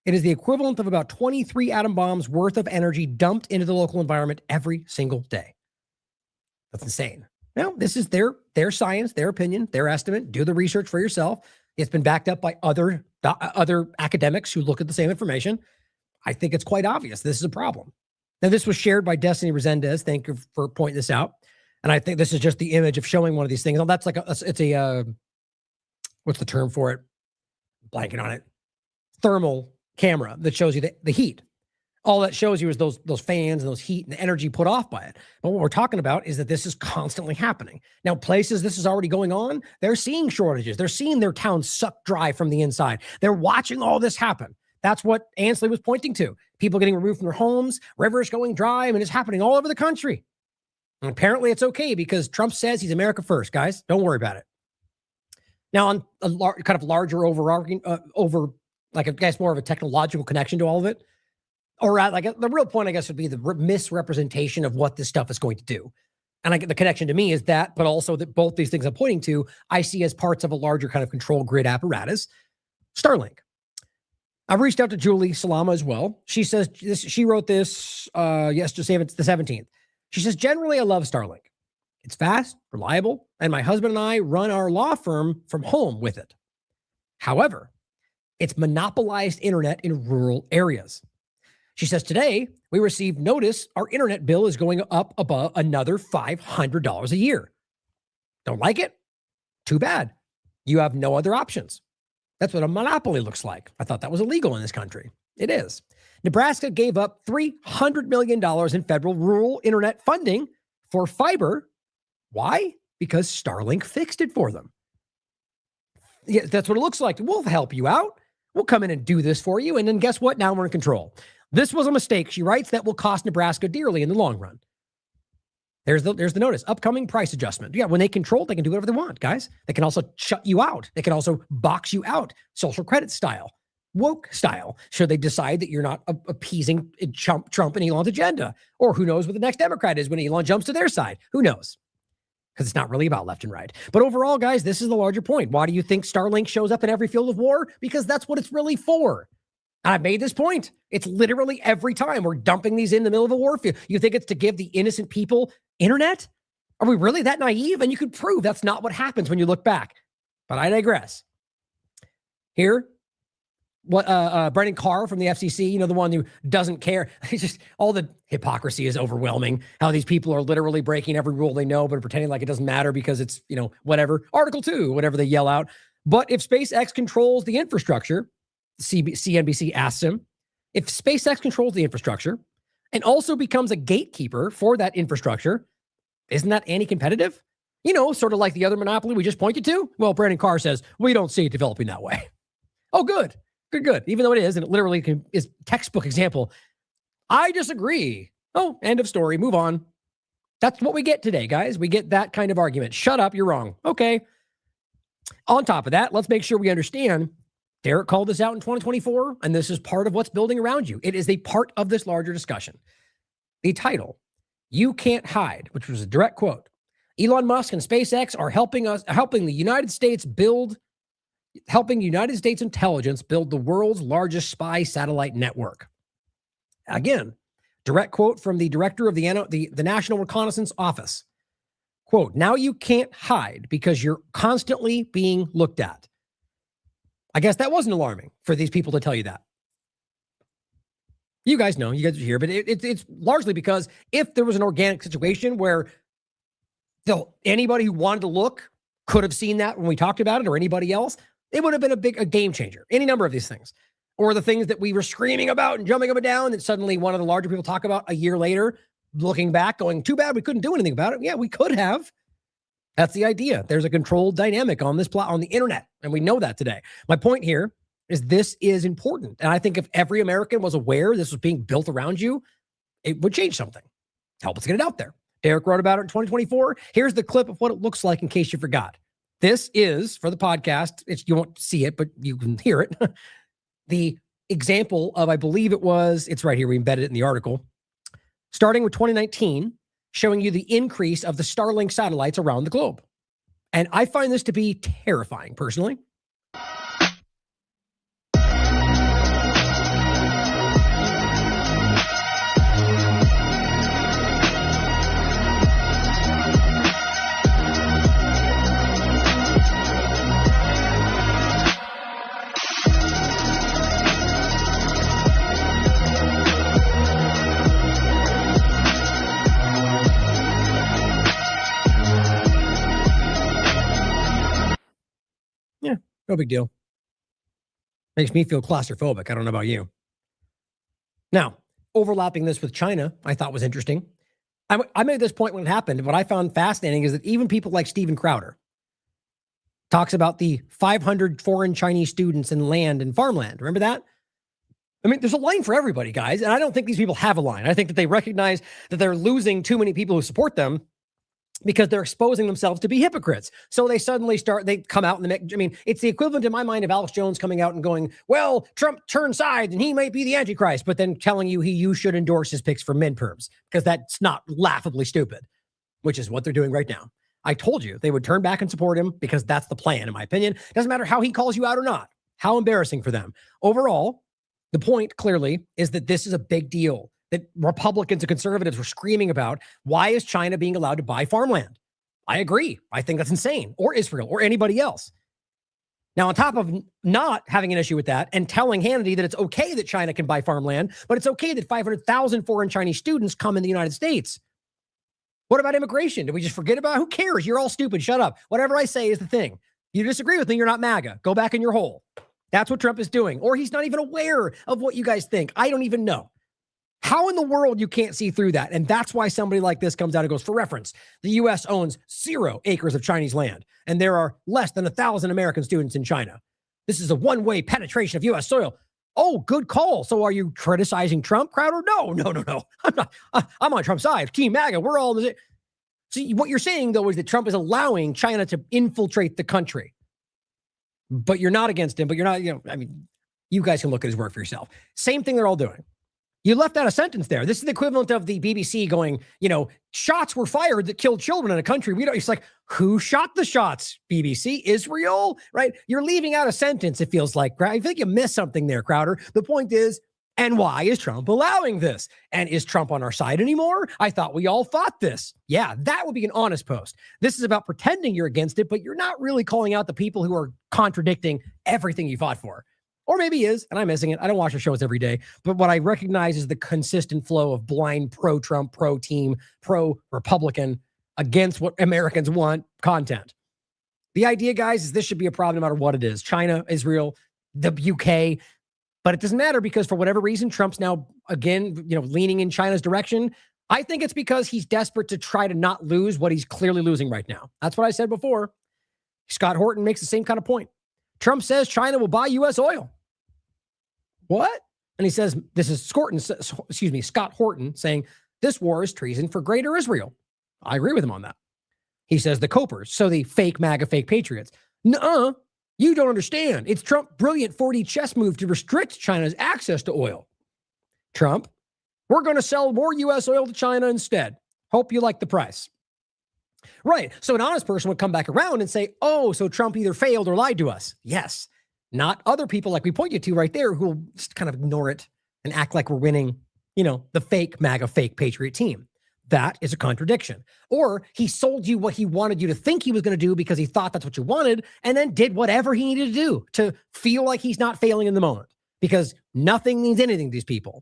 It is the equivalent of about 23 atom bombs worth of energy dumped into the local environment every single day. That's insane. Now, this is their science, their opinion, their estimate. Do the research for yourself. It's been backed up by other academics who look at the same information. I think it's quite obvious this is a problem. Now, this was shared by Destiny Resendez. Thank you for pointing this out. And I think this is just the image of showing one of these things. Oh, that's like it's a what's the term for it? Blanking on it. Thermal camera that shows you the heat. All that shows you is those fans and those heat and the energy put off by it. But what we're talking about is that this is constantly happening. Now, places this is already going on, they're seeing shortages. They're seeing their towns suck dry from the inside. They're watching all this happen. That's what Ansley was pointing to. People getting removed from their homes, rivers going dry. I mean, it's happening all over the country. And apparently it's okay because Trump says he's America first, guys. Don't worry about it. Now, on a kind of larger overarching, like I guess more of a technological connection to all of it, or like the real point, I guess, would be the misrepresentation of what this stuff is going to do. And the connection to me is that, but also that both these things I'm pointing to, I see as parts of a larger kind of control grid apparatus, Starlink. I've reached out to Julie Salama as well. She says she wrote this yesterday, the 17th. She says, generally, I love Starlink. It's fast, reliable, and my husband and I run our law firm from home with it. However, it's monopolized internet in rural areas. She says, today, we received notice our internet bill is going up above another $500 a year. Don't like it? Too bad. You have no other options. That's what a monopoly looks like. I thought that was illegal in this country. It is. Nebraska gave up $300 million in federal rural internet funding for fiber. Why? Because Starlink fixed it for them. Yeah, that's what it looks like. We'll help you out. We'll come in and do this for you. And then guess what? Now we're in control. This was a mistake, she writes, that will cost Nebraska dearly in the long run. There's the notice. Upcoming price adjustment. Yeah, when they control, they can do whatever they want, guys. They can also shut you out. They can also box you out, social credit style, woke style, should they decide that you're not appeasing Trump and Elon's agenda. Or who knows what the next Democrat is when Elon jumps to their side. Who knows? Because it's not really about left and right. But overall, guys, this is the larger point. Why do you think Starlink shows up in every field of war? Because that's what it's really for. And I've made this point. It's literally every time we're dumping these in the middle of a war field. You think it's to give the innocent people internet? Are we really that naive? And you could prove that's not what happens when you look back. But I digress. Here, what Brendan Carr from the FCC, the one who doesn't care. It's just all the hypocrisy is overwhelming. How these people are literally breaking every rule they know, but pretending like it doesn't matter because it's, whatever. Article 2, whatever they yell out. But if SpaceX controls the infrastructure, CNBC asks him, if SpaceX controls the infrastructure and also becomes a gatekeeper for that infrastructure, isn't that anti-competitive? Sort of like the other monopoly we just pointed to? Well, Brandon Carr says, we don't see it developing that way. Oh, good. Good. Even though it is, and it literally is textbook example. I disagree. Oh, end of story. Move on. That's what we get today, guys. We get that kind of argument. Shut up. You're wrong. Okay. On top of that, let's make sure we understand Derek called this out in 2024, and this is part of what's building around you. It is a part of this larger discussion. The title, You Can't Hide, which was a direct quote. Elon Musk and SpaceX are helping the United States intelligence build the world's largest spy satellite network. Again, direct quote from the director of the National Reconnaissance Office. Quote, now you can't hide because you're constantly being looked at. I guess that wasn't alarming for these people to tell you that. You guys know, you guys are here, but it's largely because if there was an organic situation where anybody who wanted to look could have seen that when we talked about it, or anybody else, it would have been a game changer. Any number of these things, or the things that we were screaming about and jumping up and down, that suddenly one of the larger people talk about a year later, looking back, going, too bad we couldn't do anything about it. Yeah, we could have. That's the idea. There's a controlled dynamic on this plot on the internet, and we know that today. My point here is this is important, and I think if every American was aware this was being built around you, it would change something. Help us get it out there. Derek wrote about it in 2024. Here's the clip of what it looks like in case you forgot. This is, for the podcast, you won't see it, but you can hear it. The example of, I believe it's right here, we embedded it in the article, starting with 2019, showing you the increase of the Starlink satellites around the globe. And I find this to be terrifying, personally. No big deal. Makes me feel claustrophobic. I don't know about you. Now, overlapping this with China, I thought was interesting. I made this point when it happened. What I found fascinating is that even people like Steven Crowder talks about the 500 foreign Chinese students in land and farmland. Remember that? I mean, there's a line for everybody, guys. And I don't think these people have a line. I think that they recognize that they're losing too many people who support them because they're exposing themselves to be hypocrites. So they suddenly they come out in the mix. I mean, it's the equivalent in my mind of Alex Jones coming out and going, well, Trump turned sides and he might be the Antichrist, but then telling you you should endorse his picks for midterms because that's not laughably stupid, which is what they're doing right now. I told you they would turn back and support him because that's the plan, in my opinion. Doesn't matter how he calls you out or not. How embarrassing for them. Overall, the point clearly is that this is a big deal that Republicans and conservatives were screaming about. Why is China being allowed to buy farmland? I agree. I think that's insane. Or Israel or anybody else. Now, on top of not having an issue with that and telling Hannity that it's okay that China can buy farmland, but it's okay that 500,000 foreign Chinese students come in the United States. What about immigration? Did we just forget about it? Who cares? You're all stupid. Shut up. Whatever I say is the thing. You disagree with me, you're not MAGA. Go back in your hole. That's what Trump is doing. Or he's not even aware of what you guys think. I don't even know. How in the world you can't see through that? And that's why somebody like this comes out and goes, for reference, the U.S. owns 0 acres of Chinese land, and there are less than 1,000 American students in China. This is a one-way penetration of U.S. soil. Oh, good call. So are you criticizing Trump, Crowder? No. I'm not. I'm on Trump's side. Team MAGA. We're all in the... See, what you're saying, though, is that Trump is allowing China to infiltrate the country. But you're not against him, but you're not, I mean, you guys can look at his work for yourself. Same thing they're all doing. You left out a sentence there. This is the equivalent of the BBC going, shots were fired that killed children in a country. It's like, who shot the shots? BBC? Israel? Right? You're leaving out a sentence, it feels like. I think you missed something there, Crowder. The point is, and why is Trump allowing this? And is Trump on our side anymore? I thought we all thought this. Yeah, that would be an honest post. This is about pretending you're against it, but you're not really calling out the people who are contradicting everything you fought for. Or maybe he is, and I'm missing it. I don't watch the shows every day. But what I recognize is the consistent flow of blind pro-Trump, pro-team, pro-Republican against what Americans want content. The idea, guys, is this should be a problem no matter what it is. China, Israel, the UK. But it doesn't matter because for whatever reason, Trump's now, again, leaning in China's direction. I think it's because he's desperate to try to not lose what he's clearly losing right now. That's what I said before. Scott Horton makes the same kind of point. Trump says China will buy U.S. oil. What? And he says, this is Scott Horton saying, this war is treason for greater Israel. I agree with him on that. He says the Copers, so the fake MAGA, fake patriots. Nuh-uh. You don't understand. It's Trump's brilliant 4D chess move to restrict China's access to oil. Trump, we're going to sell more U.S. oil to China instead. Hope you like the price. Right. So an honest person would come back around and say, oh, so Trump either failed or lied to us. Yes. Not other people like we point you to right there who will just kind of ignore it and act like we're winning, the fake MAGA, fake patriot team. That is a contradiction. Or he sold you what he wanted you to think he was going to do because he thought that's what you wanted and then did whatever he needed to do to feel like he's not failing in the moment because nothing means anything to these people.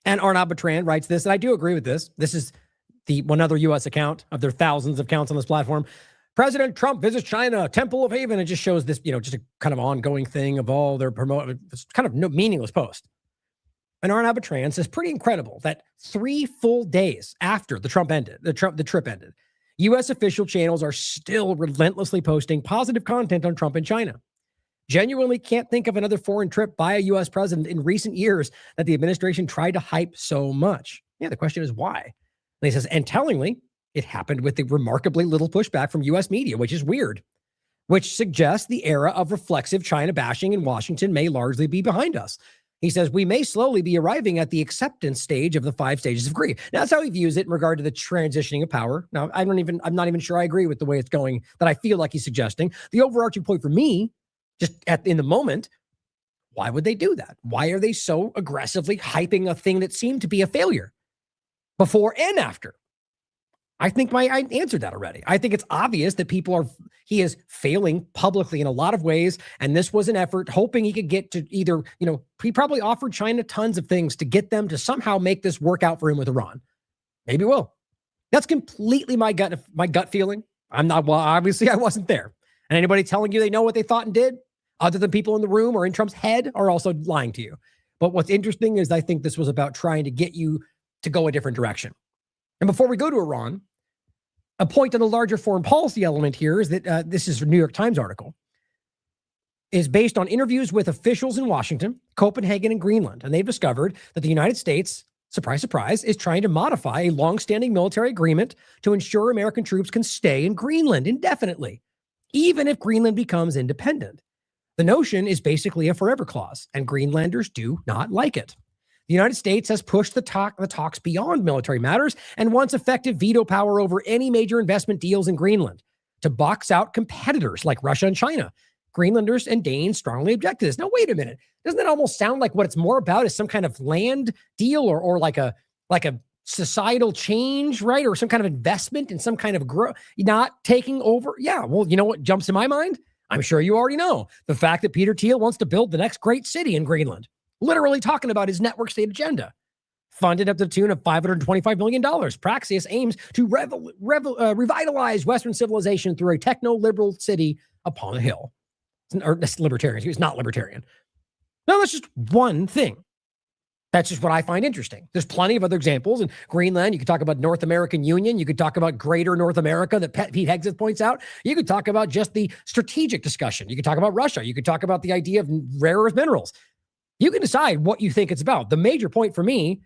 And Arnaud Bertrand writes this, and I do agree with this. This is the one other U.S. account of their thousands of accounts on this platform. President Trump visits China, Temple of Haven. It just shows this, just a kind of ongoing thing of all their it's kind of no meaningless post. And Arnaud Bertrand says, pretty incredible that 3 full days after the trip ended, U.S. official channels are still relentlessly posting positive content on Trump and China. Genuinely can't think of another foreign trip by a U.S. president in recent years that the administration tried to hype so much. Yeah, the question is why? And he says, and tellingly, it happened with the remarkably little pushback from U.S. media, which is weird, which suggests the era of reflexive China bashing in Washington may largely be behind us. He says, we may slowly be arriving at the acceptance stage of the 5 stages of grief. Now, that's how he views it in regard to the transitioning of power. Now, I'm not even sure I agree with the way it's going that I feel like he's suggesting. The overarching point for me, just in the moment, why would they do that? Why are they so aggressively hyping a thing that seemed to be a failure before and after? I think I answered that already. I think it's obvious that he is failing publicly in a lot of ways. And this was an effort hoping he could get to either, he probably offered China tons of things to get them to somehow make this work out for him with Iran. Maybe will. That's completely my gut feeling. Obviously I wasn't there. And anybody telling you they know what they thought and did, other than people in the room or in Trump's head, are also lying to you. But what's interesting is I think this was about trying to get you to go a different direction. And before we go to Iran, a point on the larger foreign policy element here is that this is a New York Times article, is based on interviews with officials in Washington, Copenhagen, and Greenland. And they've discovered that the United States, surprise, surprise, is trying to modify a longstanding military agreement to ensure American troops can stay in Greenland indefinitely, even if Greenland becomes independent. The notion is basically a forever clause, and Greenlanders do not like it. The United States has pushed the talks beyond military matters and wants effective veto power over any major investment deals in Greenland to box out competitors like Russia and China. Greenlanders and Danes strongly object to this. Now, wait a minute. Doesn't that almost sound like what it's more about is some kind of land deal or like a societal change, right? Or some kind of investment in some kind of not taking over? Yeah, well, you know what jumps in my mind? I'm sure you already know. The fact that Peter Thiel wants to build the next great city in Greenland. Literally talking about his network state agenda. Funded up to the tune of $525 million. Praxis aims to revitalize Western civilization through a techno-liberal city upon a hill. Or that's libertarian. He's not libertarian. No, that's just one thing. That's just what I find interesting. There's plenty of other examples. In Greenland, you could talk about North American Union. You could talk about greater North America that Pete Hegseth points out. You could talk about just the strategic discussion. You could talk about Russia. You could talk about the idea of rare earth minerals. You can decide what you think it's about. The major point for me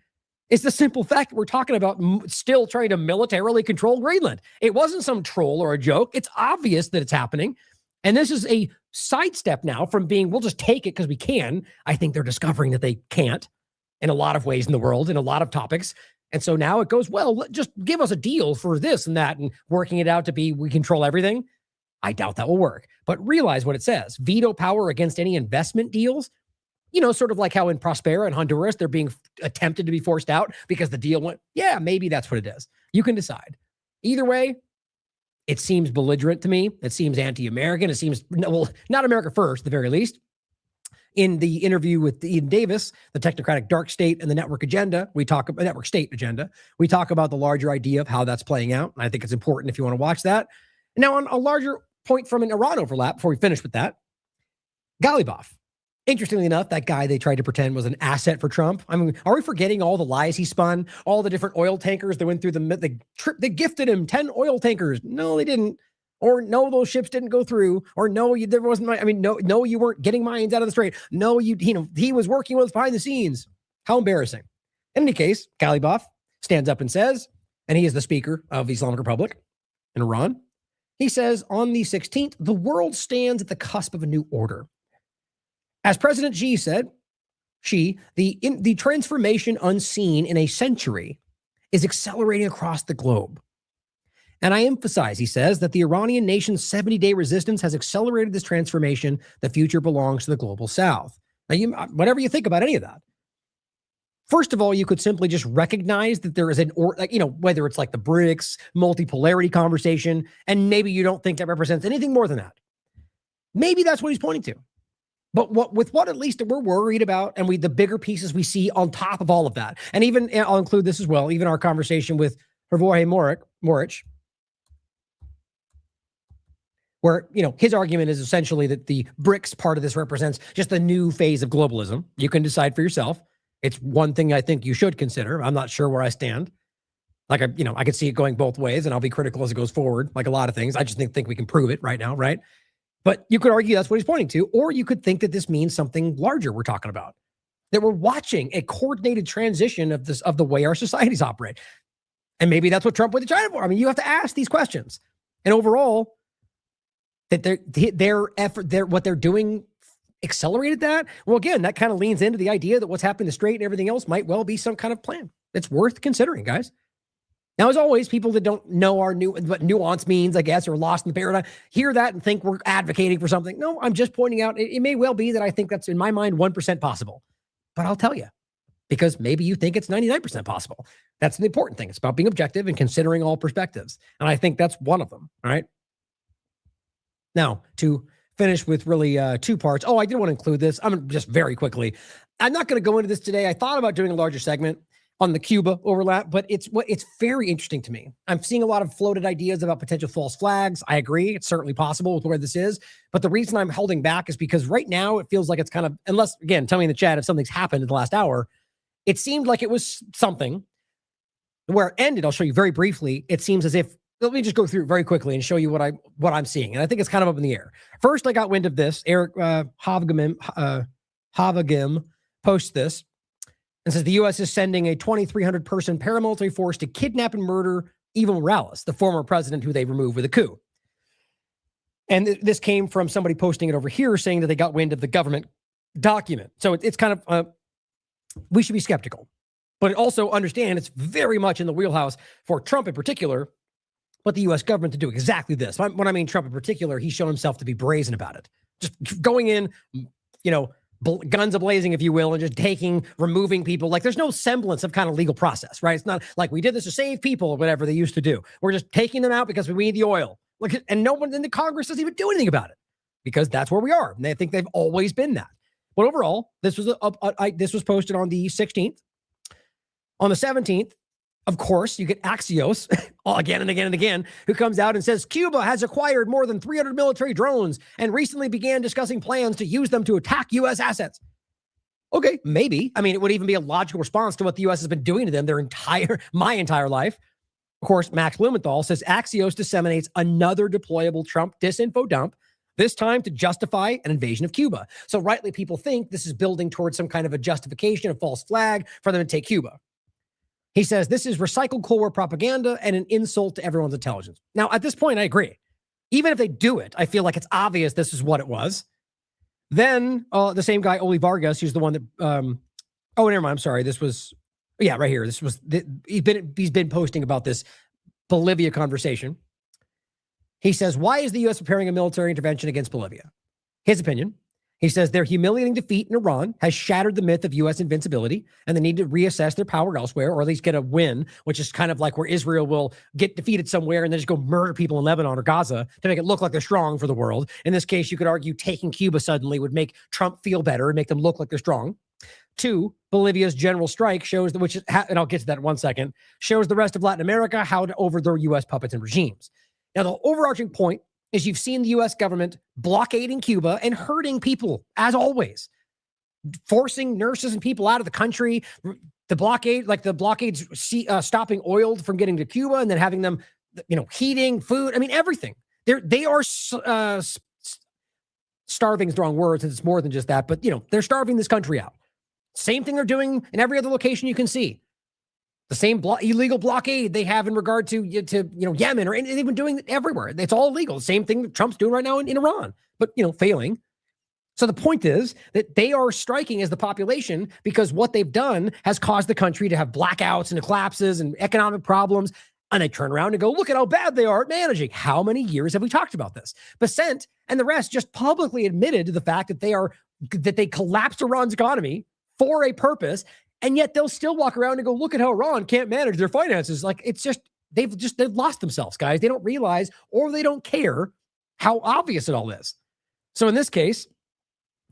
is the simple fact that we're talking about still trying to militarily control Greenland. It wasn't some troll or a joke. It's obvious that it's happening. And this is a sidestep now from being, we'll just take it because we can. I think they're discovering that they can't in a lot of ways in the world, in a lot of topics. And so now it goes, well, just give us a deal for this and that and working it out to be, we control everything. I doubt that will work. But realize what it says. Veto power against any investment deals. You know, sort of like how in Prospera and Honduras, they're being attempted to be forced out because the deal went, yeah, maybe that's what it is. You can decide. Either way, it seems belligerent to me. It seems anti-American. It seems, well, not America first, at the very least. In the interview with Ian Davis, the technocratic dark state and the network agenda, we talk about network state agenda. We talk about the larger idea of how that's playing out. And I think it's important if you want to watch that. Now, on a larger point from an Iran overlap, before we finish with that, Ghalibaf. Interestingly enough, that guy they tried to pretend was an asset for Trump. I mean, are we forgetting all the lies he spun? All the different oil tankers that went through the trip? They gifted him 10 oil tankers. No, they didn't. Or no, those ships didn't go through. Or no, there wasn't. I mean, no, you weren't getting mines out of the strait. No, he was working with us behind the scenes. How embarrassing. In any case, Ghalibaf stands up and says, and he is the speaker of the Islamic Republic in Iran. He says on the 16th, the world stands at the cusp of a new order. As President Xi said, the transformation unseen in a century is accelerating across the globe. And I emphasize, he says, that the Iranian nation's 70-day resistance has accelerated this transformation. The future belongs to the global south. Now, whatever you think about any of that, first of all, you could simply just recognize that there is whether it's like the BRICS, multipolarity conversation, and maybe you don't think that represents anything more than that. Maybe that's what he's pointing to. But what at least we're worried about, and the bigger pieces we see on top of all of that, and even I'll include this as well, even our conversation with Hrvoje Moric, where his argument is essentially that the BRICS part of this represents just a new phase of globalism. You can decide for yourself. It's one thing I think you should consider. I'm not sure where I stand. Like I could see it going both ways, and I'll be critical as it goes forward. Like a lot of things, I just think we can prove it right now, right? But you could argue that's what he's pointing to, or you could think that this means something larger we're talking about, that we're watching a coordinated transition of the way our societies operate. And maybe that's what Trump went to China for. I mean, you have to ask these questions. And overall, that their effort, what they're doing accelerated that. Well, again, that kind of leans into the idea that what's happening to Strait and everything else might well be some kind of plan. It's worth considering, guys. Now, as always, people that don't know what nuance means, I guess, or lost in the paradigm, hear that and think we're advocating for something. No, I'm just pointing out it may well be that I think that's, in my mind, 1% possible. But I'll tell you, because maybe you think it's 99% possible. That's the important thing. It's about being objective and considering all perspectives. And I think that's one of them, all right? Now, to finish with really two parts. Oh, I did want to include this. I'm just very quickly. I'm not going to go into this today. I thought about doing a larger segment on the Cuba overlap, but it's very interesting to me. I'm seeing a lot of floated ideas about potential false flags. I agree. It's certainly possible with where this is. But the reason I'm holding back is because right now it feels like it's kind of, unless, again, tell me in the chat if something's happened in the last hour. It seemed like it was something. Where it ended, I'll show you very briefly. It seems as if, let me just go through it very quickly and show you what I'm seeing. And I think it's kind of up in the air. First, I got wind of this. Eric Havagim posts this and says the U.S. is sending a 2,300 person paramilitary force to kidnap and murder Evo Morales, the former president who they removed with a coup. And this came from somebody posting it over here saying that they got wind of the government document. So it's kind of, we should be skeptical. But also understand it's very much in the wheelhouse for Trump in particular, but the U.S. government to do exactly this. When I mean Trump in particular, he's shown himself to be brazen about it. Just going in, guns a-blazing, if you will, and just removing people. Like there's no semblance of kind of legal process, right? It's not like we did this to save people or whatever they used to do. We're just taking them out because we need the oil. And no one in the Congress doesn't even do anything about it because that's where we are. And they think they've always been that. But overall, this was this was posted on the 16th. On the 17th, of course, you get Axios again and again and again, who comes out and says Cuba has acquired more than 300 military drones and recently began discussing plans to use them to attack U.S. assets. Okay, maybe. I mean, it would even be a logical response to what the U.S. has been doing to them my entire life. Of course, Max Blumenthal says Axios disseminates another deployable Trump disinfo dump, this time to justify an invasion of Cuba. So rightly, people think this is building towards some kind of a justification, a false flag for them to take Cuba. He says this is recycled Cold War propaganda and an insult to everyone's intelligence. Now, at this point, I agree. Even if they do it, I feel like it's obvious this is what it was. Then the same guy, Oli Vargas, who's the one that, never mind. I'm sorry. This was, right here. This was, he's been posting about this Bolivia conversation. He says, why is the U.S. preparing a military intervention against Bolivia? His opinion. He says their humiliating defeat in Iran has shattered the myth of U.S. invincibility, and they need to reassess their power elsewhere, or at least get a win, which is kind of like where Israel will get defeated somewhere and then just go murder people in Lebanon or Gaza to make it look like they're strong for the world. In this case, you could argue taking Cuba suddenly would make Trump feel better and make them look like they're strong. 2, Bolivia's general strike shows and I'll get to that in 1 second, shows the rest of Latin America how to overthrow U.S. puppets and regimes. Now, the overarching point is you've seen the U.S. government blockading Cuba and hurting people, as always, forcing nurses and people out of the country. The blockades stopping oil from getting to Cuba and then having them, heating, food. I mean, everything. They are starving is the wrong word since it's more than just that, but, they're starving this country out. Same thing they're doing in every other location you can see. The same illegal blockade they have in regard to Yemen, or they've been doing it everywhere. It's all illegal. The same thing that Trump's doing right now in Iran, but failing. So the point is that they are striking as the population because what they've done has caused the country to have blackouts and collapses and economic problems. And they turn around and go, look at how bad they are at managing. How many years have we talked about this? Bessent and the rest just publicly admitted to the fact that they collapsed Iran's economy for a purpose. And yet they'll still walk around and go, look at how Iran can't manage their finances. Like, it's just, they've lost themselves, guys. They don't realize, or they don't care how obvious it all is. So in this case,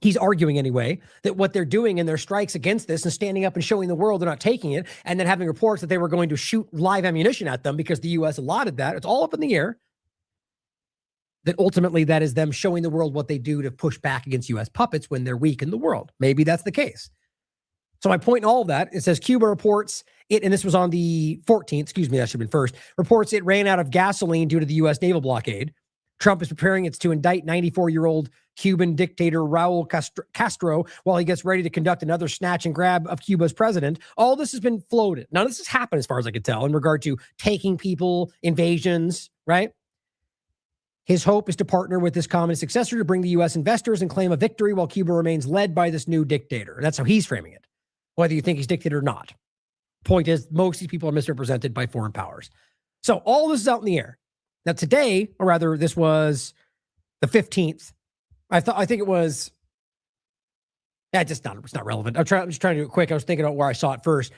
he's arguing anyway, that what they're doing in their strikes against this and standing up and showing the world they're not taking it, and then having reports that they were going to shoot live ammunition at them because the U.S. allotted that. It's all up in the air. That ultimately that is them showing the world what they do to push back against U.S. puppets when they're weak in the world. Maybe that's the case. So my point in all of that, it says Cuba reports it, and this was on the 14th, excuse me, that should have been first, reports it ran out of gasoline due to the U.S. naval blockade. Trump is preparing it to indict 94-year-old Cuban dictator Raul Castro while he gets ready to conduct another snatch and grab of Cuba's president. All this has been floated. None of this has happened as far as I can tell in regard to taking people, invasions, right? His hope is to partner with this communist successor to bring the U.S. investors and claim a victory while Cuba remains led by this new dictator. And that's how he's framing it, whether you think he's dictator or not. Point is, most of these people are misrepresented by foreign powers. So all this is out in the air. Now today, or rather this was the 15th. I think it was, it's not relevant. I'm just trying to do it quick. I was thinking about where I saw it first.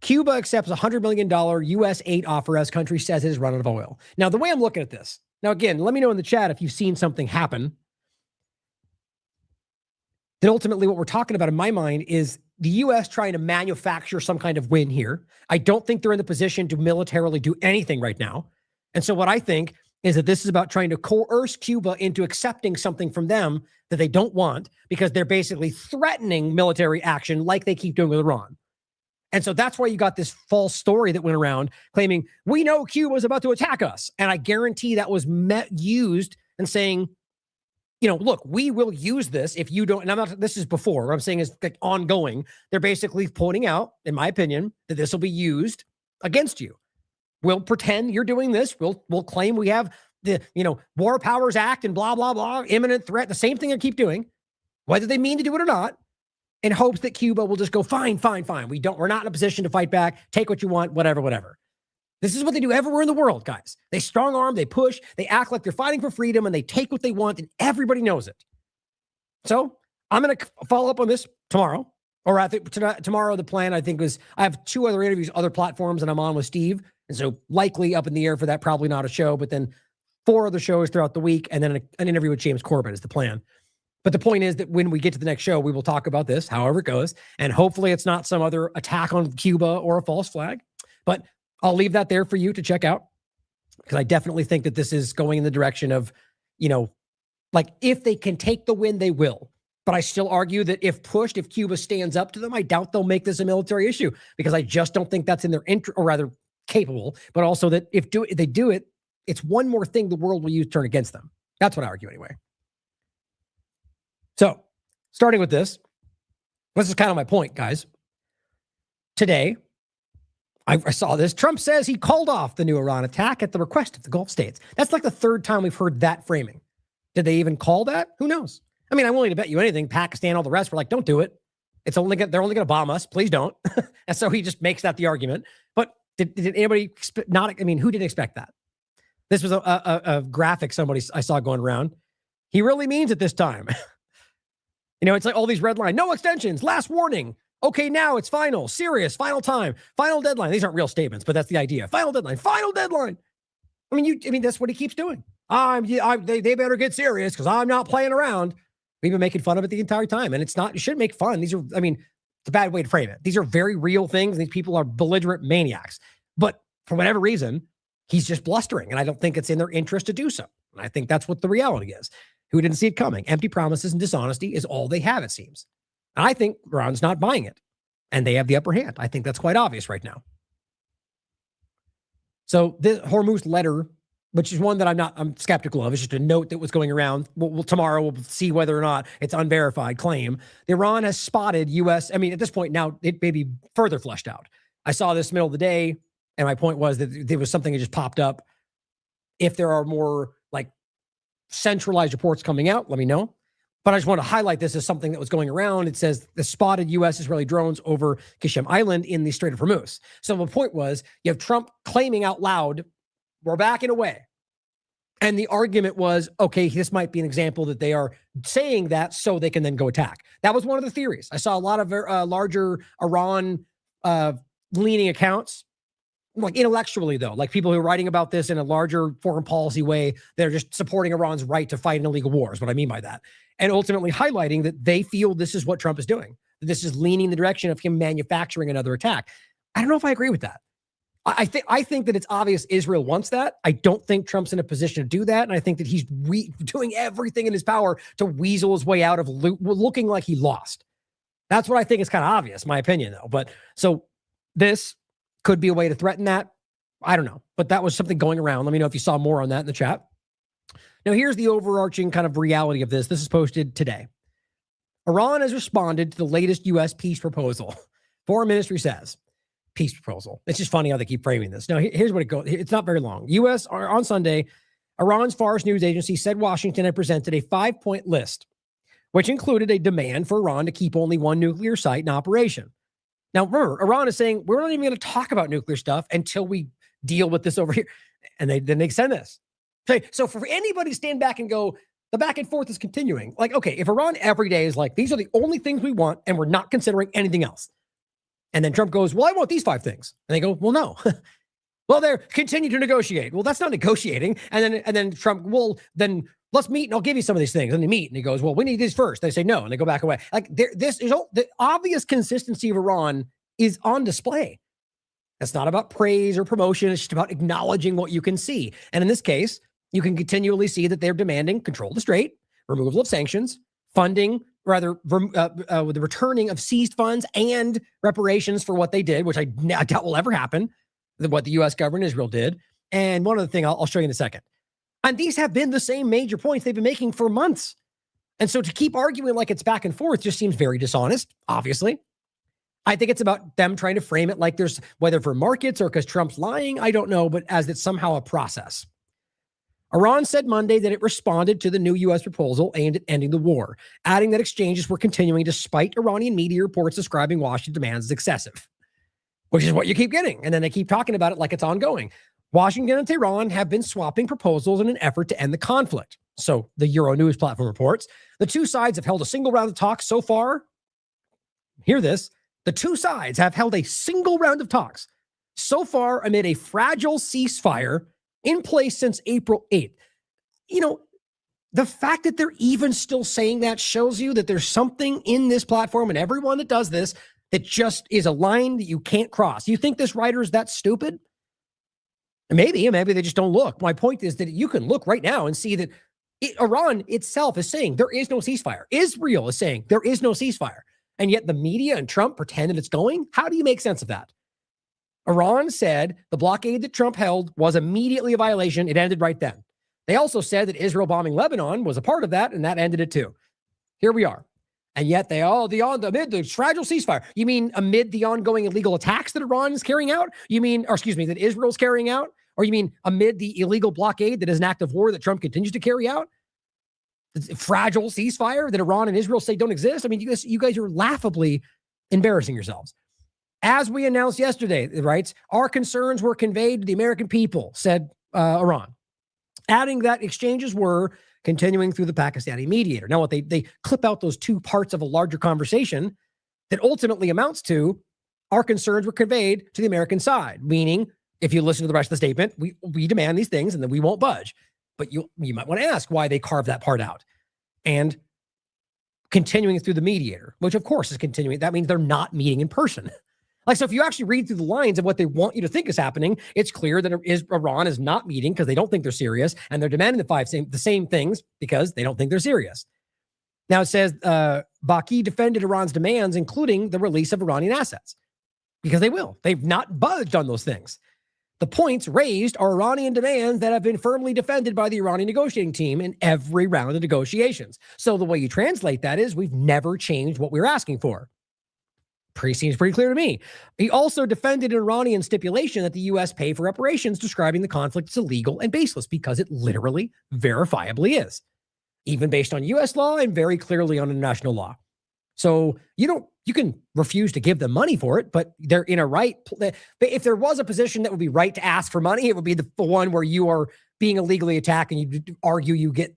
Cuba accepts $100 million U.S. aid offer as country says it is running out of oil. Now, the way I'm looking at this, now again, let me know in the chat if you've seen something happen. that ultimately what we're talking about in my mind is the U.S. trying to manufacture some kind of win here. I don't think they're in the position to militarily do anything right now. And so what I think is that this is about trying to coerce Cuba into accepting something from them that they don't want, because they're basically threatening military action like they keep doing with Iran. And so that's why you got this false story that went around claiming, we know Cuba is about to attack us. And I guarantee that was used and saying, you know, look, we will use this if you don't. And I'm not, this is before. What I'm saying is like ongoing. They're basically pointing out, in my opinion, that this will be used against you. We'll pretend you're doing this. We'll claim we have the, War Powers Act and blah, blah, blah, imminent threat, the same thing they keep doing, whether they mean to do it or not, in hopes that Cuba will just go, fine. We're not in a position to fight back. Take what you want, whatever. This is what they do everywhere in the world, guys. They strong arm, they push, they act like they're fighting for freedom, and they take what they want, and everybody knows it. So I'm going to follow up on this tomorrow, or I think tomorrow the plan, I think, was I have 2 other interviews, other platforms, and I'm on with Steve. And so likely up in the air for that, probably not a show, but then 4 other shows throughout the week, and then an interview with James Corbett is the plan. But the point is that when we get to the next show, we will talk about this, however it goes, and hopefully it's not some other attack on Cuba or a false flag. But I'll leave that there for you to check out, because I definitely think that this is going in the direction of, like if they can take the win, they will. But I still argue that if pushed, if Cuba stands up to them, I doubt they'll make this a military issue, because I just don't think that's in their interest, or rather capable, but also that if they do it, it's one more thing the world will use to turn against them. That's what I argue anyway. So starting with this is kind of my point, guys. Today, I saw this. Trump says he called off the new Iran attack at the request of the Gulf states. That's like the 3rd time we've heard that framing. Did they even call that? Who knows? I mean, I'm willing to bet you anything. Pakistan, all the rest were like, don't do it. They're only going to bomb us. Please don't. And so he just makes that the argument. But did anybody who didn't expect that? This was a graphic I saw going around. He really means it this time. It's like all these red lines. No extensions. Last warning. Okay, now it's final. Serious. Final time. Final deadline. These aren't real statements, but that's the idea. Final deadline. Final deadline. I mean, that's what he keeps doing. They better get serious because I'm not playing around. We've been making fun of it the entire time, and it's not. You shouldn't make fun. These are, it's a bad way to frame it. These are very real things. These people are belligerent maniacs. But for whatever reason, he's just blustering, and I don't think it's in their interest to do so. And I think that's what the reality is. Who didn't see it coming? Empty promises and dishonesty is all they have, it seems. And I think Iran's not buying it, and they have the upper hand. I think that's quite obvious right now. So the Hormuz letter, which is one that I'm skeptical of, it's just a note that was going around. Tomorrow we'll see whether or not it's unverified claim. Iran has spotted U.S. At this point now, it may be further fleshed out. I saw this middle of the day, and my point was that there was something that just popped up. If there are more centralized reports coming out, let me know. But I just want to highlight this as something that was going around. It says the spotted U.S. Israeli drones over Qasem Island in the Strait of Hormuz. So the point was, you have Trump claiming out loud, we're backing away. And the argument was, okay, this might be an example that they are saying that so they can then go attack. That was one of the theories. I saw a lot of larger Iran leaning accounts, like intellectually though, like people who are writing about this in a larger foreign policy way. They're just supporting Iran's right to fight an illegal war is what I mean by that. And ultimately highlighting that they feel this is what Trump is doing. That this is leaning in the direction of him manufacturing another attack. I don't know if I agree with that. I think that it's obvious Israel wants that. I don't think Trump's in a position to do that. And I think that he's doing everything in his power to weasel his way out of looking like he lost. That's what I think is kind of obvious, my opinion though. But so this could be a way to threaten that. I don't know. But that was something going around. Let me know if you saw more on that in the chat. Now, here's the overarching kind of reality of this. This is posted today. Iran has responded to the latest U.S. peace proposal. Foreign Ministry says, peace proposal. It's just funny how they keep framing this. Now, here's what it goes. It's not very long. U.S. on Sunday, Iran's Fars news agency said Washington had presented a 5-point list, which included a demand for Iran to keep only one nuclear site in operation. Now, remember, Iran is saying, we're not even going to talk about nuclear stuff until we deal with this over here. And they send this. So for anybody to stand back and go, the back and forth is continuing. Like, okay, if Iran every day is like, these are the only things we want, and we're not considering anything else. And then Trump goes, well, I want these 5 things. And they go, well, no. Well, they're continue to negotiate. Well, that's not negotiating. And then Trump, well, then let's meet and I'll give you some of these things. And they meet and he goes, well, we need these first. They say no, and they go back away. Like the obvious consistency of Iran is on display. It's not about praise or promotion. It's just about acknowledging what you can see. And in this case, you can continually see that they're demanding control of the strait, removal of sanctions, funding, rather, the returning of seized funds and reparations for what they did, which I doubt will ever happen, what the U.S. government Israel did. And one other thing I'll show you in a second. And these have been the same major points they've been making for months. And so to keep arguing like it's back and forth just seems very dishonest, obviously. I think it's about them trying to frame it like there's, whether for markets or because Trump's lying, I don't know, but as it's somehow a process. Iran said Monday that it responded to the new U.S. proposal aimed at ending the war, adding that exchanges were continuing despite Iranian media reports describing Washington demands as excessive, which is what you keep getting. And then they keep talking about it like it's ongoing. Washington and Tehran have been swapping proposals in an effort to end the conflict. So the Euronews platform reports, the two sides have held a single round of talks so far. Hear this. The two sides have held a single round of talks so far amid a fragile ceasefire in place since April 8th. You know, the fact that they're even still saying that shows you that there's something in this platform and everyone that does this that just is a line that you can't cross. You think this writer is that stupid? Maybe they just don't look. My point is that you can look right now and see that Iran itself is saying there is no ceasefire. Israel is saying there is no ceasefire. And yet the media and Trump pretend that it's going. How do you make sense of that? Iran said the blockade that Trump held was immediately a violation. It ended right then. They also said that Israel bombing Lebanon was a part of that, and that ended it too. Here we are. And yet amid the fragile ceasefire. You mean amid the ongoing illegal attacks that Iran is carrying out? That Israel's carrying out? Or you mean amid the illegal blockade that is an act of war that Trump continues to carry out? Fragile ceasefire that Iran and Israel say don't exist? I mean, you guys are laughably embarrassing yourselves. As we announced yesterday, it writes, our concerns were conveyed to the American people, said Iran, adding that exchanges were continuing through the Pakistani mediator. Now, what they clip out those two parts of a larger conversation that ultimately amounts to our concerns were conveyed to the American side, meaning if you listen to the rest of the statement, we demand these things and then we won't budge. But you might want to ask why they carved that part out. And continuing through the mediator, which of course is continuing. That means they're not meeting in person. Like, so if you actually read through the lines of what they want you to think is happening, it's clear that Iran is not meeting because they don't think they're serious, and they're demanding the same things because they don't think they're serious. Now it says Baki defended Iran's demands, including the release of Iranian assets, because they will. They've not budged on those things. The points raised are Iranian demands that have been firmly defended by the Iranian negotiating team in every round of negotiations. So the way you translate that is we've never changed what we were asking for. Seems pretty clear to me. He also defended an Iranian stipulation that the U.S. pay for reparations, describing the conflict as illegal and baseless because it literally, verifiably is, even based on U.S. law and very clearly on international law. So you can refuse to give them money for it, but they're in a right. If there was a position that would be right to ask for money, it would be the one where you are being illegally attacked and you argue you get,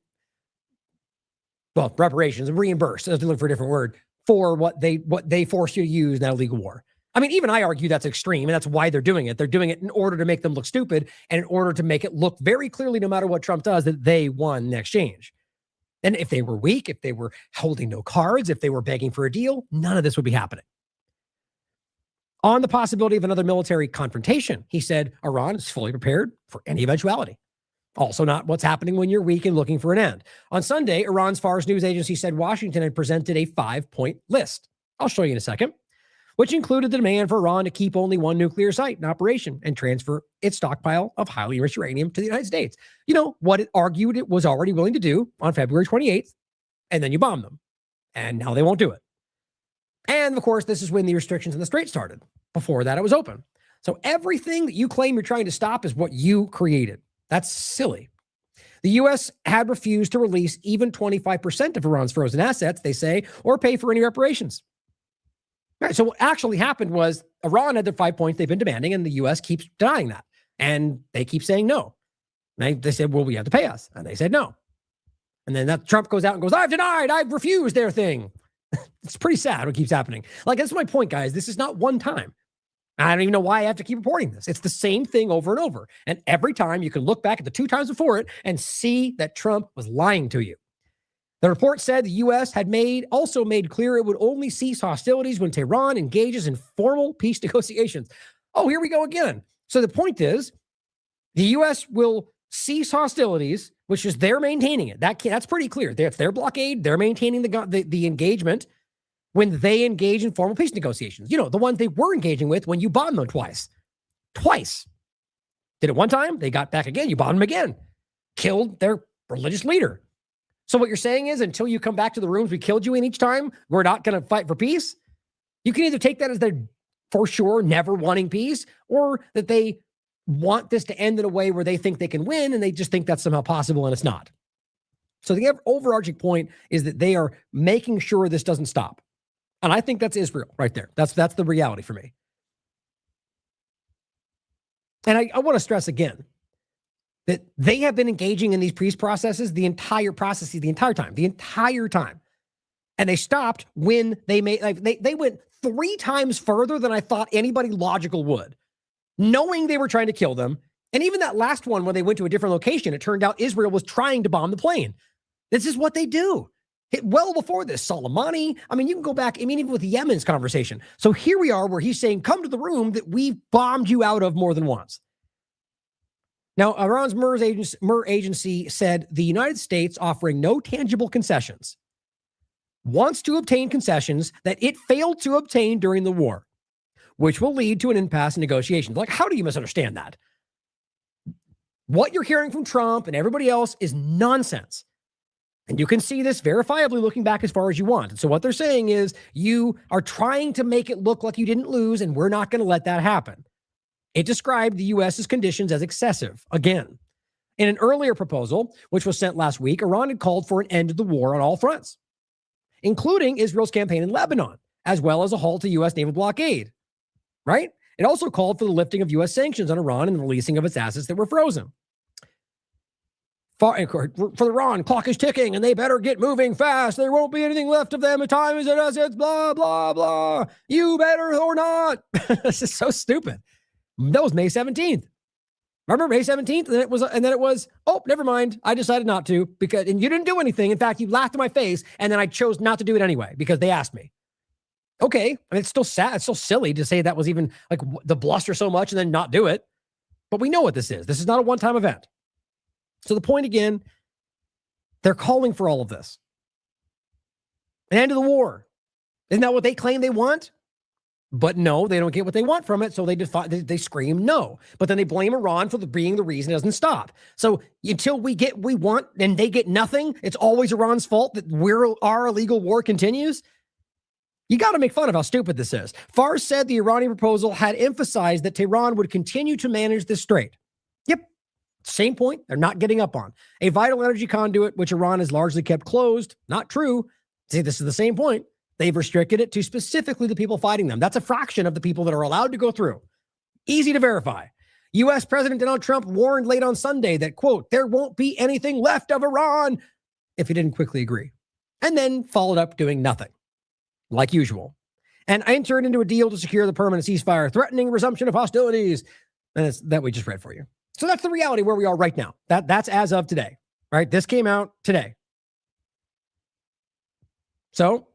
well, reparations and reimbursed. Let's look for a different word. For what they force you to use in that illegal war. I mean, even I argue that's extreme, and that's why they're doing it. They're doing it in order to make them look stupid and in order to make it look very clearly, no matter what Trump does, that they won the exchange. And if they were weak, if they were holding no cards, if they were begging for a deal, none of this would be happening. On the possibility of another military confrontation, he said Iran is fully prepared for any eventuality. Also not what's happening when you're weak and looking for an end. On Sunday, Iran's Fars news agency said Washington had presented a 5-point list. I'll show you in a second, which included the demand for Iran to keep only one nuclear site in operation and transfer its stockpile of highly enriched uranium to the United States. You know, what it argued it was already willing to do on February 28th, and then you bomb them. And now they won't do it. And of course, this is when the restrictions in the strait started. Before that, it was open. So everything that you claim you're trying to stop is what you created. That's silly. The U.S. had refused to release even 25% of Iran's frozen assets, they say, or pay for any reparations. All right, so what actually happened was Iran had the 5 points they've been demanding, and the U.S. keeps denying that. And they keep saying no. And they said, well, we have to pay us. And they said no. And then Trump goes out and goes, I've denied, I've refused their thing. It's pretty sad what keeps happening. Like, that's my point, guys. This is not one time. I don't even know why I have to keep reporting this. It's the same thing over and over. And every time you can look back at the 2 times before it and see that Trump was lying to you. The report said the U.S. had also made clear it would only cease hostilities when Tehran engages in formal peace negotiations. Oh, here we go again. So the point is, the U.S. will cease hostilities, which is they're maintaining it. That's pretty clear. It's their blockade. They're maintaining the engagement when they engage in formal peace negotiations. You know, the ones they were engaging with when you bombed them twice. Twice. Did it one time, they got back again. You bombed them again. Killed their religious leader. So what you're saying is until you come back to the rooms we killed you in each time, we're not going to fight for peace? You can either take that as they're for sure never wanting peace, or that they want this to end in a way where they think they can win and they just think that's somehow possible and it's not. So the overarching point is that they are making sure this doesn't stop. And I think that's Israel right there. That's the reality for me. And I want to stress again that they have been engaging in these peace processes the entire time. And they stopped when they went 3 times further than I thought anybody logical would, knowing they were trying to kill them. And even that last one, when they went to a different location, it turned out Israel was trying to bomb the plane. This is what they do. Well before this, Soleimani, I mean, you can go back, I mean, even with Yemen's conversation. So here we are where he's saying, come to the room that we've bombed you out of more than once. Now, Iran's Mur agency said the United States, offering no tangible concessions, wants to obtain concessions that it failed to obtain during the war, which will lead to an impasse in negotiations. Like, how do you misunderstand that? What you're hearing from Trump and everybody else is nonsense. And you can see this verifiably looking back as far as you want. And so what they're saying is you are trying to make it look like you didn't lose, and we're not going to let that happen. It described the U.S.'s conditions as excessive. Again, in an earlier proposal, which was sent last week, Iran had called for an end to the war on all fronts, including Israel's campaign in Lebanon, as well as a halt to U.S. naval blockade, right? It also called for the lifting of U.S. sanctions on Iran and the releasing of its assets that were frozen. For Iran, clock is ticking, and they better get moving fast. There won't be anything left of them. The time is at assets, blah, blah, blah. You better or not. This is so stupid. That was May 17th. Remember May 17th? And then it was, oh, never mind. I decided not to and you didn't do anything. In fact, you laughed in my face, and then I chose not to do it anyway because they asked me. Okay. I mean, it's still sad. It's still silly to say that was even like the bluster so much and then not do it. But we know what this is. This is not a one-time event. So the point again, they're calling for all of this. An end to the war. Isn't that what they claim they want? But no, they don't get what they want from it, so they scream no. But then they blame Iran for being the reason it doesn't stop. So until we get what we want and they get nothing, it's always Iran's fault that our illegal war continues. You got to make fun of how stupid this is. Fars said the Iranian proposal had emphasized that Tehran would continue to manage this strait. Yep, same point. They're not getting up on a vital energy conduit, which Iran has largely kept closed. Not true. See, this is the same point. They've restricted it to specifically the people fighting them. That's a fraction of the people that are allowed to go through. Easy to verify. U.S. President Donald Trump warned late on Sunday that, quote, there won't be anything left of Iran if he didn't quickly agree. And then followed up doing nothing, like usual. And entered into a deal to secure the permanent ceasefire, threatening resumption of hostilities. And it's that we just read for you. So that's the reality where we are right now. That's as of today, right? This came out today. So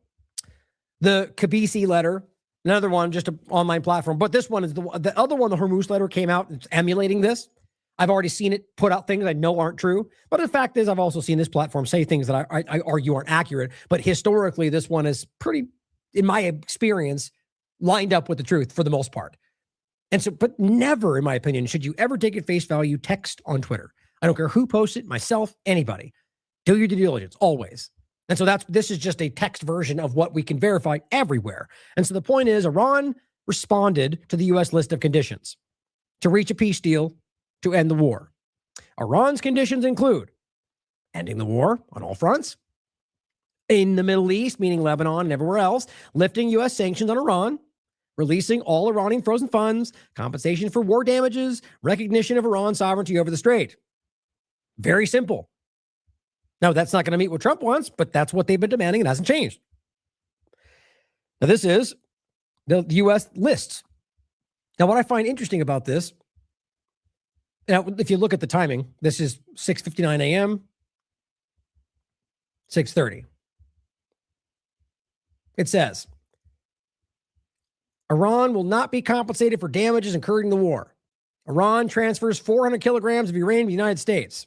the Kabisi letter, another one, just an online platform. But this one is the other one, the Hormuz letter came out. It's emulating this. I've already seen it put out things I know aren't true. But the fact is, I've also seen this platform say things that I argue aren't accurate. But historically, this one is pretty, in my experience, lined up with the truth for the most part. And so, but never, in my opinion, should you ever take at face value text on Twitter. I don't care who posts it, myself, anybody. Do your due diligence, always. And so this is just a text version of what we can verify everywhere. And so the point is, Iran responded to the U.S. list of conditions to reach a peace deal to end the war. Iran's conditions include ending the war on all fronts, in the Middle East, meaning Lebanon and everywhere else, lifting U.S. sanctions on Iran, releasing all Iranian frozen funds, compensation for war damages, recognition of Iran's sovereignty over the strait. Very simple. Now, that's not going to meet what Trump wants, but that's what they've been demanding. It hasn't changed. Now, this is the U.S. lists Now, what I find interesting about this, now, if you look at the timing, this is 6:59 a.m., 6:30. It says, Iran will not be compensated for damages incurred in the war. Iran transfers 400 kilograms of uranium to the United States.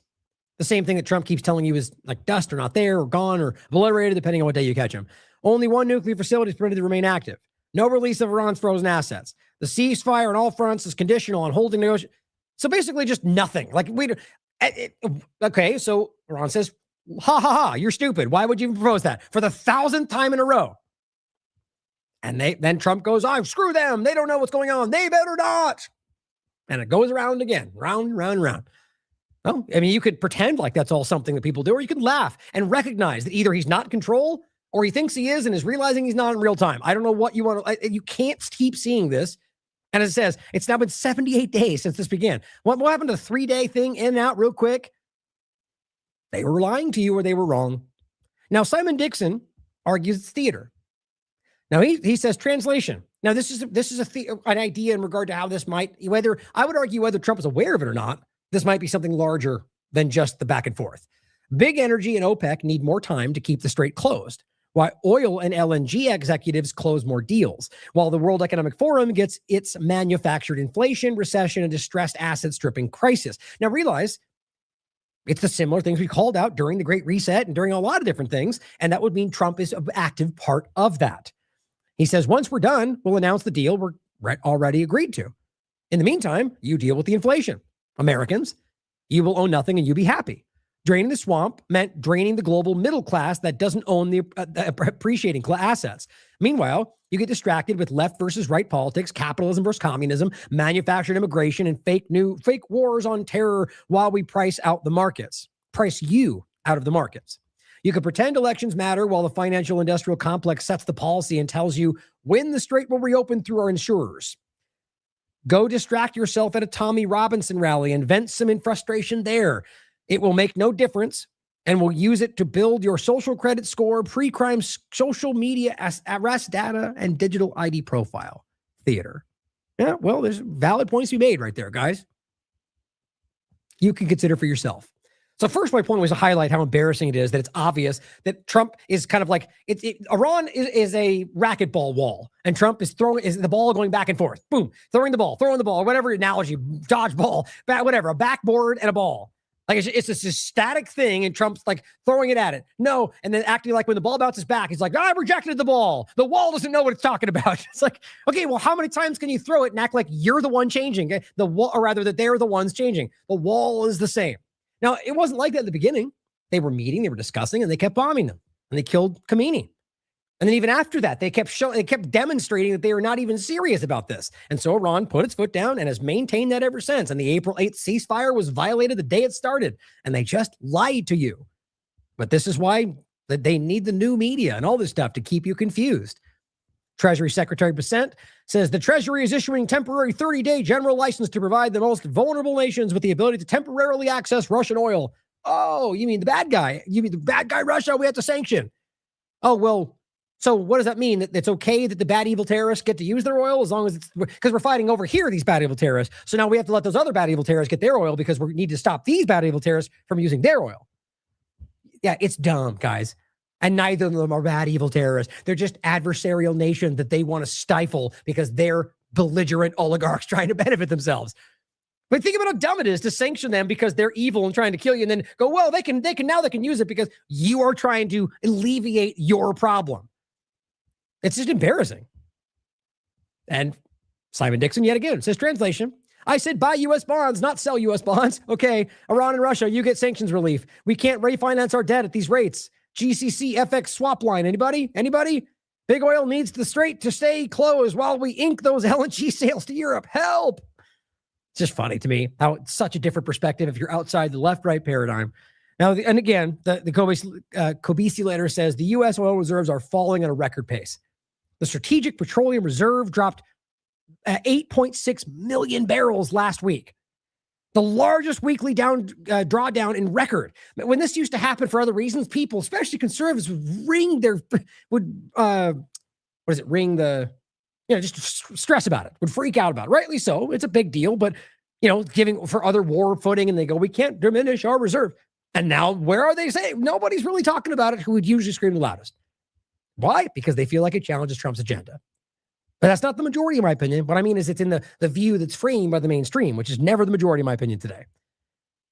The same thing that Trump keeps telling you is like dust or not there or gone or obliterated, depending on what day you catch him. Only one nuclear facility is permitted to remain active. No release of Iran's frozen assets. The ceasefire on all fronts is conditional on holding negotiations. So basically just nothing. Like, okay, so Iran says, ha, ha, ha, you're stupid. Why would you even propose that? For the 1,000th time in a row. And then Trump goes, screw them. They don't know what's going on. They better not. And it goes around again, round, round, round. Well, I mean, you could pretend like that's all something that people do, or you could laugh and recognize that either he's not in control or he thinks he is and is realizing he's not in real time. I don't know what you want to, you can't keep seeing this. And as it says, it's now been 78 days since this began. What happened to the 3-day thing in and out real quick? They were lying to you or they were wrong. Now, Simon argues it's theater. Now, he says translation. Now, this is an idea in regard to how this might, I would argue whether Trump is aware of it or not, this might be something larger than just the back and forth. Big Energy and OPEC need more time to keep the strait closed, while oil and LNG executives close more deals, while the World Economic Forum gets its manufactured inflation, recession, and distressed asset stripping crisis. Now realize it's the similar things we called out during the Great Reset and during a lot of different things, and that would mean Trump is an active part of that. He says, once we're done, we'll announce the deal we're already agreed to. In the meantime, you deal with the inflation. Americans, you will own nothing and you be happy. Draining the swamp meant draining the global middle class that doesn't own the appreciating assets. Meanwhile, you get distracted with left versus right politics, capitalism versus communism, manufactured immigration, and fake wars on terror while we price out the markets. Price you out of the markets. You could pretend elections matter while the financial industrial complex sets the policy and tells you when the strait will reopen through our insurers. Go distract yourself at a Tommy Robinson rally and vent some frustration there. It will make no difference, and we'll use it to build your social credit score, pre-crime social media arrest data, and digital ID profile. Theater. Yeah, well, there's valid points to be made right there, guys. You can consider for yourself. So first, my point was to highlight how embarrassing it is that it's obvious that Trump is kind of like, Iran is a racquetball wall, and Trump is the ball going back and forth. Boom, throwing the ball, whatever analogy, dodgeball, whatever, a backboard and a ball. Like it's just a static thing, and Trump's like throwing it at it. No, and then acting like when the ball bounces back, he's like, I rejected the ball. The wall doesn't know what it's talking about. It's like, okay, well, how many times can you throw it and act like you're the one changing? The wall, or rather that they're the ones changing. The wall is the same. Now, it wasn't like that at the beginning. They were meeting, they were discussing, and they kept bombing them. And they killed Khomeini. And then even after that, they kept demonstrating that they were not even serious about this. And so Iran put its foot down and has maintained that ever since. And the April 8th ceasefire was violated the day it started. And they just lied to you. But this is why they need the new media and all this stuff to keep you confused. Treasury Secretary Bessent says the Treasury is issuing temporary 30-day general license to provide the most vulnerable nations with the ability to temporarily access Russian oil. Oh, you mean the bad guy? You mean the bad guy Russia we have to sanction? Oh, well, so what does that mean? That it's okay that the bad evil terrorists get to use their oil as long as it's because we're fighting over here, these bad evil terrorists. So now we have to let those other bad evil terrorists get their oil because we need to stop these bad evil terrorists from using their oil. Yeah, it's dumb, guys. And neither of them are bad evil terrorists. They're just adversarial nations that they want to stifle because they're belligerent oligarchs trying to benefit themselves. But think about how dumb it is to sanction them because they're evil and trying to kill you, and then go, well, they can use it because you are trying to alleviate your problem. It's just embarrassing. And Simon Dixon, yet again, says translation. I said buy U.S. bonds, not sell U.S. bonds. Okay, Iran and Russia, you get sanctions relief. We can't refinance our debt at these rates. GCC FX swap line. Anybody? Big oil needs the strait to stay closed while we ink those LNG sales to Europe. Help. It's just funny to me how it's such a different perspective if you're outside the left-right paradigm. Now, and again, the Kobisi letter says the U.S. oil reserves are falling at a record pace. The Strategic Petroleum Reserve dropped 8.6 million barrels last week. The largest weekly drawdown in record. When this used to happen for other reasons, people, especially conservatives, would ring the just stress about it, would freak out about it. Rightly so. It's a big deal, but, giving for other war footing, and they go, we can't diminish our reserve. And now where are they saying? Nobody's really talking about it who would usually scream the loudest. Why? Because they feel like it challenges Trump's agenda. But that's not the majority, in my opinion. What I mean is it's in the view that's framed by the mainstream, which is never the majority, in my opinion, today.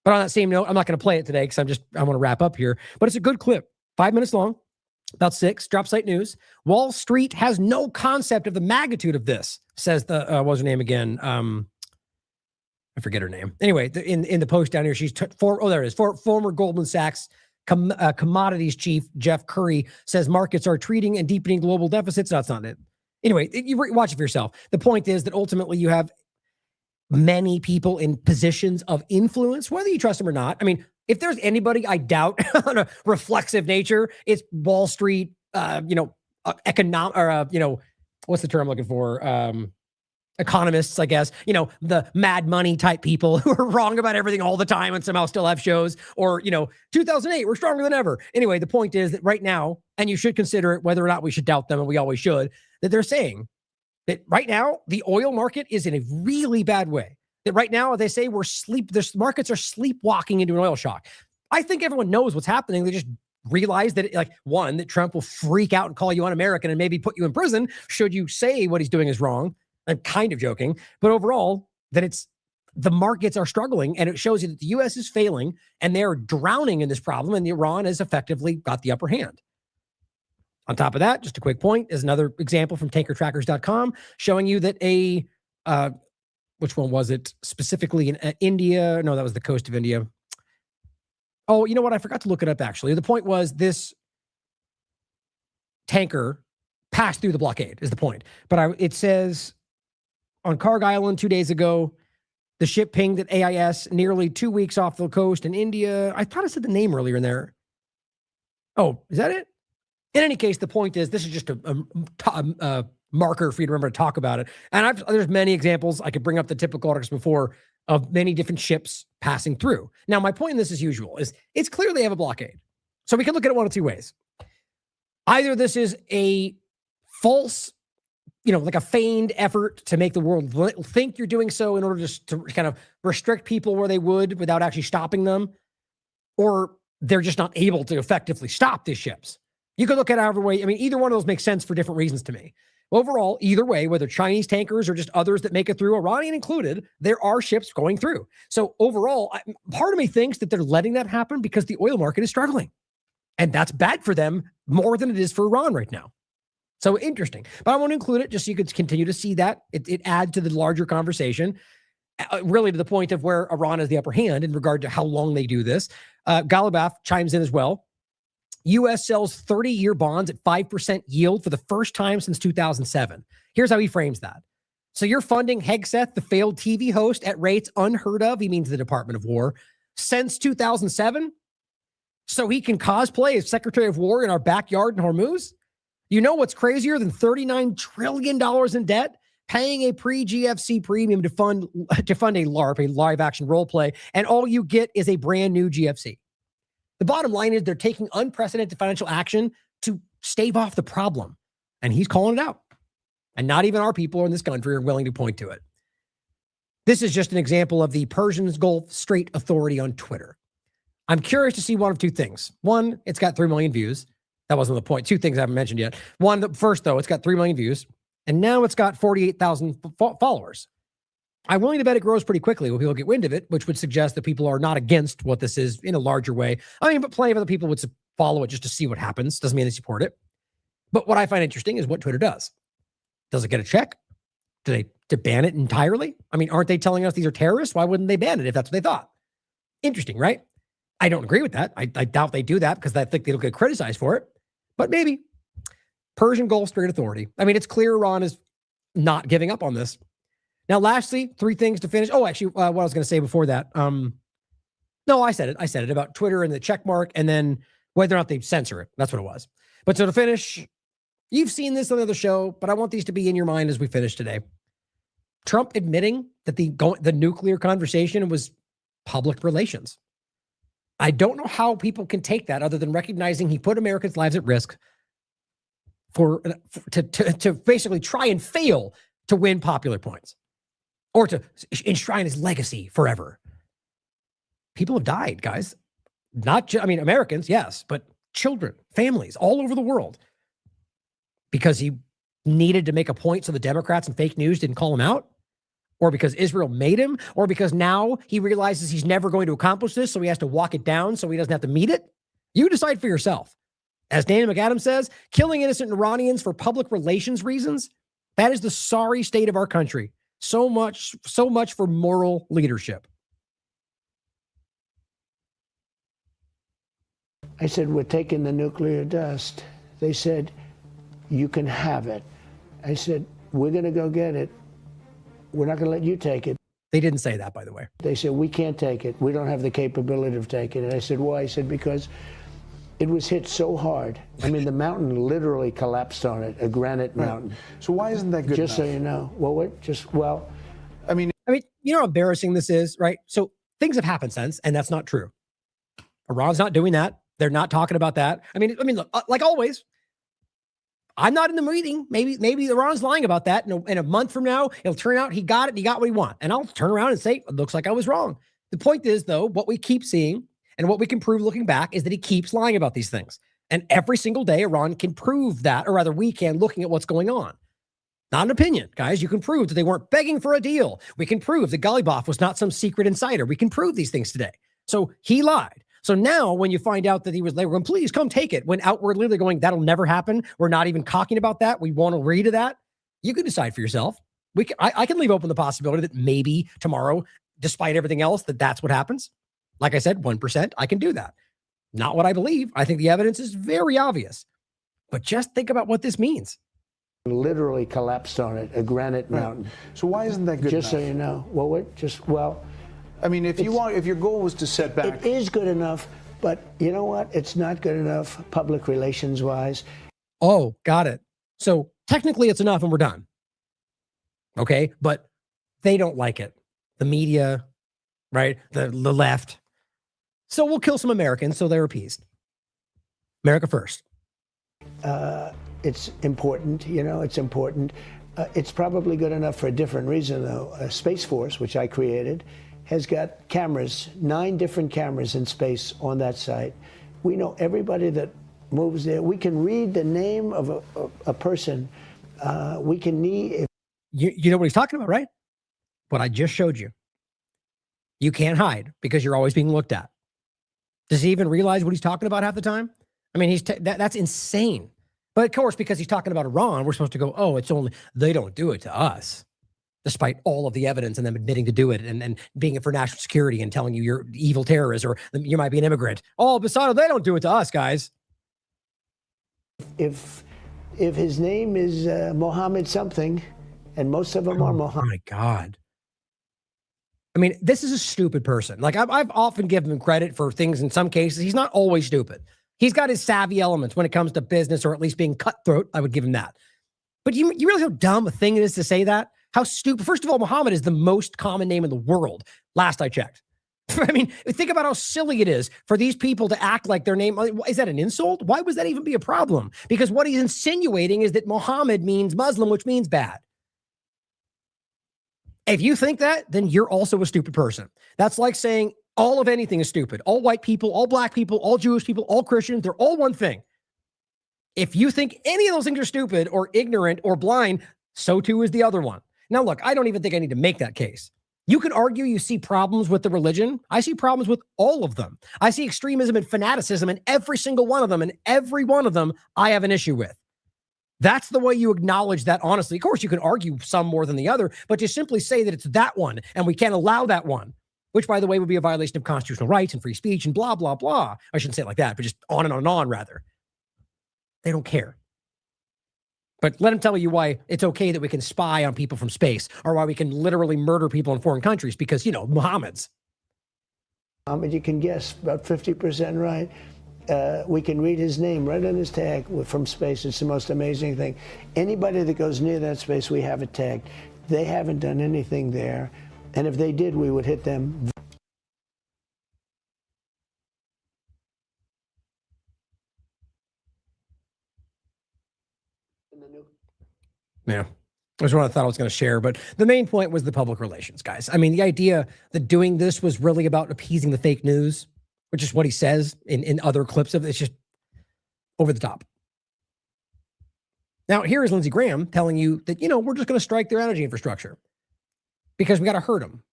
But on that same note, I'm not going to play it today because I want to wrap up here. But it's a good clip, 5 minutes long, about 6, drop site news. Wall Street has no concept of the magnitude of this, says what was her name again? I forget her name. Anyway, in the post down here, there it is. Former Goldman Sachs commodities chief Jeff Curry says markets are treating and deepening global deficits. No, that's not it. Anyway, you watch it for yourself. The point is that ultimately you have many people in positions of influence, whether you trust them or not. I mean, if there's anybody I doubt on a reflexive nature, it's Wall Street, economic, or, what's the term I'm looking for? Economists, I guess, the mad money type people who are wrong about everything all the time and somehow still have shows, or, 2008, we're stronger than ever. Anyway, the point is that right now, and you should consider it whether or not we should doubt them, and we always should, that they're saying that right now, the oil market is in a really bad way. That right now, they say the markets are sleepwalking into an oil shock. I think everyone knows what's happening. They just realize that, that Trump will freak out and call you un-American and maybe put you in prison should you say what he's doing is wrong. I'm kind of joking, but overall, that the markets are struggling, and it shows you that the U.S. is failing and they're drowning in this problem, and Iran has effectively got the upper hand. On top of that, just a quick point is another example from tankertrackers.com showing you that which one was it? Specifically in India. No, that was the coast of India. Oh, you know what? I forgot to look it up, actually. The point was this tanker passed through the blockade is the point. But it says on Karg Island 2 days ago, the ship pinged at AIS nearly 2 weeks off the coast in India. I thought I said the name earlier in there. Oh, is that it? In any case, the point is this is just a marker for you to remember to talk about it. And there's many examples. I could bring up the typical articles before of many different ships passing through. Now, my point in this, as usual, is it's clear they have a blockade. So we can look at it one of two ways. Either this is a false, like a feigned effort to make the world think you're doing so in order just to kind of restrict people where they would without actually stopping them, or they're just not able to effectively stop these ships. You could look at it however way. I mean, either one of those makes sense for different reasons to me. Overall, either way, whether Chinese tankers or just others that make it through, Iranian included, there are ships going through. So overall, part of me thinks that they're letting that happen because the oil market is struggling. And that's bad for them more than it is for Iran right now. So interesting. But I want to include it just so you could continue to see that. It adds to the larger conversation, really to the point of where Iran has the upper hand in regard to how long they do this. Galabath chimes in as well. U.S. sells 30-year bonds at 5% yield for the first time since 2007. Here's how he frames that. So you're funding Hegseth, the failed TV host, at rates unheard of, he means the Department of War, since 2007? So he can cosplay as Secretary of War in our backyard in Hormuz? You know what's crazier than $39 trillion in debt? Paying a pre-GFC premium to fund a LARP, a live action role play, and all you get is a brand new GFC. The bottom line is they're taking unprecedented financial action to stave off the problem. And he's calling it out. And not even our people in this country are willing to point to it. This is just an example of the Persian Gulf Strait Authority on Twitter. I'm curious to see one of two things. One, it's got 3 million views. That wasn't the point. Two things I haven't mentioned yet. One, first, though, it's got 3 million views. And now it's got 48,000 followers. I'm willing to bet it grows pretty quickly when people get wind of it, which would suggest that people are not against what this is in a larger way. I mean, but plenty of other people would follow it just to see what happens. Doesn't mean they support it. But what I find interesting is what Twitter does. Does it get a check? Do they ban it entirely? I mean, aren't they telling us these are terrorists? Why wouldn't they ban it if that's what they thought? Interesting, right? I don't agree with that. I doubt they do that because I think they'll get criticized for it. But maybe. Persian Gulf Strait Authority. I mean, it's clear Iran is not giving up on this. Now, lastly, 3 things to finish. Oh, actually, what I was going to say before that. No, I said it about Twitter and the check mark and then whether or not they censor it. That's what it was. But so to finish, you've seen this on the other show, but I want these to be in your mind as we finish today. Trump admitting that the nuclear conversation was public relations. I don't know how people can take that other than recognizing he put Americans' lives at risk to basically try and fail to win popular points or to enshrine his legacy forever. People have died, guys. Not just, I mean, Americans, yes, but children, families all over the world because he needed to make a point so the Democrats and fake news didn't call him out, or because Israel made him, or because now he realizes he's never going to accomplish this, so he has to walk it down so he doesn't have to meet it. You decide for yourself. As Dana McAdams says, killing innocent Iranians for public relations reasons, that is the sorry state of our country. So much for moral leadership. I said, we're taking the nuclear dust. They said, you can have it. I said, we're going to go get it. We're not going to let you take it. They didn't say that, by the way. They said, we can't take it. We don't have the capability of taking it. I said, why? I said, because it was hit so hard. I mean, the mountain literally collapsed on it, a granite mountain. So why isn't that good Just enough? so you know. Well, I mean, you know how embarrassing this is, right? So things have happened since, and that's not true. Iran's not doing that. They're not talking about that. I mean, look, like always, I'm not in the meeting. Maybe Iran's lying about that. In a month from now, it'll turn out he got it and he got what he wanted. And I'll turn around and say, it looks like I was wrong. The point is, though, what we keep seeing and what we can prove looking back is that he keeps lying about these things. And every single day, Iran can prove that, or rather we can, looking at what's going on. Not an opinion, guys. You can prove that they weren't begging for a deal. We can prove that Ghalibaf was not some secret insider. We can prove these things today. So he lied. So now when you find out that they were going, please come take it, when outwardly they're going, that'll never happen. We're not even talking about that. We won't agree to that. You can decide for yourself. I can leave open the possibility that maybe tomorrow, despite everything else, that's what happens. Like I said, 1%, I can do that. Not what I believe. I think the evidence is very obvious. But just think about what this means. literally collapsed on it, a granite mountain. So why isn't that good Just enough? so you know. Well, I mean, if your goal was to set back. It is good enough, but you know what? It's not good enough public relations wise. Oh, got it. So technically it's enough and we're done. Okay. But they don't like it. The media, right? The left. So we'll kill some Americans so they're appeased. America first. It's important, it's important. It's probably good enough for a different reason, though. Space Force, which I created, has got cameras, 9 different cameras in space on that site. We know everybody that moves there. We can read the name of a person. We can need... You know what he's talking about, right? What I just showed you. You can't hide because you're always being looked at. Does he even realize what he's talking about half the time? I mean, that's insane. But of course, because he's talking about Iran, we're supposed to go, oh, it's only, they don't do it to us. Despite all of the evidence and them admitting to do it and being it for national security and telling you you're evil terrorists or you might be an immigrant. Oh, Basado, they don't do it to us, guys. If his name is Mohammed something, and most of them are Mohammed. Oh my God. I mean, this is a stupid person. Like I've often given him credit for things in some cases. He's not always stupid. He's got his savvy elements when it comes to business, or at least being cutthroat. I would give him that. But you realize how dumb a thing it is to say that? How stupid. First of all, Muhammad is the most common name in the world. Last I checked. I mean, think about how silly it is for these people to act like their name. Is that an insult? Why would that even be a problem? Because what he's insinuating is that Muhammad means Muslim, which means bad. If you think that, then you're also a stupid person. That's like saying all of anything is stupid. All white people, all black people, all Jewish people, all Christians, they're all one thing. If you think any of those things are stupid or ignorant or blind, so too is the other one. Now, look, I don't even think I need to make that case. You could argue you see problems with the religion. I see problems with all of them. I see extremism and fanaticism in every single one of them, and every one of them I have an issue with. That's the way you acknowledge that honestly. Of course, you can argue some more than the other, but to simply say that it's that one and we can't allow that one, which, by the way, would be a violation of constitutional rights and free speech and blah, blah, blah. I shouldn't say it like that, but just on and on and on, rather. They don't care. But let them tell you why it's okay that we can spy on people from space or why we can literally murder people in foreign countries because, Muhammad's. Muhammad, you can guess about 50% right. We can read his name right on his tag from space. It's the most amazing thing. Anybody that goes near that space, we have it tagged. They haven't done anything there. And if they did, we would hit them. was what I thought I was going to share, but the main point was the public relations, guys. I mean, the idea that doing this was really about appeasing the fake news, which is what he says in other clips of it. It's just over the top. Now, here is Lindsey Graham telling you that, we're just going to strike their energy infrastructure because we got to hurt them,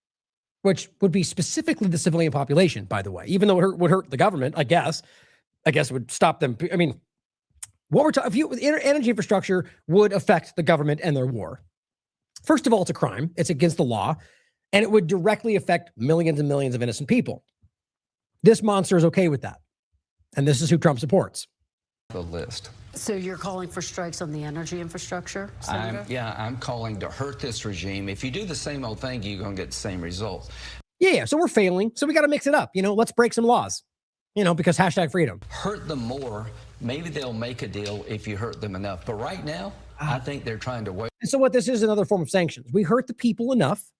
which would be specifically the civilian population, by the way, even though it would hurt the government, I guess it would stop them. I mean, what we're talking, energy infrastructure would affect the government and their war. First of all, it's a crime. It's against the law, and it would directly affect millions and millions of innocent people. This monster is okay with that. And this is who Trump supports. The list. So you're calling for strikes on the energy infrastructure, Senator? I'm calling to hurt this regime. If you do the same old thing, you're going to get the same results. Yeah. So we're failing. So we got to mix it up. Let's break some laws, because #freedom. Hurt them more. Maybe they'll make a deal if you hurt them enough. But right now, I think they're trying to wait. And so what this is another form of sanctions. We hurt the people enough,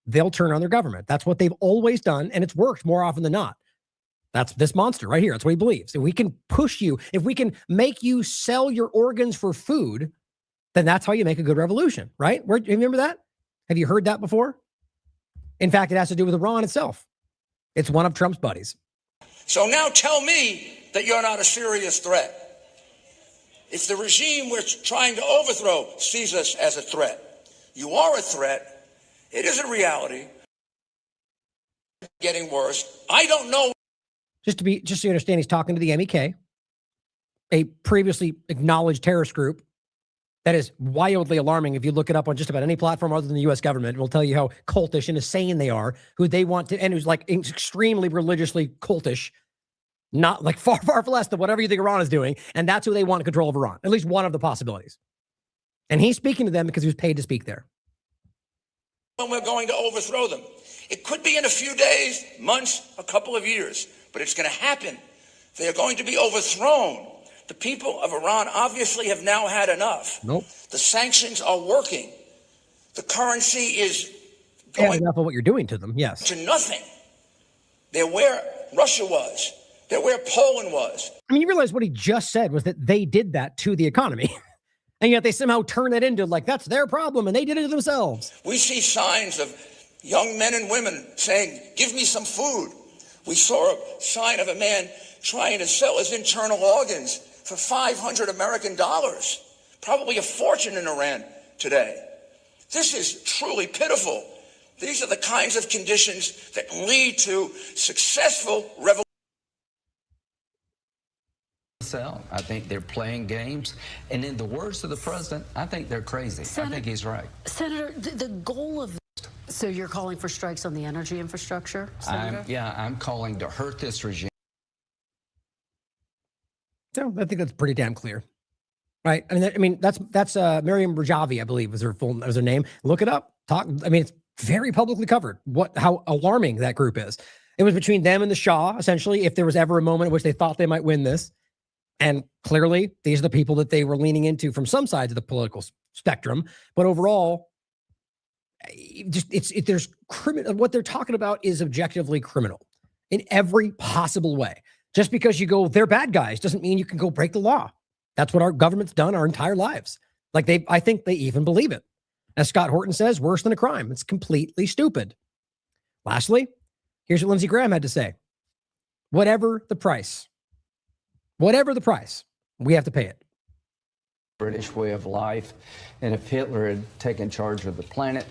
they'll turn on their government. That's what they've always done. And it's worked more often than not. That's this monster right here. That's what he believes. If we can push you, if we can make you sell your organs for food, then that's how you make a good revolution, right? Remember that? Have you heard that before? In fact, it has to do with Iran itself. It's one of Trump's buddies. So now tell me that you're not a serious threat. If the regime we're trying to overthrow sees us as a threat, you are a threat. It is a reality. Getting worse. I don't know. Just so you understand, he's talking to the MEK, a previously acknowledged terrorist group that is wildly alarming. If you look it up on just about any platform other than the U.S. government, it will tell you how cultish and insane they are, who they want to, and who's like extremely religiously cultish, not like far, far less than whatever you think Iran is doing. And that's who they want in control of Iran, at least one of the possibilities. And he's speaking to them because he was paid to speak there. When we're going to overthrow them. It could be in a few days, months, a couple of years, but it's going to happen. They are going to be overthrown. The people of Iran obviously have now had enough. Nope. The sanctions are working. The currency is going enough of what you're doing to them, yes. To nothing. They're where Russia was. They're where Poland was. I mean, you realize what he just said was that they did that to the economy. And yet they somehow turn it into like, that's their problem, and they did it to themselves. We see signs of young men and women saying, give me some food. We saw a sign of a man trying to sell his internal organs for $500 American, probably a fortune in Iran today. This is truly pitiful. These are the kinds of conditions that lead to successful revolution. I think they're playing games. And in the words of the president, I think they're crazy. I think he's right. Senator, the goal of... So you're calling for strikes on the energy infrastructure, Senator? I'm calling to hurt this regime. So I think that's pretty damn clear, right? I mean that's Miriam Rajavi, I believe, was her name. Look it up. It's very publicly covered how alarming that group is. It was between them and the Shah, essentially, if there was ever a moment in which they thought they might win this. And clearly, these are the people that they were leaning into from some sides of the political spectrum. But overall, there's criminal. What they're talking about is objectively criminal in every possible way. Just because you go, they're bad guys, doesn't mean you can go break the law. That's what our government's done our entire lives. I think they even believe it. As Scott Horton says, worse than a crime. It's completely stupid. Lastly, here's what Lindsey Graham had to say. Whatever the price, we have to pay it. British way of life. And if Hitler had taken charge of the planet,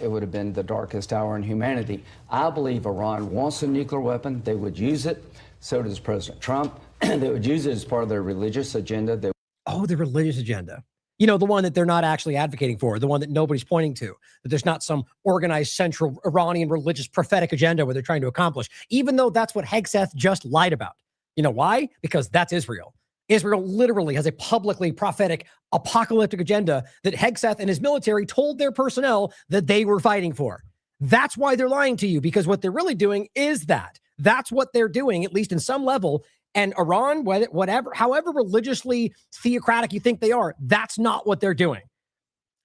it would have been the darkest hour in humanity. I believe Iran wants a nuclear weapon. They would use it. So does President Trump. They would use it as part of their religious agenda. The religious agenda. The one that they're not actually advocating for, the one that nobody's pointing to, that there's not some organized central Iranian religious prophetic agenda where they're trying to accomplish, even though that's what Hegseth just lied about. You know why? Because that's Israel. Israel literally has a publicly prophetic apocalyptic agenda that Hegseth and his military told their personnel that they were fighting for. That's why they're lying to you, because what they're really doing is that. That's what they're doing, at least in some level. And Iran, however religiously theocratic you think they are, that's not what they're doing.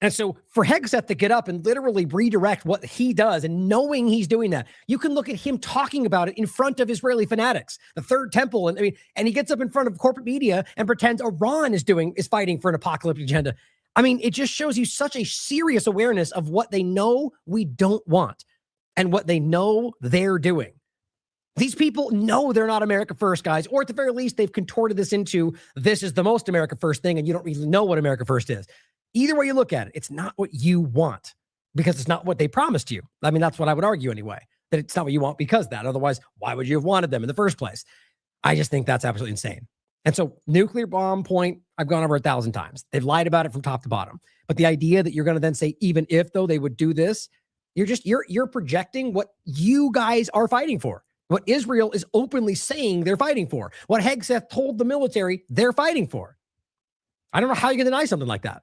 And so for Hegseth to get up and literally redirect what he does and knowing he's doing that, you can look at him talking about it in front of Israeli fanatics, the Third Temple. And he gets up in front of corporate media and pretends Iran is fighting for an apocalyptic agenda. I mean, it just shows you such a serious awareness of what they know we don't want and what they know they're doing. These people know they're not America First, guys, or at the very least, they've contorted this into this is the most America First thing, and you don't really know what America First is. Either way you look at it, it's not what you want because it's not what they promised you. I mean, that's what I would argue anyway, that it's not what you want because of that. Otherwise, why would you have wanted them in the first place? I just think that's absolutely insane. And so nuclear bomb point, I've gone over 1,000 times. They've lied about it from top to bottom. But the idea that you're going to then say, even if though they would do this, you're projecting what you guys are fighting for. What Israel is openly saying they're fighting for. What Hegseth told the military they're fighting for. I don't know how you can deny something like that.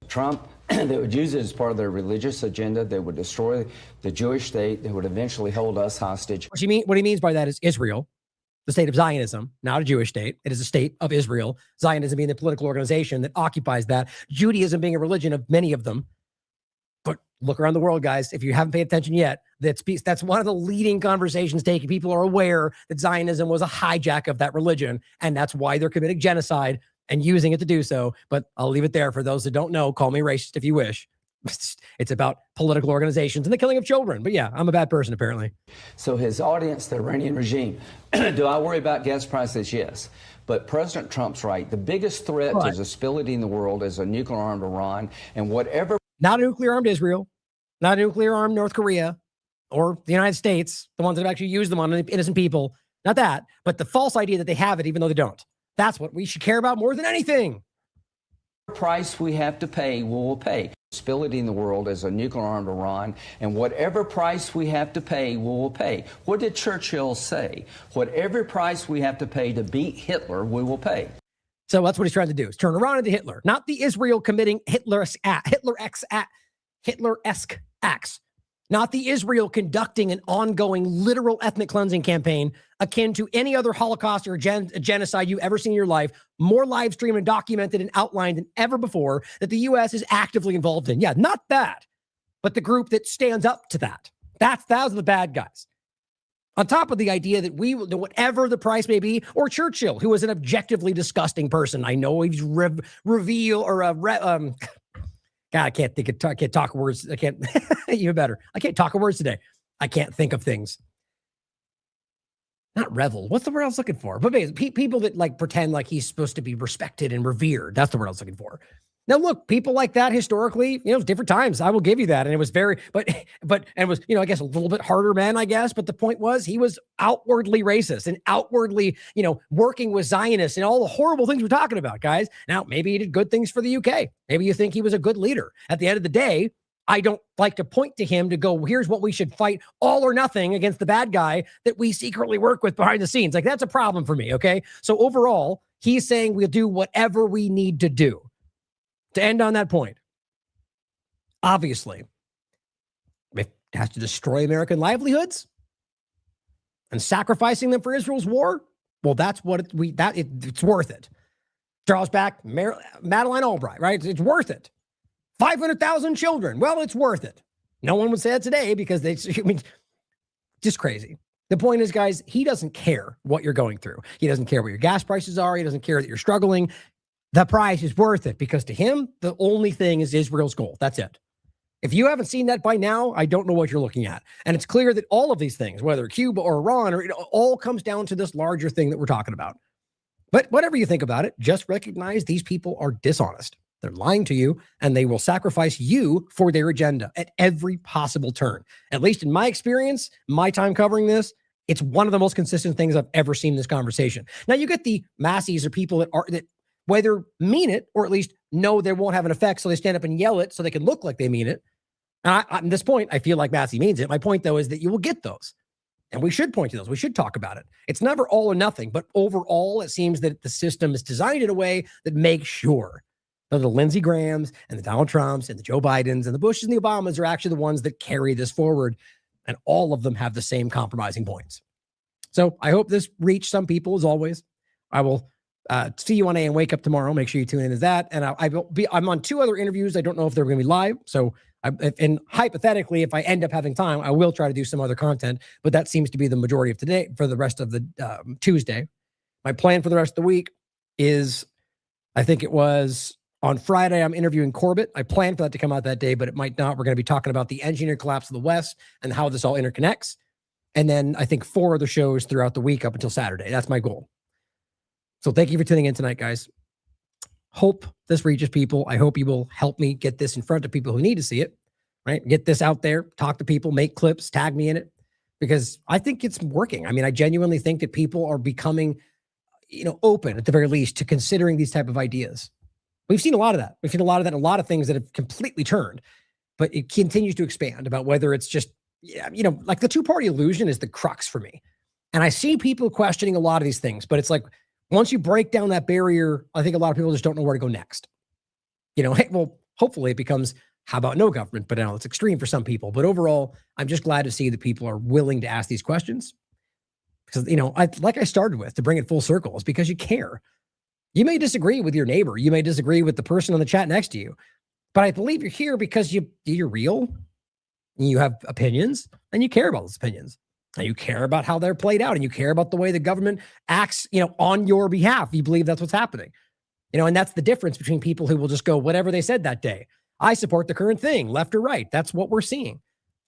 Trump, they would use it as part of their religious agenda. They would destroy the Jewish state. They would eventually hold us hostage. What he means by that is Israel, the state of Zionism, not a Jewish state. It is a state of Israel. Zionism being the political organization that occupies that. Judaism being a religion of many of them. But look around the world, guys. If you haven't paid attention yet, that's one of the leading conversations taken. People are aware that Zionism was a hijack of that religion, and that's why they're committing genocide and using it to do so. But I'll leave it there for those that don't know. Call me racist if you wish. It's about political organizations and the killing of children. But yeah, I'm a bad person, apparently. So his audience, the Iranian regime, do I worry about gas prices? Yes. But President Trump's right. The biggest threat to the stability in the world is a nuclear-armed Iran, and whatever... Not a nuclear-armed Israel, not a nuclear-armed North Korea, or the United States, the ones that have actually used them on innocent people. Not that, but the false idea that they have it, even though they don't. That's what we should care about more than anything. Price we have to pay, we will pay. Stability in the world is a nuclear-armed Iran, and whatever price we have to pay, we will pay. What did Churchill say? Whatever price we have to pay to beat Hitler, we will pay. So that's what he's trying to do, is turn Iran into Hitler, not the Israel committing Hitler-esque acts, not the Israel conducting an ongoing literal ethnic cleansing campaign akin to any other Holocaust or genocide you've ever seen in your life, more live streamed and documented and outlined than ever before that the U.S. is actively involved in. Yeah, not that, but the group that stands up to that. Those are the bad guys. On top of the idea that we will do whatever the price may be, or Churchill, who was an objectively disgusting person. I know he's God, I can't talk words. I can't, even better. I can't talk words today. I can't think of things. Not revel. What's the word I was looking for? But basically, people that like pretend like he's supposed to be respected and revered. That's the word I was looking for. Now, look, people like that historically, different times. I will give you that. And it was very, but it was, I guess a little bit harder men, I guess. But the point was he was outwardly racist and outwardly, working with Zionists and all the horrible things we're talking about, guys. Now, maybe he did good things for the UK. Maybe you think he was a good leader. At the end of the day, I don't like to point to him to go, here's what we should fight, all or nothing against the bad guy that we secretly work with behind the scenes. Like, that's a problem for me, okay? So overall, he's saying we'll do whatever we need to do. To end on that point, obviously, if it has to destroy American livelihoods and sacrificing them for Israel's war, well, that's what it's worth it. Charles back, Madeleine Albright, right? It's worth it. 500,000 children. Well, it's worth it. No one would say that today because just crazy. The point is, guys, he doesn't care what you're going through. He doesn't care what your gas prices are. He doesn't care that you're struggling. The price is worth it because to him, the only thing is Israel's goal. That's it. If you haven't seen that by now, I don't know what you're looking at. And it's clear that all of these things, whether Cuba or Iran, or all comes down to this larger thing that we're talking about. But whatever you think about it, just recognize these people are dishonest. They're lying to you, and they will sacrifice you for their agenda at every possible turn. At least in my experience, my time covering this, it's one of the most consistent things I've ever seen in this conversation. Now, you get the Massies or people that whether mean it or at least know they won't have an effect, so they stand up and yell it so they can look like they mean it. And at this point, I feel like Massie means it. My point, though, is that you will get those. And we should point to those. We should talk about it. It's never all or nothing, but overall, it seems that the system is designed in a way that makes sure that the Lindsey Grahams and the Donald Trumps and the Joe Bidens and the Bushes and the Obamas are actually the ones that carry this forward. And all of them have the same compromising points. So I hope this reached some people, as always. I will see you on AM Wake Up tomorrow. Make sure you tune in to that. And I'm on 2 other interviews. I don't know if they're going to be live. So, and hypothetically, if I end up having time, I will try to do some other content. But that seems to be the majority of today for the rest of the Tuesday. My plan for the rest of the week is, I think it was On Friday, I'm interviewing Corbett. I planned for that to come out that day, but it might not. We're going to be talking about the engineer collapse of the West and how this all interconnects. And then I think 4 other shows throughout the week up until Saturday. That's my goal. So thank you for tuning in tonight, guys. Hope this reaches people. I hope you will help me get this in front of people who need to see it, right? Get this out there, talk to people, make clips, tag me in it, because I think it's working. I mean, I genuinely think that people are becoming, open at the very least to considering these type of ideas. We've seen a lot of that. We've seen a lot of that, a lot of things that have completely turned, but it continues to expand about whether it's just, like the two-party illusion is the crux for me. And I see people questioning a lot of these things, but it's like, once you break down that barrier, I think a lot of people just don't know where to go next. Hey, well, hopefully it becomes, how about no government? But now it's extreme for some people. But overall, I'm just glad to see that people are willing to ask these questions. Because, like I started with, to bring it full circle, is because you care. You may disagree with your neighbor. You may disagree with the person on the chat next to you. But I believe you're here because you're real, and you have opinions, and you care about those opinions. And you care about how they're played out, and you care about the way the government acts, on your behalf. You believe that's what's happening. And that's the difference between people who will just go, whatever they said that day. I support the current thing, left or right. That's what we're seeing.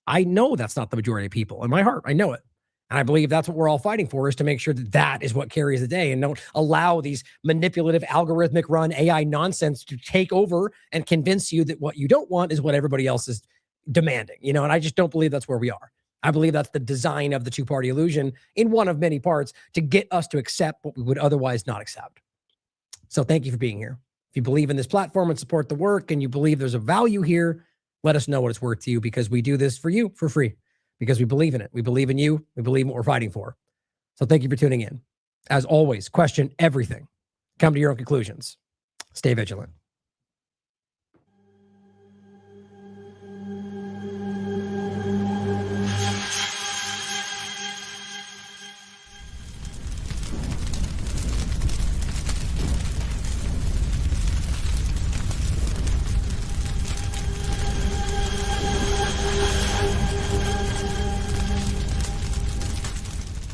I know that's not the majority of people. In my heart, I know it. And I believe that's what we're all fighting for, is to make sure that that is what carries the day, and don't allow these manipulative, algorithmic run AI nonsense to take over and convince you that what you don't want is what everybody else is demanding. And I just don't believe that's where we are. I believe that's the design of the two-party illusion in one of many parts, to get us to accept what we would otherwise not accept. So thank you for being here. If you believe in this platform and support the work, and you believe there's a value here, let us know what it's worth to you, because we do this for you for free, because we believe in it. We believe in you. We believe in what we're fighting for. So thank you for tuning in. As always, question everything. Come to your own conclusions. Stay vigilant.